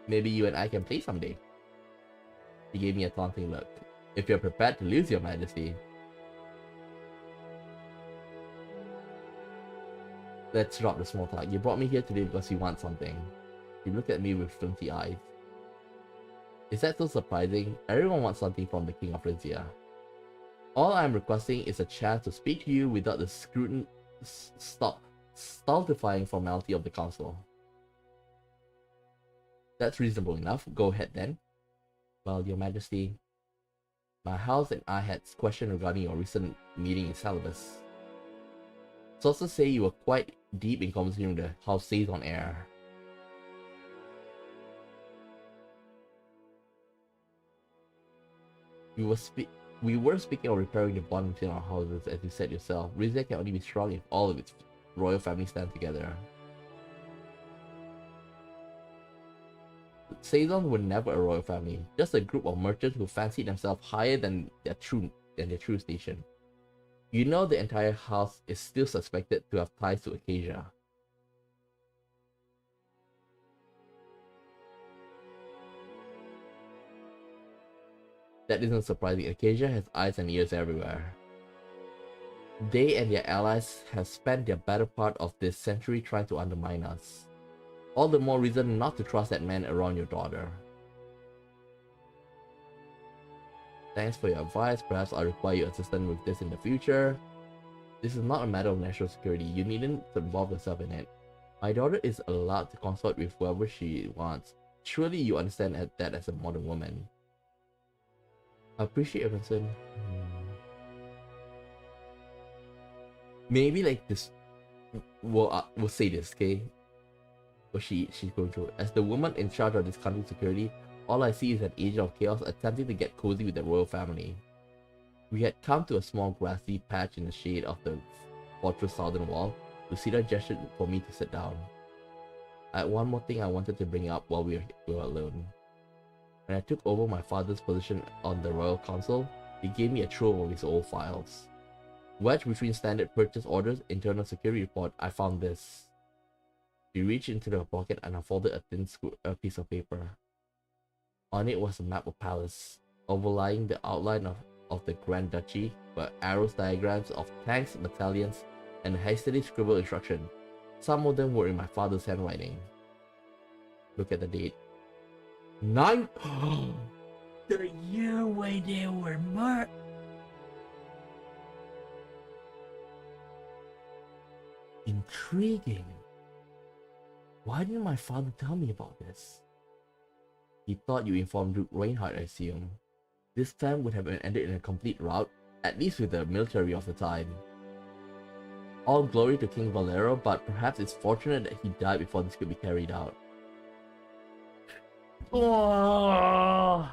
Maybe you and I can play someday. He gave me a taunting look. If you're prepared to lose, Your Majesty. Let's drop the small talk. You brought me here today because you want something. He looked at me with flinty eyes. Is that so surprising? Everyone wants something from the King of Rizia. All I'm requesting is a chance to speak to you without the stultifying formality of the council. That's reasonable enough. Go ahead then. Well, Your Majesty, my house and I had questions regarding your recent meeting in Salabas. Sources say you were quite deep in conversation with the house stays on air. We were speaking of repairing the bond between our houses, as you said yourself. Rizia can only be strong if all of its royal family stand together. Ceylon were never a royal family, just a group of merchants who fancied themselves higher than their true station. You know the entire house is still suspected to have ties to Acacia. That isn't surprising. Acacia has eyes and ears everywhere. They and their allies have spent their better part of this century trying to undermine us. All the more reason not to trust that man around your daughter. Thanks for your advice. Perhaps I'll require your assistance with this in the future. This is not a matter of national security. You needn't involve yourself in it. My daughter is allowed to consort with whoever she wants. Surely you understand that as a modern woman. I appreciate your concern. Maybe like this. We'll say this, okay? What she's going through. As the woman in charge of this country's security, all I see is an agent of chaos attempting to get cozy with the royal family. We had come to a small grassy patch in the shade of the fortress southern wall. Lucida gestured for me to sit down. I had one more thing I wanted to bring up while we were alone. When I took over my father's position on the Royal Council, he gave me a trove of his old files. Wedged between standard purchase orders, internal security report, I found this. She reached into her pocket and unfolded a thin piece of paper. On it was a map of palace. Overlying the outline of the Grand Duchy were arrows diagrams of tanks, battalions, and a hastily scribbled instruction. Some of them were in my father's handwriting. Look at the date. The year when they were marked. Intriguing. Why didn't my father tell me about this? He thought you informed Duke Reinhardt, I assume. This plan would have ended in a complete rout, at least with the military of the time. All glory to King Valero, but perhaps it's fortunate that he died before this could be carried out. Oh,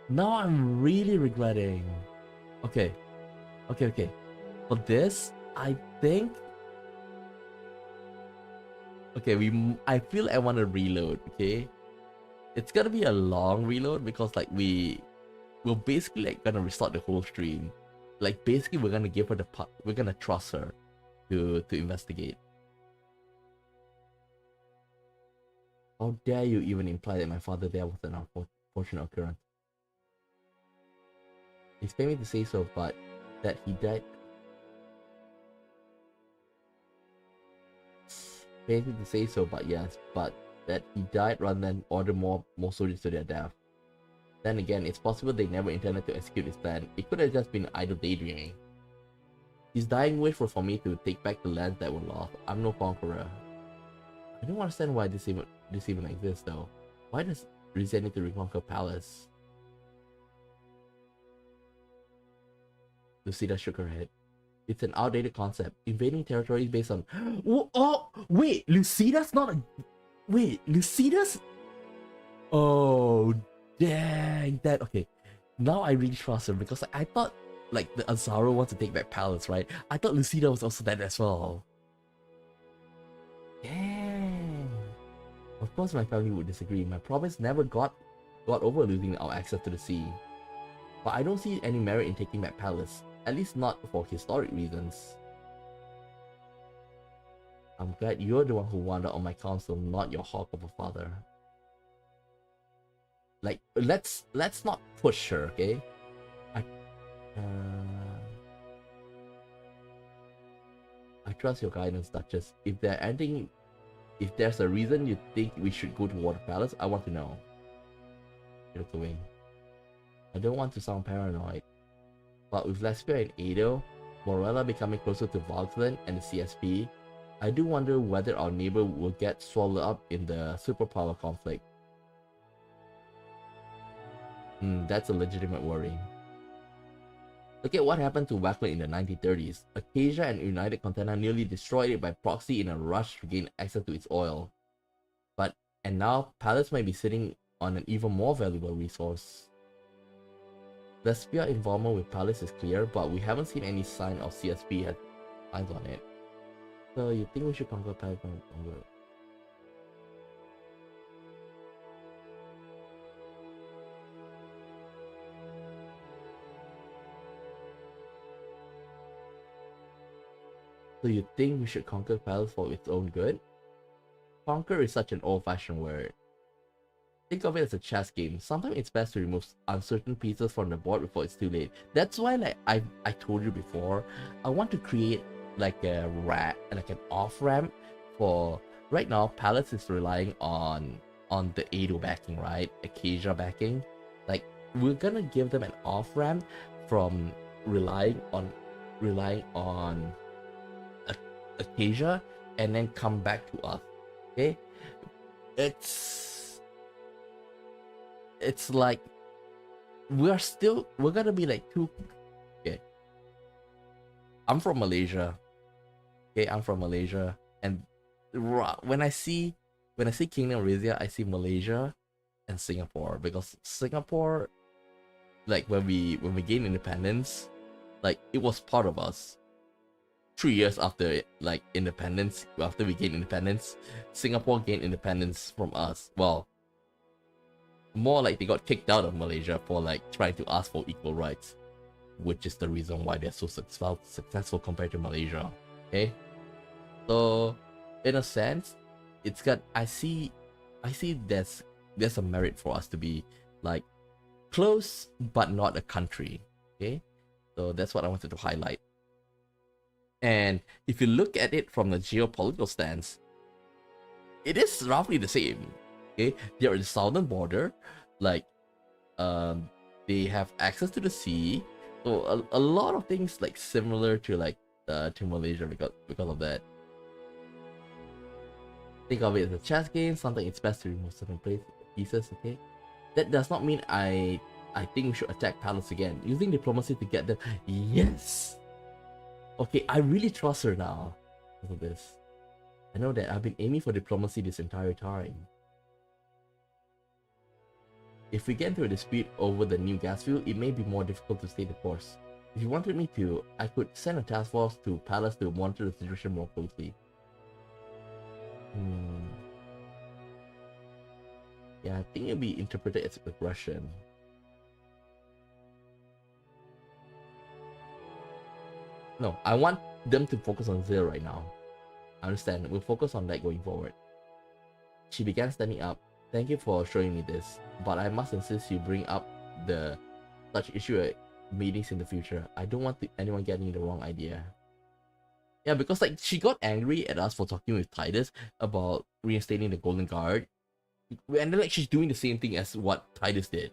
now I'm really regretting. Okay. For this, I think... Okay, I feel I want to reload, okay? It's gonna be a long reload because like we're basically like gonna restart the whole stream. Like basically we're gonna give her we're gonna trust her to investigate. How dare you even imply that my father there was an unfortunate occurrence? It's painful to say so, but that he died. Painful to say so, but yes, but that he died rather than order more soldiers to their death. Then again, it's possible they never intended to execute his plan. It could have just been idle daydreaming. His dying wish was for me to take back the lands that were lost. I'm no conqueror. I don't understand why this even exists though. Why does Rizia need to reconquer Palace? Lucida shook her head. It's an outdated concept. Invading territories based on... Oh, wait, Lucida's not a... Wait, Lucida's... Oh, dang, that... Okay, now I really trust her because I thought, like, the Azaro wants to take back Palace, right? I thought Lucida was also that as well. Dang. Of course my family would disagree. My province never got over losing our access to the sea. But I don't see any merit in taking back Palace. At least not for historic reasons. I'm glad you're the one who wandered on my council, not your hawk of a father. Like, let's not push her, okay? I trust your guidance, Duchess. If there's a reason you think we should go to Water Palace, I want to know. She looked away. I don't want to sound paranoid, but with Lesbia and Edo, Morella becoming closer to Valkland and the CSP, I do wonder whether our neighbor will get swallowed up in the superpower conflict. That's a legitimate worry. Look at what happened to Valkland in the 1930s. Acacia and United Contender nearly destroyed it by proxy in a rush to gain access to its oil. And now, Palace might be sitting on an even more valuable resource. Lesbia involvement with Palace is clear, but we haven't seen any sign of CSP has eyes on it. So you think we should conquer Palace? So you think we should conquer Palace for its own good? Conquer is such an old-fashioned word. Think of it as a chess game. Sometimes it's best to remove uncertain pieces from the board before it's too late. That's why, like I told you before, I want to create like an off ramp for right now. Palace is relying on the Edo backing, right? Acacia backing. Like we're gonna give them an off ramp from relying on Acacia and then come back to us. Okay, it's it's like we're gonna be like two. Okay, I'm from Malaysia. Okay, I'm from Malaysia, and when I see Kingdom of Rizia, I see Malaysia and Singapore, because Singapore, like when we gained independence, like it was part of us. 3 years after like independence, after we gained independence, Singapore gained independence from us. Well, more like they got kicked out of Malaysia for like trying to ask for equal rights, which is the reason why they're so successful compared to Malaysia. Okay, so in a sense, it's got I see there's a merit for us to be like close but not a country. Okay, so that's what I wanted to highlight. And if you look at it from the geopolitical stance, it is roughly the same. Okay, they're in the southern border, like they have access to the sea, so a lot of things like similar to like to Malaysia because of that. Think of it as a chess game, something it's best to remove certain pieces. Okay, that does not mean I think we should attack palace again. Using diplomacy to get them. Yes. Okay, I really trust her now. Look at this. I know that I've been aiming for diplomacy this entire time. If we get into a dispute over the new gas field, it may be more difficult to stay the course. If you wanted me to, I could send a task force to Palace to monitor the situation more closely. Yeah, I think it'll be interpreted as aggression. No, I want them to focus on Zero right now. I understand. We'll focus on that going forward. She began standing up. Thank you for showing me this, but I must insist you bring up such issue at meetings in the future. I don't want anyone getting the wrong idea. Yeah, because like she got angry at us for talking with Titus about reinstating the Golden Guard, and then like she's doing the same thing as what Titus did.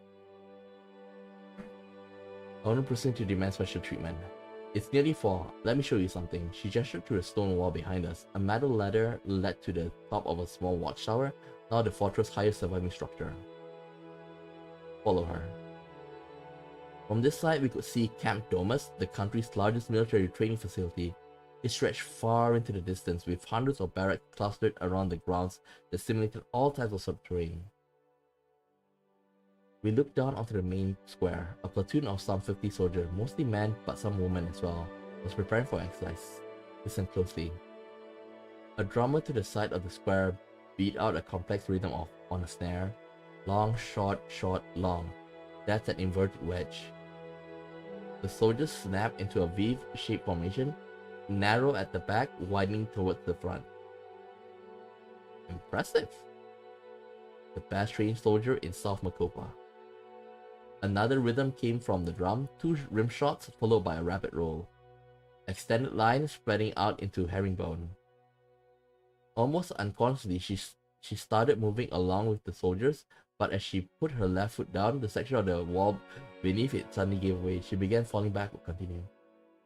I want to proceed to demand special treatment. It's nearly 4. Let me show you something. She gestured to the stone wall behind us. A metal ladder led to the top of a small watchtower, now the fortress' highest surviving structure. Follow her. From this side, we could see Camp Domus, the country's largest military training facility. It stretched far into the distance, with hundreds of barracks clustered around the grounds that simulated all types of subterranean. We looked down onto the main square. A platoon of some 50 soldiers, mostly men but some women as well, was preparing for exercise. Listen closely. A drummer to the side of the square beat out a complex rhythm on a snare. Long, short, short, long. That's an inverted wedge. The soldiers snapped into a V-shaped formation, narrow at the back, widening towards the front. Impressive. The best trained soldier in South Merkopa. Another rhythm came from the drum, 2 rim shots followed by a rapid roll. Extended line spreading out into herringbone. Almost unconsciously, she started moving along with the soldiers, but as she put her left foot down, the section of the wall beneath it suddenly gave way. She began falling backward. Continue.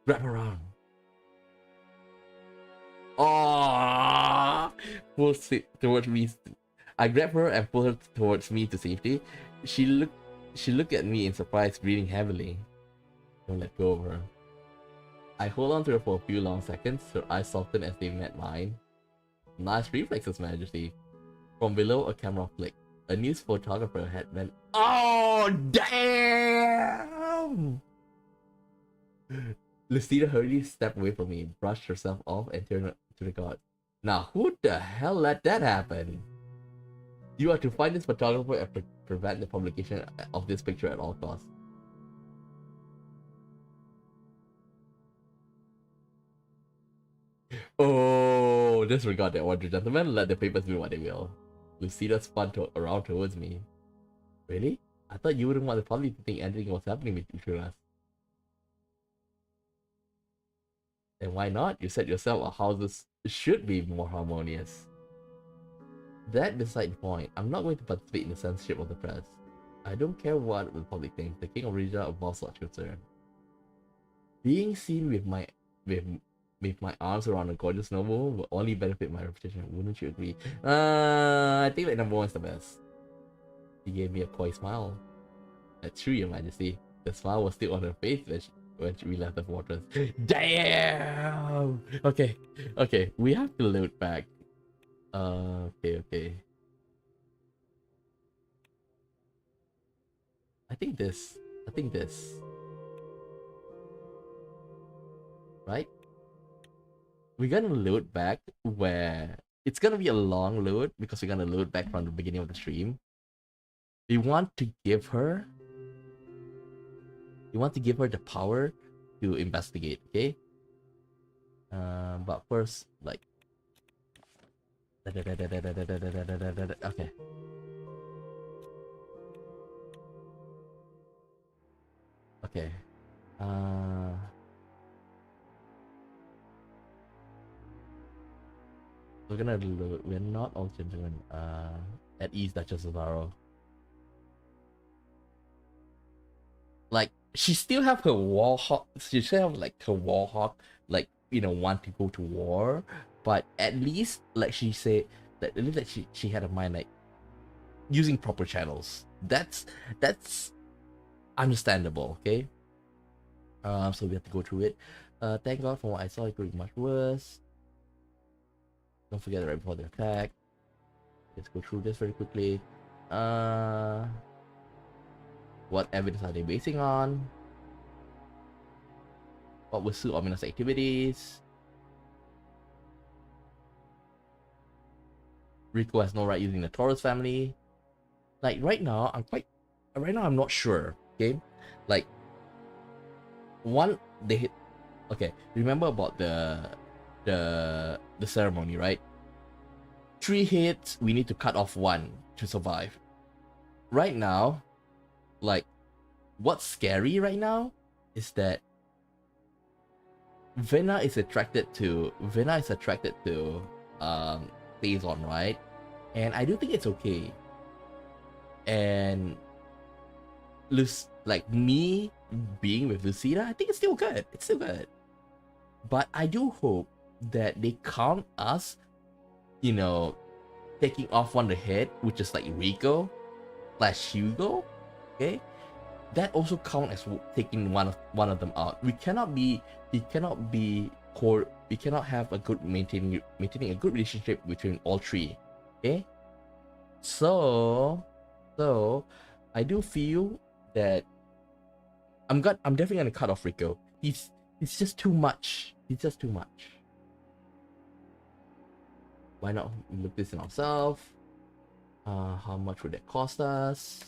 Grab her arm. Oh! Pull towards me. I grabbed her and pulled her towards me to safety. She looked at me in surprise, breathing heavily. Don't let go of her. I hold on to her for a few long seconds, her eyes softened as they met mine. Nice reflexes, Majesty. From below, a camera flicked. A news photographer had been. Oh, damn! Lucida hurriedly stepped away from me, brushed herself off, and turned to the guard. Now, who the hell let that happen? You are to find this photographer and prevent the publication of this picture at all costs. Oh, disregard that order, gentlemen. Let the papers do what they will. Lucida spun around towards me. Really? I thought you wouldn't want the public to think anything was happening between us. And why not? You said yourself our houses should be more harmonious. That beside the point. I'm not going to participate in the censorship of the press. I don't care what the public thinks. The King of Rizia above such concern. Being seen with my arms around a gorgeous noble will only benefit my reputation. Wouldn't you agree? I think that number 1's the best. She gave me a coy smile. That's true, Your Majesty. The smile was still on her face when we left the fortress. Damn! Okay, okay, we have to load back. Okay. I think this. Right? We're gonna load back where it's gonna be a long load because we're gonna load back from the beginning of the stream. We want to give her the power to investigate, okay? But first, like, okay. Okay. We're not all gentlemen. At ease, Duchess of Varro. Like, she still have her war hawk. She still have like her war hawk, like, you know, want to go to war. But at least, like she said, that at least like she had a mind like using proper channels. That's understandable, okay? So we have to go through it. Thank God for what I saw, it could be much worse. Don't forget right before the attack. Let's go through this very quickly. What evidence are they basing on? What was Sue ominous activities? Rico has no right using the Toras family. Like right now, I'm not sure. Okay, like one they hit. Okay, remember about the ceremony, right? 3 hits, we need to cut off 1 to survive. Right now, like, what's scary right now is that Vena is attracted to Phazon, right? And I do think it's okay. And like me being with Lucida, I think it's still good. But I do hope that they count us, you know, taking off one of the head, which is like Rico / Hugo. Okay, that also count as taking one of them out. We cannot have a good maintaining a good relationship between all 3. Okay, so I do feel that I'm definitely gonna cut off Rico. He's just too much. Why not look this in ourselves? How much would that cost us?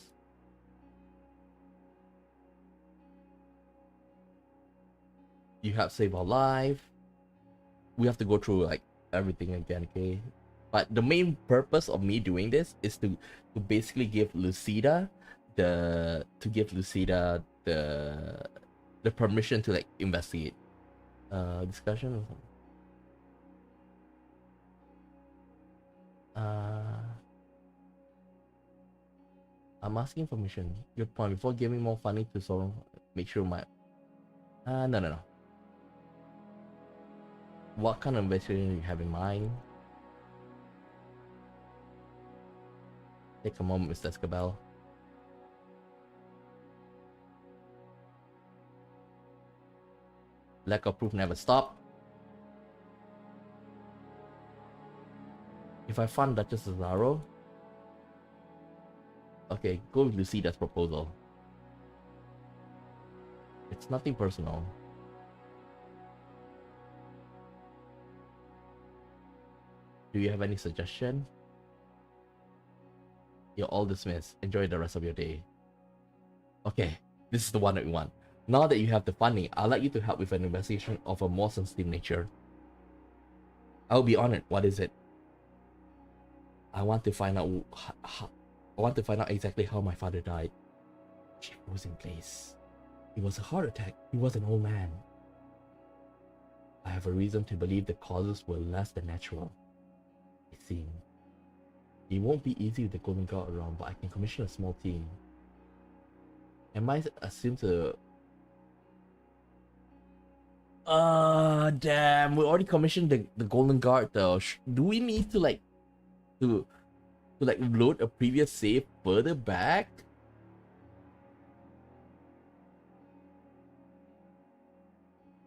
You have saved our life. We have to go through like everything again, okay? But the main purpose of me doing this is to basically give Lucida the permission to like investigate. Discussion or something. I'm asking permission. Good point. Before giving more funding to Sauron, make sure my no. What kind of investigation do you have in mind? Take a moment, Mr. Escabel. Lack of proof never stop. If I fund Duchess Cesaro, okay, go with Lucida's proposal. It's nothing personal. Do you have any suggestion? You're all dismissed. Enjoy the rest of your day. Okay, this is the one that we want. Now that you have the funding, I'd like you to help with an investigation of a more sensitive nature. I'll be honored. What is it? I want to find out exactly how my father died. She was in place. It was a heart attack. He was an old man. I have a reason to believe the causes were less than natural. It seems. It won't be easy with the Golden Guard around, but I can commission a small team. Am I assumed to... damn, we already commissioned the Golden Guard though. Do we need to like... to like load a previous save further back.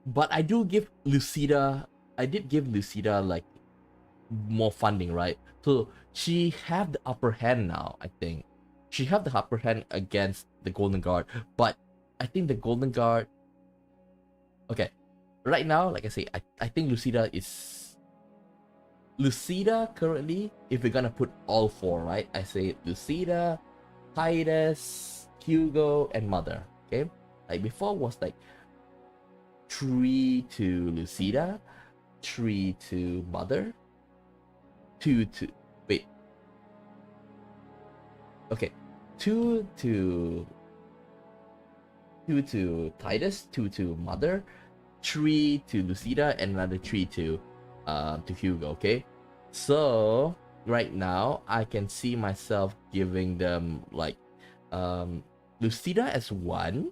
But I do give Lucida, I did give Lucida like more funding, right? So she have the upper hand now, I think. She have the upper hand against the Golden Guard, but I think the Golden Guard, okay, right now, like I say, I think Lucida currently, if we're gonna put all four, right? I say Lucida, Titus, Hugo, and Mother, okay? Like before was like 3 to Lucida, 3 to Mother, 2 to, wait, okay, 2 to Titus, 2 to Mother, 3 to Lucida, and another 3 to Hugo, okay? So right now I can see myself giving them like Lucida as 1,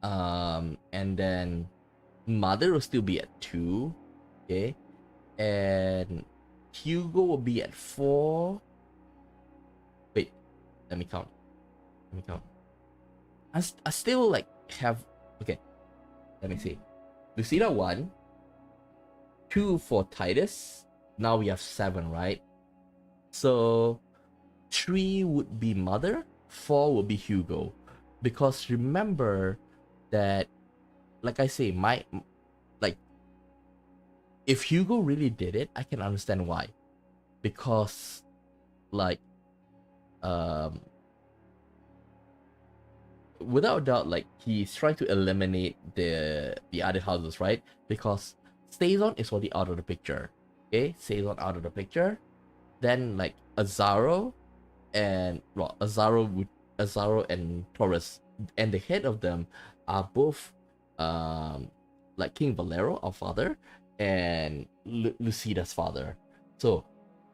and then Mother will still be at 2, okay? And Hugo will be at 4. Wait, let me count. I still like have, okay, let me see. Lucida 1, 2 for Titus. Now we have 7, right? So 3 would be Mother, 4 would be Hugo. Because remember that, like I say, like, if Hugo really did it, I can understand why. Because, like, without a doubt, like, he's trying to eliminate the other houses, right? Because Stazon is already out of the picture. Okay, Stazon out of the picture. Then like Azaro and Azaro and Taurus, and the head of them are both like King Valero, our father, and Lucida's father. So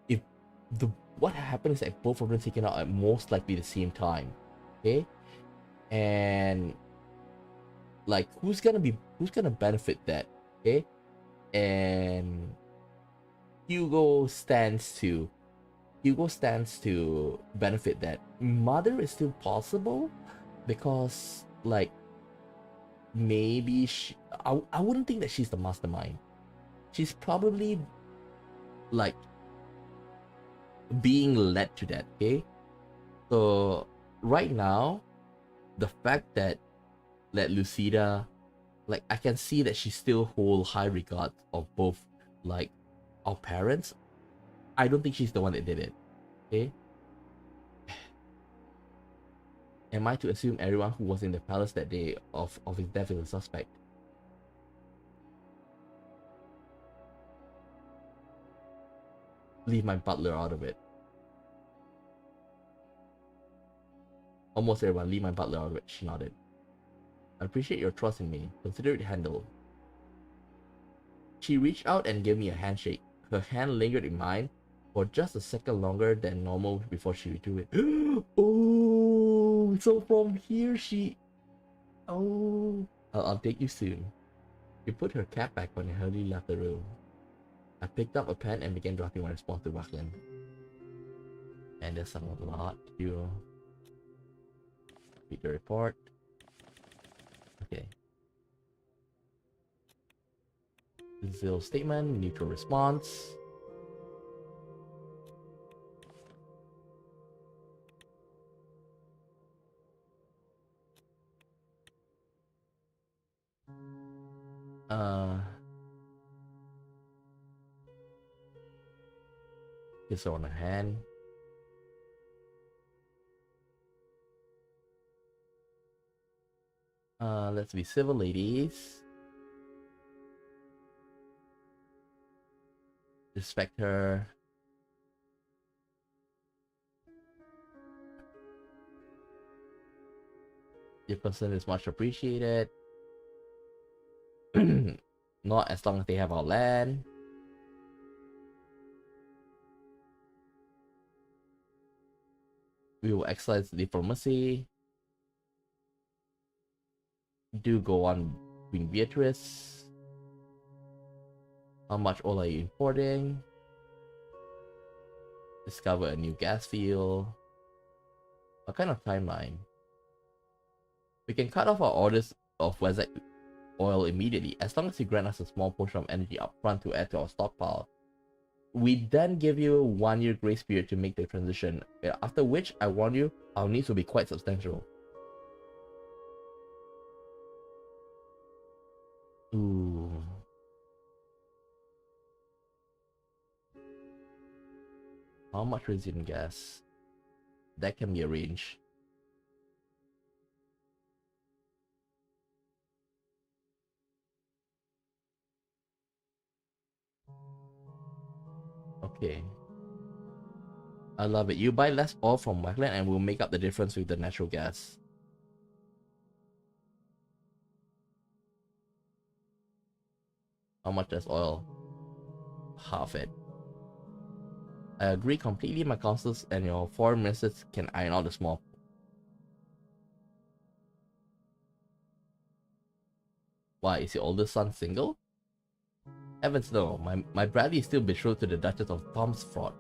if what happens is that both of them taken out at most likely the same time. Okay, and like who's gonna benefit that? Okay, and Hugo stands to benefit that. Mother is still possible because like maybe I wouldn't think that she's the mastermind. She's probably like being led to that. Okay, so right now the fact that Lucida, like I can see that she still hold high regard of both like our parents. I don't think she's the one that did it. Okay, am I to assume everyone who was in the palace that day of his death is a suspect? Leave my butler out of it. Almost everyone, leave my butler out of it. She nodded. I appreciate your trust in me. Consider it handled. She reached out and gave me a handshake. Her hand lingered in mine for just a second longer than normal before she withdrew it. Oh, so from here she... Oh, I'll take you soon. She put her cap back on and hurriedly left the room. I picked up a pen and began drafting my response to Wacklin. And there's a lot to do. Read the report. Okay. Zero statement, neutral response. Kiss her on the hand. Let's be civil, ladies. Respect her. Your concern is much appreciated. Not as long as they have our land. We will exercise diplomacy. Do go on Queen Beatrice. How much oil are you importing? Discover a new gas field. What kind of timeline? We can cut off our orders of Wessex oil immediately, as long as you grant us a small portion of energy upfront to add to our stockpile. We then give you a 1-year grace period to make the transition, after which, I warn you, our needs will be quite substantial. Ooh. How much resin gas? That can be arranged. Okay. I love it. You buy less oil from Wackland and we'll make up the difference with the natural gas. How much is oil? Half it. I agree completely. My councils and your foreign ministers can iron out the small. Why, is your oldest son single? Heavens no, my Bradley is still betrothed to the Duchess of Thomsford.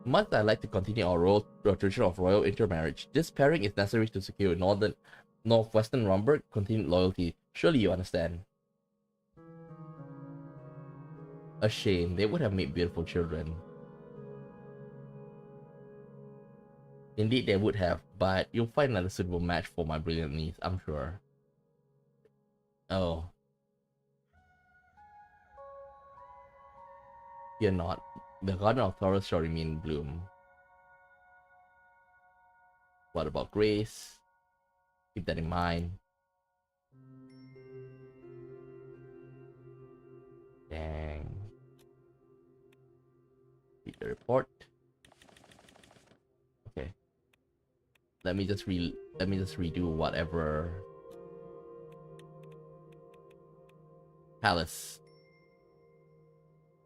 Much I like to continue our tradition of royal intermarriage, this pairing is necessary to secure northwestern Rumburg continued loyalty. Surely you understand. A shame, they would have made beautiful children. Indeed they would have, but you'll find another suitable match for my brilliant niece, I'm sure. Oh. You're not. The Garden of Taurus shall remain in bloom. What about Grace? Keep that in mind. Dang. Read the report. Okay. Let me just redo whatever. Palace.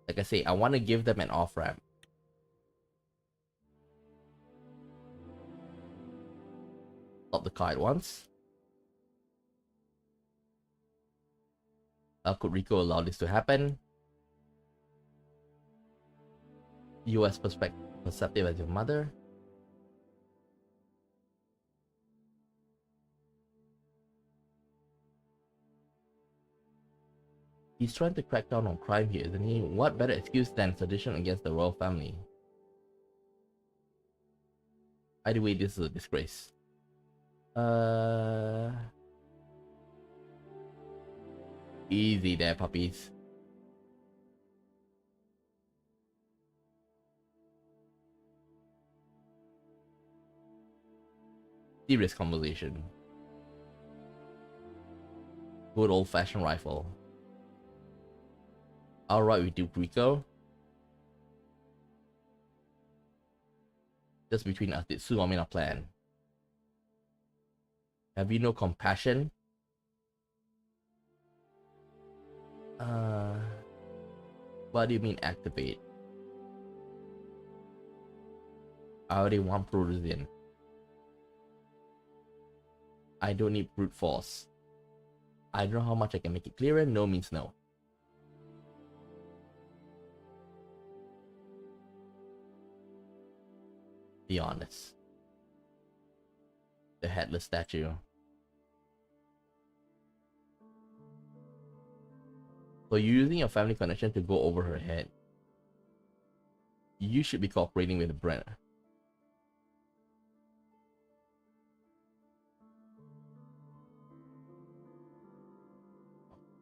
Like I say, I want to give them an off-ramp. Stop the car at once. Could Rico allow this to happen? You as perceptive as your mother? He's trying to crack down on crime here, isn't he? What better excuse than sedition against the royal family? Either way, this is a disgrace. Easy there, puppies. Serious conversation. Good old-fashioned rifle. Alright, we do Rico. Just between us, did Suomi not plan? Have you no compassion? What do you mean activate? I already want Perusian. I don't need brute force. I don't know how much I can make it clearer. No means no. Be honest. The headless statue. So you're using your family connection to go over her head. You should be cooperating with Brenner.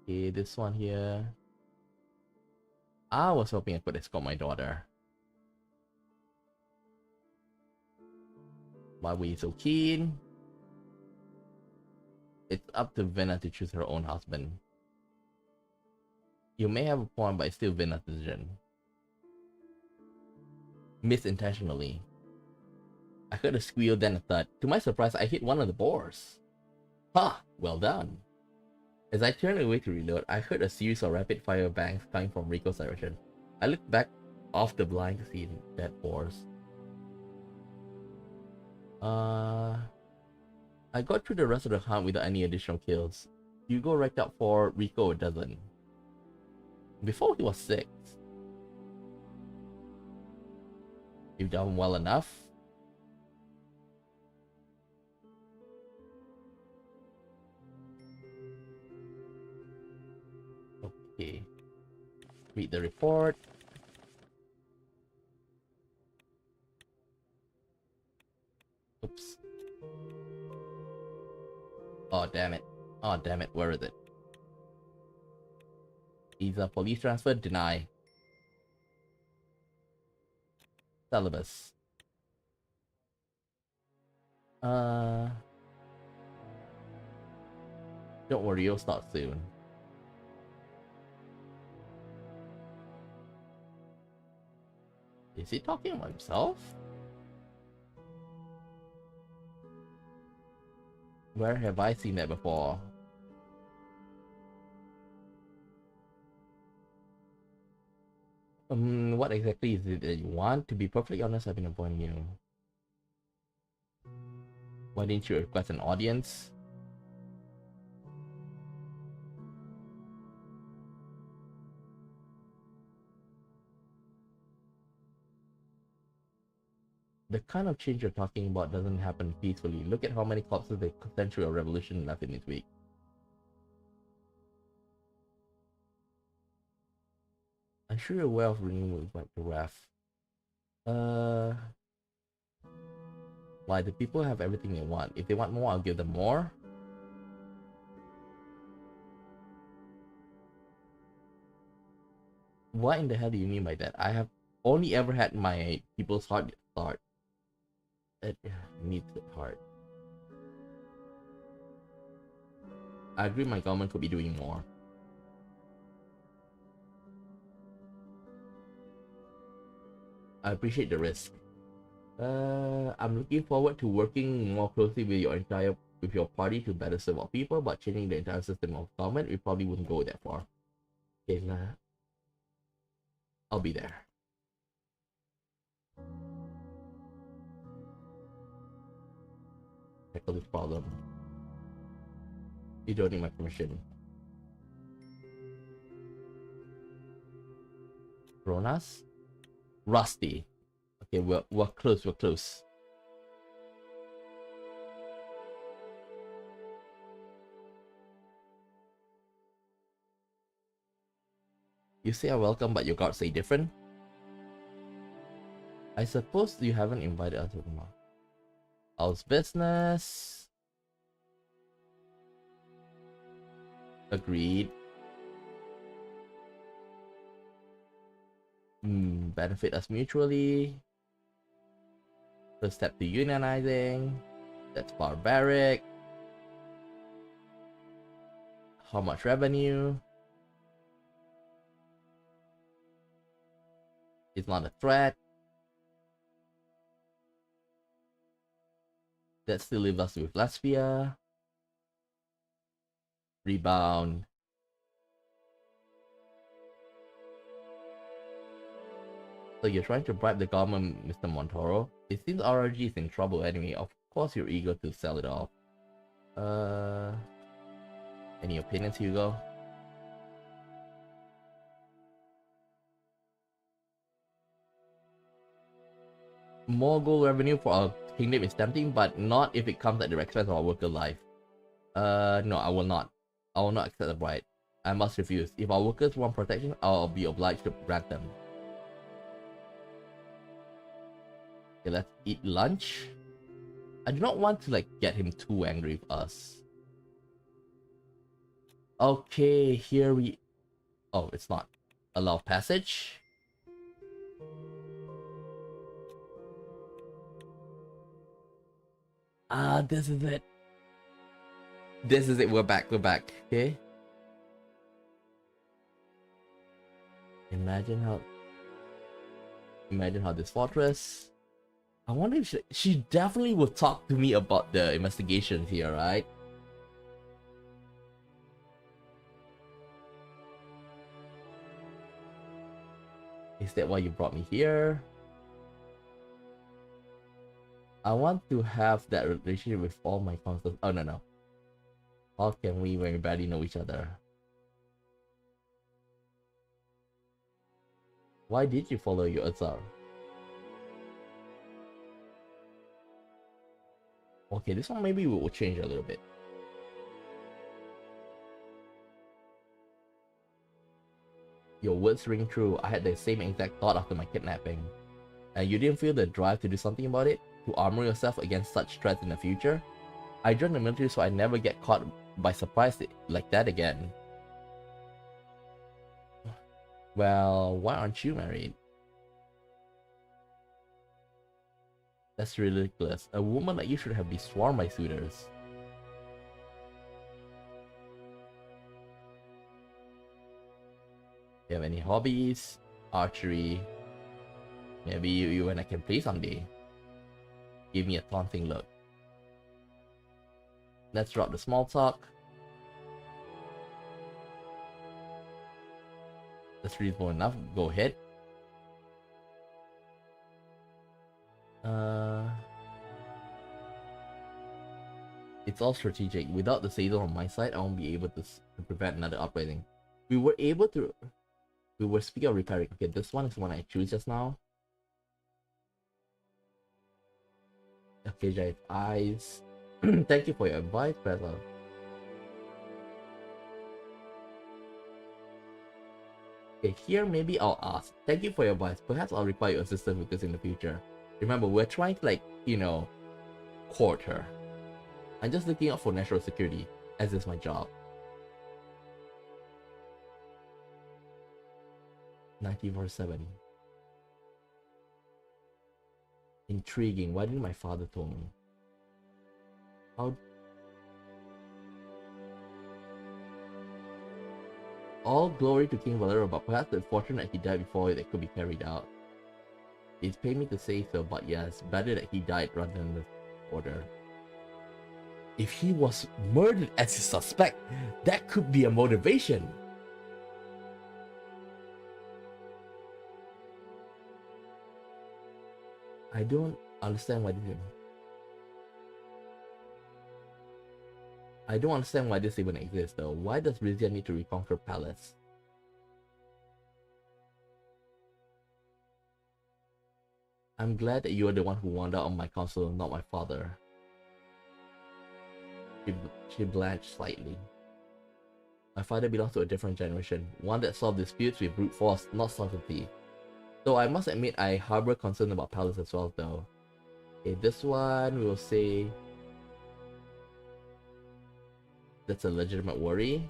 Okay, this one here. I was hoping I could escort my daughter. Why were you so keen? It's up to Venna to choose her own husband. You may have a point, but it's still Venna's decision. Missed intentionally. I heard a squeal, then a thud. To my surprise, I hit one of the boars. Ha! Well done. As I turned away to reload, I heard a series of rapid-fire bangs coming from Rico's direction. I looked back off the blind to see dead boars. I got through the rest of the hunt without any additional kills. Hugo racked up for Rico a dozen. Before he was 6. You've done well enough. Okay. Read the report. Oops. Oh, damn it. Oh, damn it. Where is it? Visa police transfer. Deny. Syllabus. Don't worry. You'll start soon. Is he talking about himself? Where have I seen that before? What exactly is it that you want? To be perfectly honest, I've been avoiding you. Why didn't you request an audience? The kind of change you're talking about doesn't happen peacefully. Look at how many corpses the century of revolution left in its wake. I'm sure you're aware of renewal like the wrath. Why? The people have everything they want. If they want more, I'll give them more. What in the hell do you mean by that? I have only ever had my people's heart start. It needs it hard. I agree my government could be doing more. I appreciate the risk. I'm looking forward to working more closely with your party to better serve our people, but changing the entire system of government, we probably wouldn't go that far. Okay, I'll be there. Tackle this problem. You don't need my permission. Ronas? Rusty. Okay, we're close, we're close. You say I'm welcome, but your guards say different? I suppose you haven't invited us to more. How's business? Agreed. Benefit us mutually. First step to unionizing. That's barbaric. How much revenue? It's not a threat. That still leaves us with Latvia. Rebound. So you're trying to bribe the government, Mr. Montoro? It seems RRG is in trouble anyway. Of course you're eager to sell it off. Any opinions, Hugo? More gold revenue for our kingdom is tempting, but not if it comes at the expense of our worker life. No, I will not. I will not accept the bribe. I must refuse. If our workers want protection, I'll be obliged to grant them. Okay, let's eat lunch. I do not want to get him too angry with us. Okay, here we... Oh, it's not. Allow passage. Ah, this is it. This is it. We're back. We're back. Okay. Imagine how this fortress. I wonder if she definitely will talk to me about the investigations here, right? Is that why you brought me here? I want to have that relationship with all my consuls. Oh, no. How can we when we barely know each other? Why did you follow your Azar? Okay, this one maybe will change a little bit. Your words ring true. I had the same exact thought after my kidnapping. And you didn't feel the drive to do something about it? To armor yourself against such threats in the future? I joined the military so I never get caught by surprise like that again. Well, why aren't you married? That's ridiculous. A woman like you should have been swarmed by suitors. Do you have any hobbies? Archery. Maybe you and I can play someday. Give me a taunting look. Let's drop the small talk. That's reasonable enough. Go ahead. It's all strategic. Without the say-so on my side, I won't be able to prevent another uprising. We were speaking of repairing. Okay, this one is the one I choose just now. Okay, Giant Eyes. Thank you for your advice, brother. Okay, here maybe I'll ask. Thank you for your advice. Perhaps I'll require your assistance with this in the future. Remember, we're trying to, like, you know, court her. I'm just looking out for national security, as is my job. 1947. Intriguing. Why didn't my father tell me? How? All glory to King Valero, but perhaps it's fortunate he died before it could be carried out. It's paid me to say so, but yes, better that he died rather than the order. If he was murdered as a suspect, that could be a motivation. I don't understand why this. I don't understand why this even exists though. Why does Rizia need to reconquer Palace? I'm glad that you are the one who wandered on my counsel, not my father. She blanched slightly. My father belongs to a different generation, one that solved disputes with brute force, not subtlety. Though I must admit I harbor concern about Palace as well though. Okay, this one we will say that's a legitimate worry.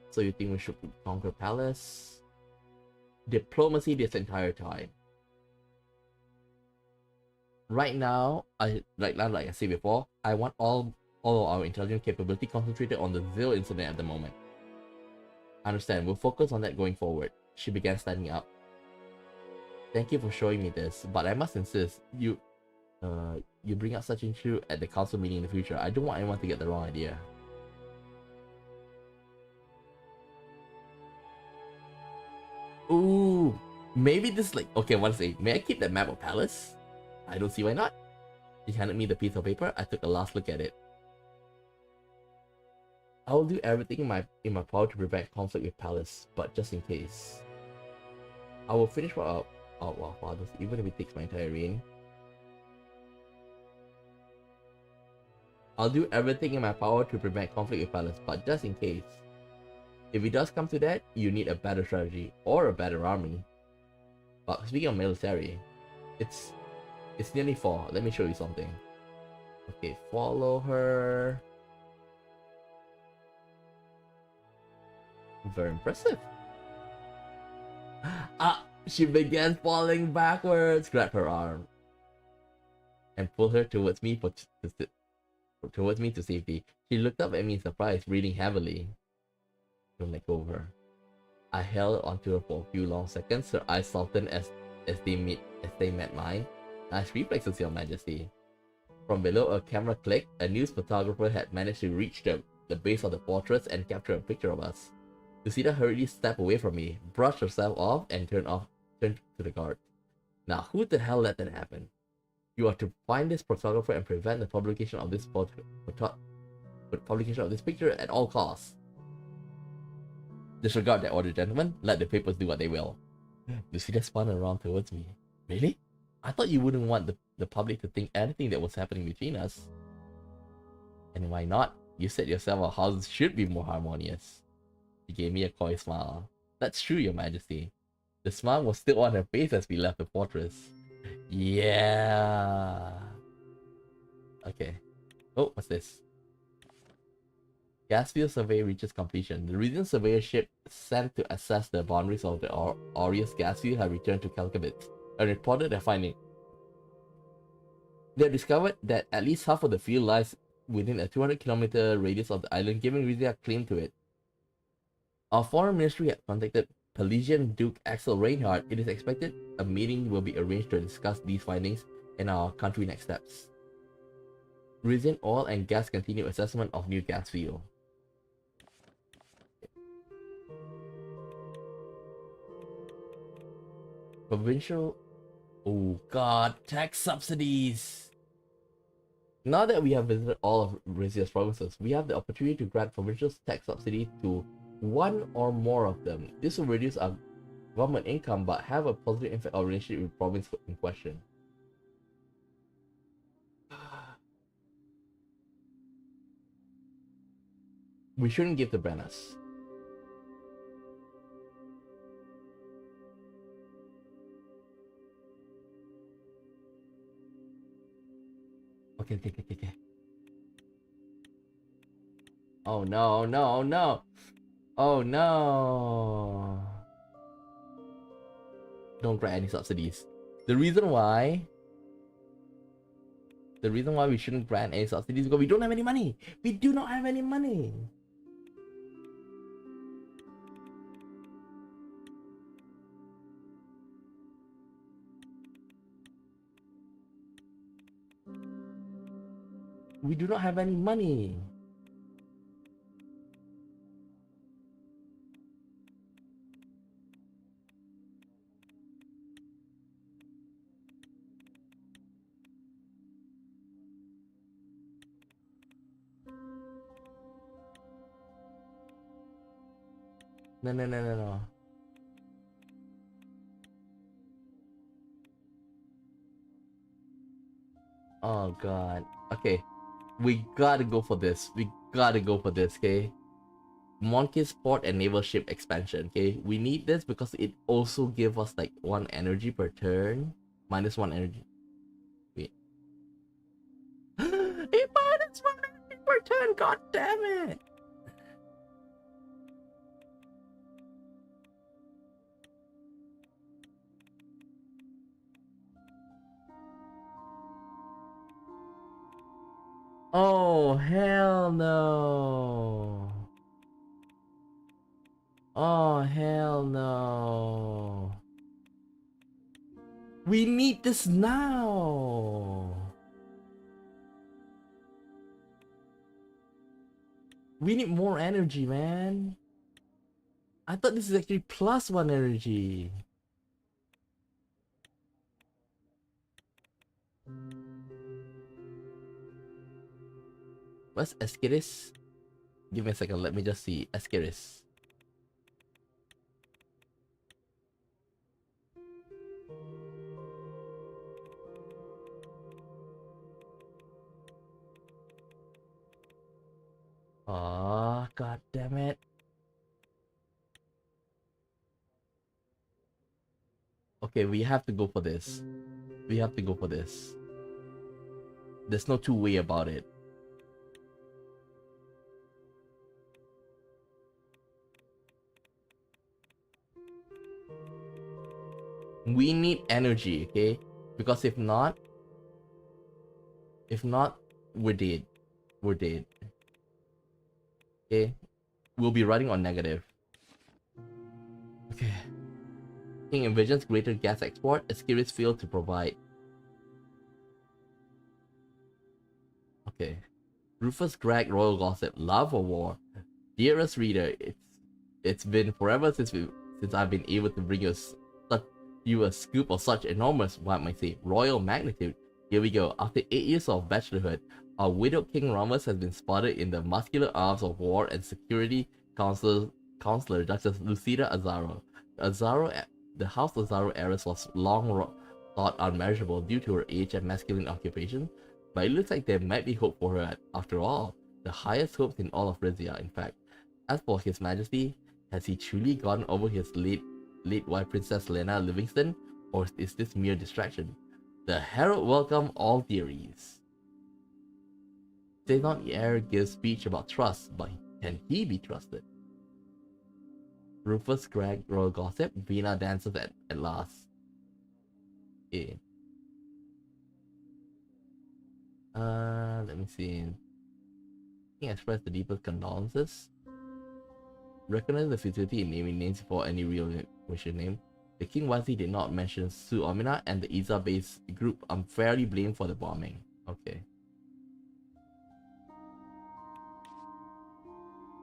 So you think we should conquer Palace? Diplomacy this entire time. Right now, like I said before, I want all of our intelligence capability concentrated on the Zil incident at the moment. Understand, we'll focus on that going forward. She began standing up. Thank you for showing me this, but I must insist, you bring up such an issue at the council meeting in the future. I don't want anyone to get the wrong idea. Ooh, maybe this okay, what to say? May I keep that map of Palace? I don't see why not. She handed me the piece of paper. I took a last look at it. I will do everything in my power to prevent conflict with Palace, but just in case. I will finish what up. Oh wow, fathers, even if it takes my entire reign. I'll do everything in my power to prevent conflict with Palace, but just in case. If it does come to that, you need a better strategy or a better army. But speaking of military, it's nearly 4. Let me show you something. Okay, follow her. Very impressive. She began falling backwards. Grab her arm and pull her towards me to safety. She looked up at me in surprise, breathing heavily. Don't let go of her. I held onto her for a few long seconds. Her eyes softened as they met mine. Nice reflexes, Your Majesty. From below, a camera clicked. A news photographer had managed to reach the base of the fortress and capture a picture of us. Lucida hurriedly stepped away from me, brushed herself off, and turned to the guard. Now, who the hell let that happen? You are to find this photographer and prevent the publication of this picture at all costs. Disregard that order, gentlemen. Let the papers do what they will. Lucida spun around towards me. Really? I thought you wouldn't want the public to think anything that was happening between us. And why not? You said yourself our houses should be more harmonious. She gave me a coy smile. That's true, Your Majesty. The smile was still on her face as we left the fortress. Yeah. Okay. Oh, what's this? Gas field survey reaches completion. The region surveyor ship sent to assess the boundaries of the Aureus gas field have returned to Kelkabit and reported their finding. They have discovered that at least half of the field lies within a 200-kilometer radius of the island, giving Rizia claim to it. Our foreign ministry had contacted Parisian Duke Axel Reinhardt. It is expected a meeting will be arranged to discuss these findings and our country next steps. Rizian oil and gas continued assessment of new gas field. Provincial... Oh god, tax subsidies! Now that we have visited all of Rizia's provinces, we have the opportunity to grant provincial tax subsidy to one or more of them. This will reduce our government income but have a positive impact on our relationship with the province in question. We shouldn't give the Brennas. Okay. Oh no, no. Oh no. Don't grant any subsidies. The reason why we shouldn't grant any subsidies is because we don't have any money. We do not have any money. We do not have any money. No. Oh god. Okay. We gotta go for this. Okay? Monkey's port and naval ship expansion, okay? We need this because it also gives us like 1 energy per turn. -1 energy. Wait. It -1 energy per turn, god damn it! Oh, hell no. Oh, hell no. We need this now. We need more energy, man. I thought this is actually +1 energy. What's Escaris? Give me a second, let me just see. Escaris. Oh, god damn it. Okay, we have to go for this. There's no two way about it. We need energy, okay? Because if not, we're dead. Okay? We'll be running on negative. Okay. King envisions greater gas export, Escaris failed to provide. Okay. Rufus Gregg, Royal Gossip, Love or War? Dearest reader, it's been forever since I've been able to bring you a scoop of such enormous, what I might say, royal magnitude. Here we go. After 8 years of bachelorhood, our widowed King Romus has been spotted in the muscular arms of War and Security Counselor Duchess Lucida Azaro. The House Lazaro heiress was long thought unmeasurable due to her age and masculine occupation, but it looks like there might be hope for her after all. The highest hopes in all of Rizia, in fact. As for His Majesty, has he truly gone over his late wife Princess Lena Livingston, or is this mere distraction? The Herald welcome all theories. Sezon Heir gives speech about trust, but can he be trusted? Rufus Gregg royal gossip, Vina dances at last. Yeah. Let me see. King expressed the deepest condolences. Recognize the futility in naming names before any real mission name. The king wisely did not mention Su Omina and the Iza-based group unfairly blamed for the bombing. Okay.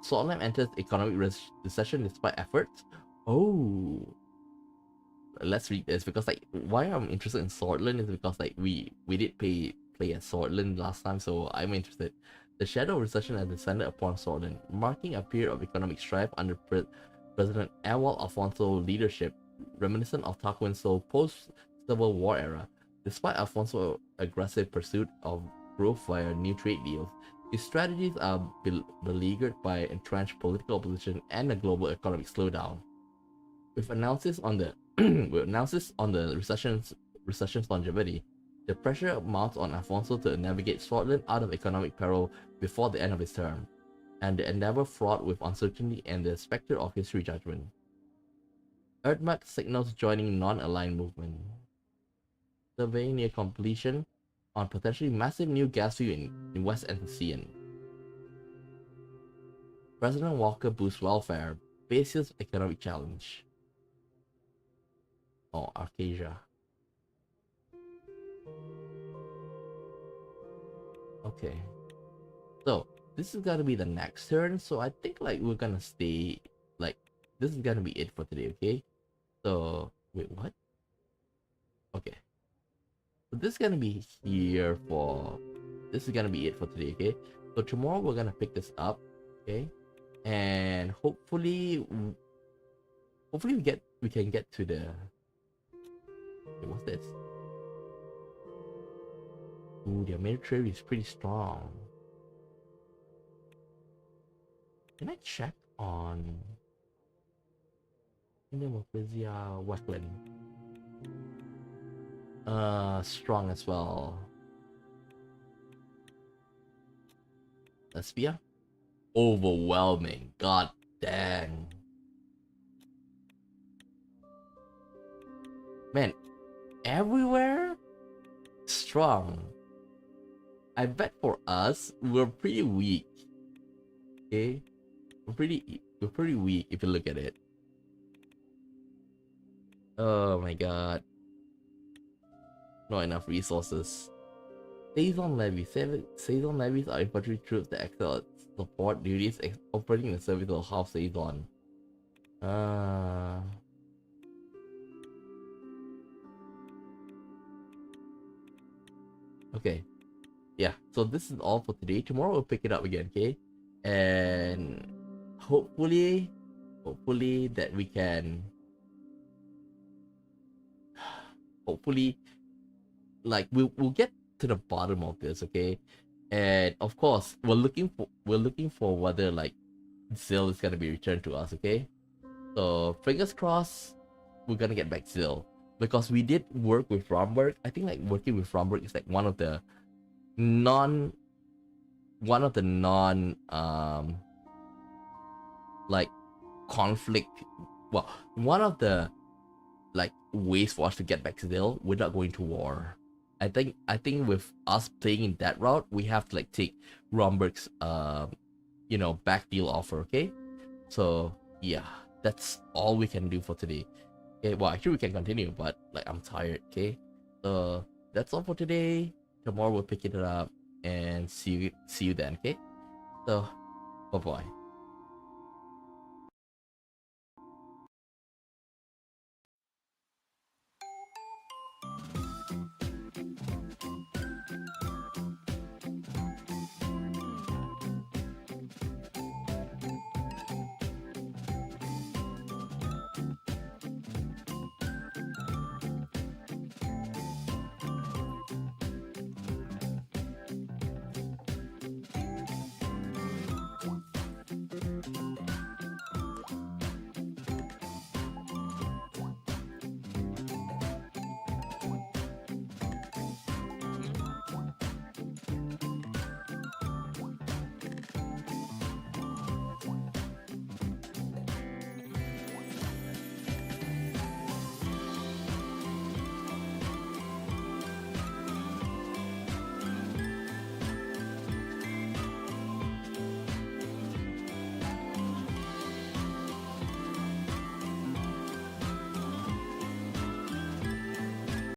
Sotlam enters economic recession despite efforts. Oh, let's read this, because like why I'm interested in Swordland is because like we did play at Swordland last time, so I'm interested. The shadow of recession has descended upon Swordland, marking a period of economic strife under President Ewald Alfonso leadership, reminiscent of Tarquin's post-Civil War era. Despite Alfonso's aggressive pursuit of growth via new trade deals, his strategies are beleaguered by entrenched political opposition and a global economic slowdown. With analysis on the recession's longevity, the pressure mounts on Alfonso to navigate Scotland out of economic peril before the end of his term, and the endeavor fraught with uncertainty and the specter of history judgment. Erdmach signals joining non-aligned movement. Survey near completion on potentially massive new gas field in West Anticean. President Walker boosts welfare, faces economic challenge. Oh, Arcasia. Okay. So, this is gonna be the next turn, so I think like we're gonna stay, like, this is gonna be it for today, okay? So, wait, what? Okay. So this is gonna be here for, this is gonna be it for today, okay? So tomorrow we're gonna pick this up, okay? And hopefully we can get to the, okay, what's this? Ooh, their military is pretty strong. Can I check on Kingdom of Rizia weapon? Strong as well. Lesbia? Overwhelming. God dang. Man, everywhere strong. I bet for us we're pretty weak. Okay? We're pretty weak if you look at it. Oh my god. Not enough resources. Sezon levies. Sezon levies are infantry troops that excel at support duties operating in the service of half Sezon. Okay. Yeah, so this is all for today. Tomorrow we'll pick it up again, okay? And hopefully that we can, hopefully, like we'll get to the bottom of this, okay? And of course we're looking for whether like Zill is gonna be returned to us, okay? So fingers crossed we're gonna get back Zill, because we did work with Romberg. I think like working with Romberg is like one of the non like conflict, well, one of the like ways for us to get back to Zill without going to war. I think with us playing in that route, we have to like take Romberg's back deal offer, okay? So yeah, that's all we can do for today. Okay, well actually we can continue, but like I'm tired, okay? So that's all for today. Tomorrow we'll pick it up and see you then, okay? So bye bye.